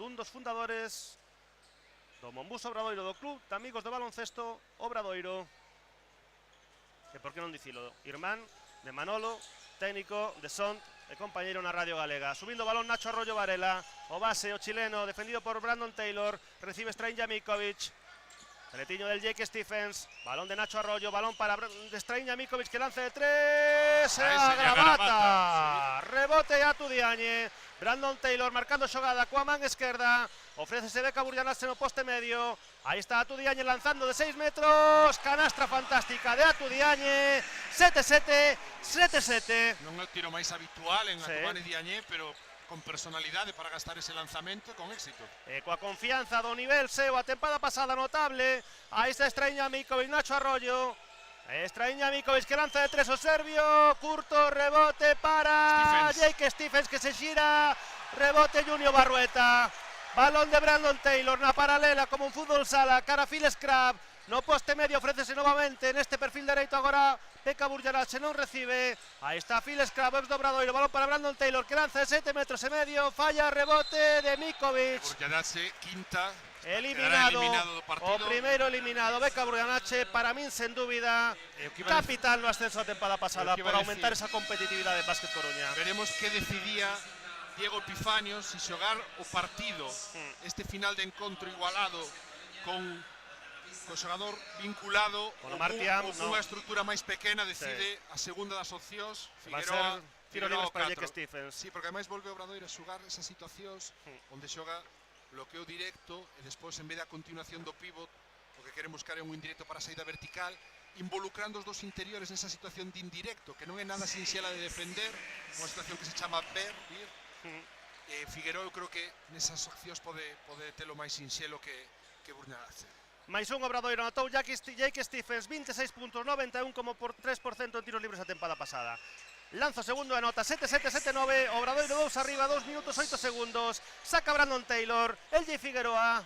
dun dos fundadores do Monbus Obradoiro, do Club de Amigos de Baloncesto Obradoiro. E por que non dicilo, irmán de Manolo, técnico de Sont e compañeiro na Radio Galega. Subindo o balón Nacho Arroyo Varela, o base, o chileno, defendido por Brandon Taylor, recibe Strain Jamikovic. Pretiño del Jake Stephens, balón de Nacho Arroyo, balón para Strain Jamikovic que lance de 3, a gravata, rebote a Atu Diañez. Brandon Taylor marcando xogada coa man esquerda, ofrécese Becca Burjanas no poste medio, aí está Atu Diañez lanzando de 6 metros, canastra fantástica de Atu Diañez, 7-7, 7-7. Non é o tiro máis habitual en Atu Diañez, pero con personalidade para gastar ese lanzamento con éxito. Coa confianza do nivel seu, a tempada pasada notable, aí está Strain Jamikovic, Nacho Arroyo, Strain Jamikovic que lanza de 3 o serbio, curto, rebote para Jake Stephens que se xira, rebote Junior Barrueta, balón de Brandon Taylor na paralela como un fútbol sala, cara a Phil Scrab, no poste medio ofrécese novamente neste perfil dereito agora Becca Burjanas non recibe, aí está Phil Scrab, ex do Obradoiro, balón para Brandon Taylor que lanza de 7 metros e medio, falla, rebote de Mikovic. Burjanas quinta. Eliminado o primeiro eliminado Becca Burjanas, para min sen dúbida capital no ascenso a tempada pasada por aumentar esa competitividade de Básquet Coruña. Veremos que decidía Diego Epifanio si xogar o partido este final de encontro igualado con xogador vinculado con Martian, unha estrutura máis pequena, decide a segunda das opcións, Figueroa, tiro libres para Jake Stephens. Sí, porque ademais volve o Obradoiro a xogar esas situacións onde xoga bloqueo directo e despois en vez da continuación do pivot o que queren buscar é un indirecto para a saída vertical, involucrando os dos interiores nesa situación de indirecto que non é nada sinxela de defender, unha situación que se chama vir. Figueroa eu creo que nesas accións pode telo máis sinxelo que Brunyace. Mais un Obradoiro anotou Jake Stephens, 26 puntos, 91 como por 3% en tiros libres a tempada pasada. Lanzo segundo e anota 7-7-7-9, Obradoiro 2 arriba, 2 minutos 8 segundos, saca Brandon Taylor, LJ Figueroa,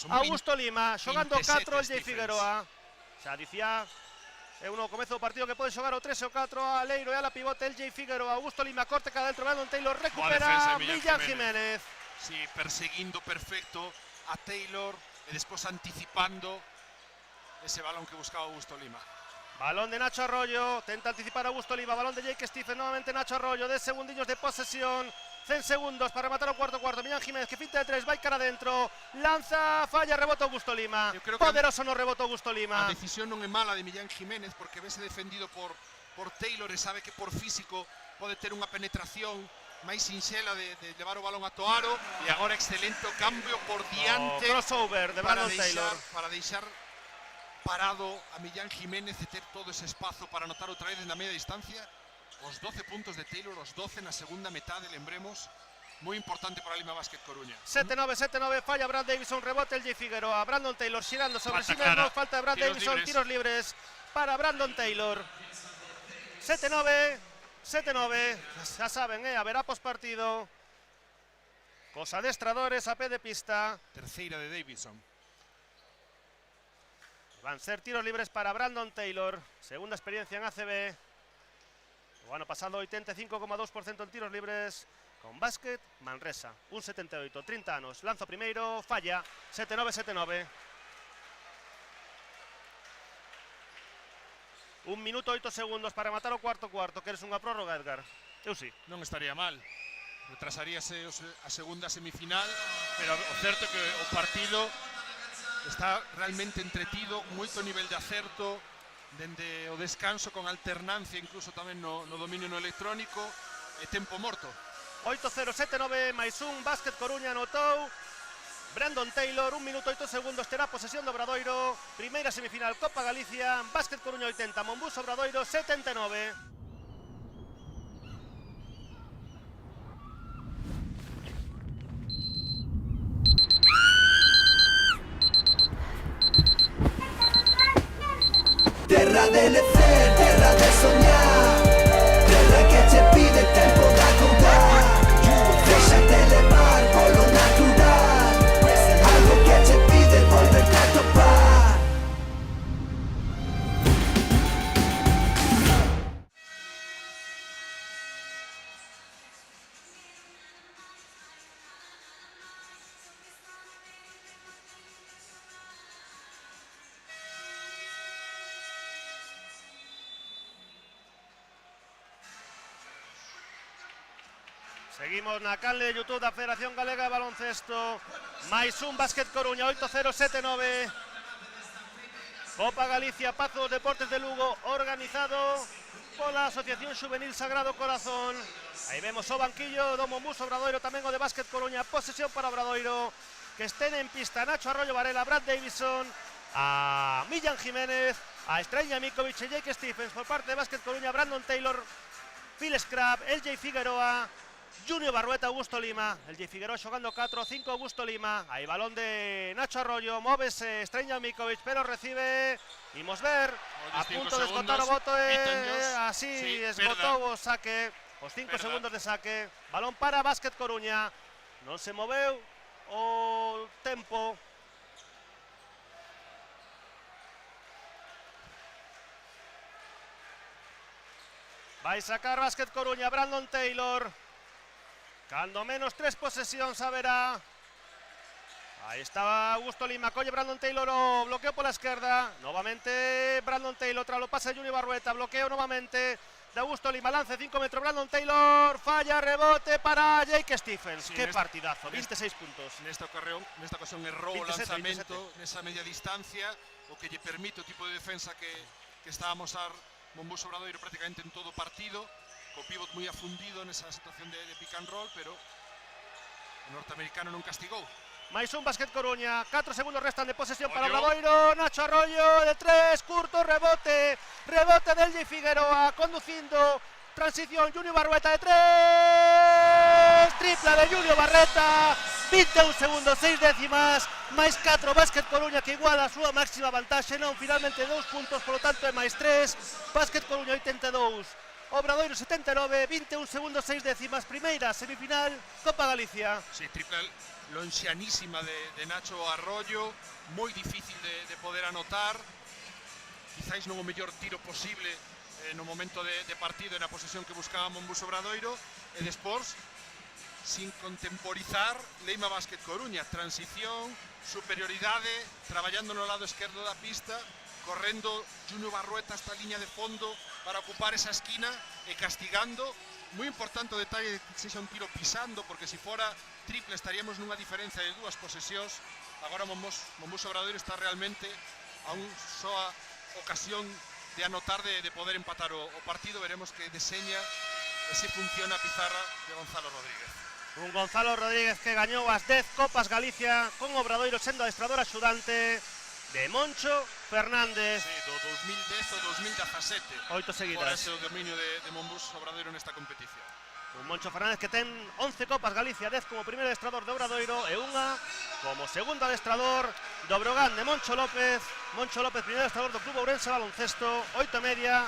Augusto Lima, xogando 4 LJ Figueroa. Xa dicía, é un comezo do partido que pode xogar o 3 e o 4 a Leiro e a la pivote LJ Figueroa, Augusto Lima, corte cada dentro, Brandon Taylor recupera Millán Jiménez. Sí, perseguindo perfecto a Taylor e despois anticipando ese balón que buscaba Augusto Lima. Balón de Nacho Arroyo, tenta anticipar Augusto Lima, balón de Jake Stephens, nuevamente Nacho Arroyo, 10 segundillos de posesión, 100 segundos para rematar o cuarto, Millán Jiménez que finta de 3, va cara adentro, lanza, falla, rebota Augusto Lima, poderoso no rebota Augusto Lima. A decisión non é mala de Millán Jiménez porque vese defendido por Taylor e sabe que por físico pode ter unha penetración máis sinxela de levar o balón a Toaro e agora excelente o cambio por diante crossover de Brandon Taylor para deixar parado a Millán Jiménez e ter todo ese espazo para anotar outra vez na media distancia. Os 12 puntos de Taylor, os 12 na segunda metade, lembremos, moi importante para Lima Basket Coruña. 7-9, falla Brad Davison, rebote LJ Figueroa, Brandon Taylor girando sobre sí mismo, falta de Brad Davison, tiros libres para Brandon Taylor. 7-9, ya saben, haberá pospartido. Cos adestradores a pé de pista. Terceira de Davison. Van a ser tiros libres para Brandon Taylor, segunda experiencia en ACB. O ano pasado 85,2% en tiros libres con Básquet Manresa, un 78, 30 anos. Lanzo primeiro, falla, 7-9. 1 minuto 8 segundos para matar o cuarto, queres unha prórroga, Edgar? Eu sí. Non estaría mal. Retrasaríase a segunda semifinal, pero o certo é que o partido está realmente entretido, moito nivel de acerto, dende o descanso con alternancia, incluso tamén no dominio no electrónico, e tempo morto. 8-0, 7-9, máis un, Básquet Coruña anotou. Brandon Taylor, 1 minuto 8 segundos, terá posesión de Obradoiro. Primeira semifinal, Copa Galicia, Básquet Coruña 80, Monbus Obradoiro 79. Terra de lecer, terra de soñar, terra que te pide tempo de acordar. Déxate levar polo natural, algo que te pide volverte a topar. Seguimos na canle de YouTube da Federación Galega de Baloncesto. Mais un Básquet Coruña, 8-0, 7-9. Copa Galicia, Pazo Deportes de Lugo, organizado pola Asociación Xuvenil Sagrado Corazón. Aí vemos o banquillo do Monbus Obradoiro, tamén o de Básquet Coruña. Posesión para Obradoiro, que estén en pista Nacho Arroyo Varela, Brad Davison, a Millán Jiménez, a Estrella Mikovic e Jake Stephens. Por parte de Básquet Coruña, Brandon Taylor, Phil Scrap, LJ Figueroa, Junior Barrueta, Augusto Lima, LJ Figueroa xogando 4-5, Augusto Lima. Aí balón de Nacho Arroyo, móvese Estrella Mikovic, pero recibe, imos ver, a punto de esgotar o voto, así esgotou o saque, os 5 segundos de saque. Balón para Básquet Coruña, non se moveu o tempo. Vai sacar Básquet Coruña, Brandon Taylor. Cando menos 3 posesións haberá. Aí estaba Augusto Lima, colle Brandon Taylor o bloqueo pola esquerda. Novamente Brandon Taylor, tras lo pase de Junior Barrueta, bloqueo novamente de Augusto Lima, lance 5 metros, Brandon Taylor, falla, rebote para Jake Stephens. Sí, que partidazo, 26 puntos. Nesta ocasión errou o lanzamento nesa media distancia, o que lle permite o tipo de defensa que está a mostrar Monbus Obradoiro prácticamente en todo o partido, co pivot moi afundido nesa situación de pick and roll, pero o norteamericano non castigou. máis un Básquet Coruña, 4 segundos restan de posesión para Obradoiro, Nacho Arroyo de 3, curto, rebote del J. Figueroa, conducindo, transición, Junior Barrueta de 3, tripla de Julio Barreta, 21 segundos, 6 décimas, máis 4 Básquet Coruña que iguala a súa máxima vantaxe, non, finalmente 2 puntos, polo tanto é máis 3, Básquet Coruña 82, Obradoiro 79, 21 segundos, 6 décimas, primeira semifinal, Copa Galicia. Sí, tripla lonxianísima de Nacho Arroyo, moi difícil de poder anotar, quizáis non o mellor tiro posible no momento de partido e na posesión que buscaba Monbus Obradoiro, e despois, sin contemporizar, Leima Básquet Coruña, transición, superioridade, traballando no lado esquerdo da pista, correndo Junior Barrueta hasta a liña de fondo para ocupar esa esquina e castigando. Moi importante o detalle que sexa un tiro pisando, porque se fora triple estaríamos nunha diferencia de 2 posesións. Agora Monbus Obradoiro está realmente a un soa ocasión de anotar, de poder empatar o partido. Veremos que deseña e se funciona a pizarra de Gonzalo Rodríguez. Un Gonzalo Rodríguez que gañou as 10 Copas Galicia con Obradoiro sendo adestrador axudante de Moncho Fernández. Sí, do 2010 ao 2017. 8 seguidas. Fora ese o dominio de Monbus Obradoiro nesta competición. Un Moncho Fernández que ten 11 Copas Galicia, 10 como primeiro adestrador de Obradoiro e unha como segundo adestrador do Brogan de Moncho López. Moncho López, primeiro adestrador do Club Ourense Baloncesto, 8:30.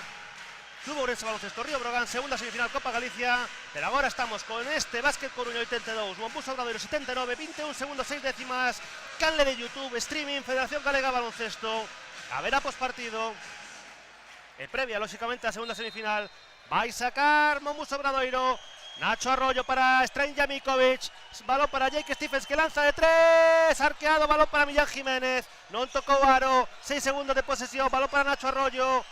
Club Ourense Baloncesto Río Brogan, segunda semifinal Copa Galicia. Pero agora estamos con este Básquet Coruña 82, Monbus Obradoiro 79, 21 segundos, 6 décimas. Canle de YouTube, streaming, Federación Galega Baloncesto. Haberá pospartido e previa, lóxicamente, a segunda semifinal. Vai sacar Monbus Obradoiro. Nacho Arroyo para Strain Jamikovic, balón para Jake Stephens que lanza de 3, arqueado, balón para Millán Jiménez, non tocou aro, 6 segundos de posesión, balón para Nacho Arroyo,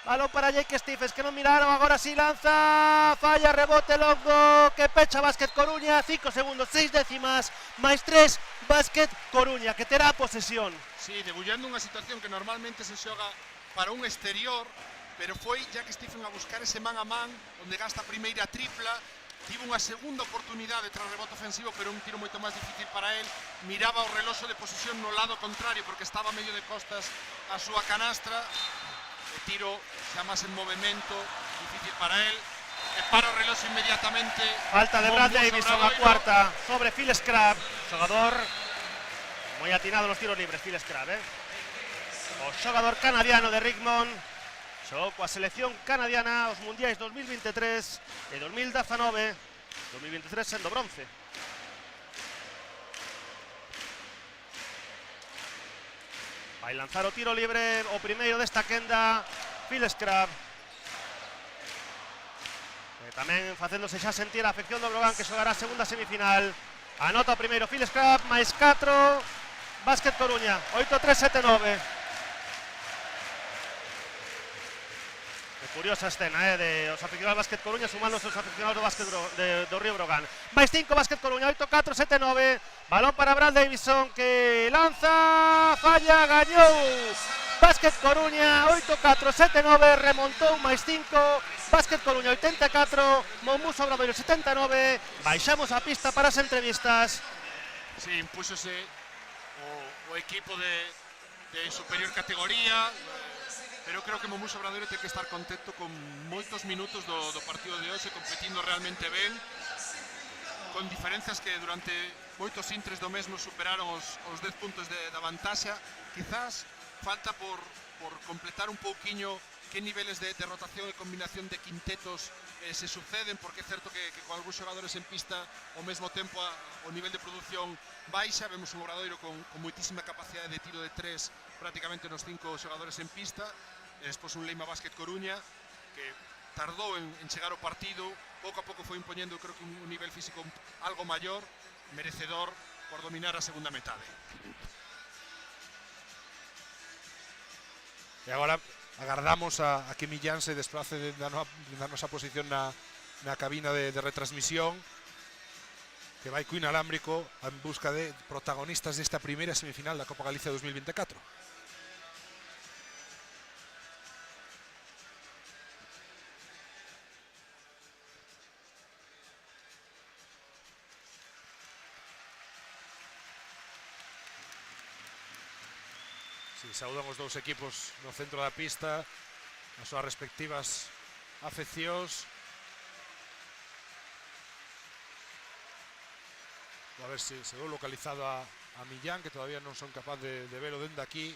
balón para Jake Stephens que non miraron, agora sí lanza, falla, rebote longo, que pecha Básquet Coruña, 5 segundos, 6 décimas, máis 3, Básquet Coruña que terá posesión. Sí, debullando unha situación que normalmente se xoga para un exterior, pero foi Jack Stephen a buscar ese man a man, onde gasta a primeira tripla, tivo unha segunda oportunidade tras rebote ofensivo, pero un tiro moito máis difícil para él, miraba o reloxo de posición no lado contrario, porque estaba medio de costas a súa canastra, o tiro xa máis en movimento, difícil para él, e para o reloxo inmediatamente. Falta de Brad Davison a cuarta sobre Phil Scrab, xogador moi atinado nos tiros libres, Phil Scrab, o xogador canadiano de Richmond. Xogou coa selección canadiana aos mundiais 2023 e 2019, 2023 sendo bronce. Vai lanzar o tiro libre, o primeiro desta quenda, Phil Scrab. E tamén facéndose xa sentir a afección do Brogan que xogará a segunda semifinal. Anota o primeiro Phil Scrab, máis 4, Básquet Coruña, 8-3-7-9. Curiosa escena de os aficionados do Básquet Coruña sumando os aficionados do Básquet do Río Brogan. Máis 5 Básquet Coruña, 8-4-7-9. Balón para Brad Davison que lanza, falla, gañou. Básquet Coruña 8-4-7-9, remontou máis 5. Básquet Coruña 84, Monbus Obradoiro 79. Baixamos a pista para as entrevistas. Sí, impúxose o equipo de superior categoría. Pero creo que Monbus Obradoiro ten que estar contento con moitos minutos do partido de hoxe, competindo realmente ben, con diferenzas que durante moitos intres do mesmo superaron os 10 puntos da vantaxa. Quizás falta por completar un pouquiño que niveles de rotación e combinación de quintetos se suceden, porque é certo que con algúns xogadores en pista ao mesmo tempo o nivel de produción baixa. Vemos un Obradoiro con moitísima capacidade de tiro de 3 prácticamente nos 5 xogadores en pista, e despois un Leima Básquet Coruña que tardou en chegar ao partido, pouco a pouco foi impoñendo, creo que un nivel físico algo maior, merecedor por dominar a segunda metade. E agora agardamos a que Millán se desplace da nosa posición na cabina de retransmisión, que vai co inalámbrico en busca de protagonistas desta primeira semifinal da Copa Galicia 2024. Si saudan os dous equipos no centro da pista, as súas respectivas afeccións. A ver se veu localizado a Millán, que todavía non son capaz de velo dende aquí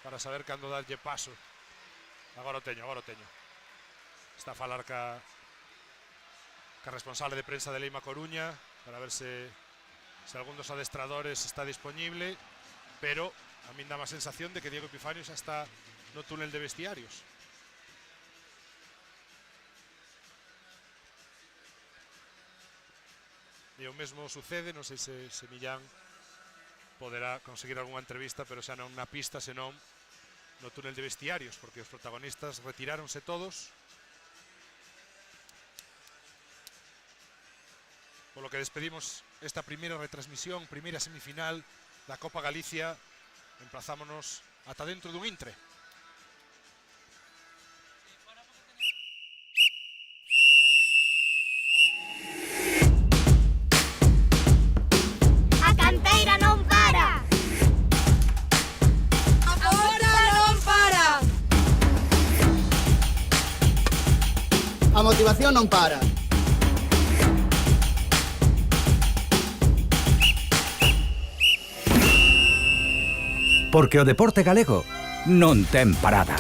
para saber cando darlle paso. Agora o teño. Está a falar ca responsable de prensa de Leima Coruña para ver se algún dos adestradores está disponible, pero a min dá má sensación de que Diego Epifanio xa está no túnel de vestiarios. E o mesmo sucede, non sei se Millán poderá conseguir algunha entrevista, pero xa non na pista, senón no túnel de vestiarios, porque os protagonistas retiráronse todos. Polo que despedimos esta primeira retransmisión, primeira semifinal da Copa Galicia. Emplazámonos ata dentro dun intre. A canteira non para. Agora non para. A motivación non para. Porque o deporte galego non ten parada.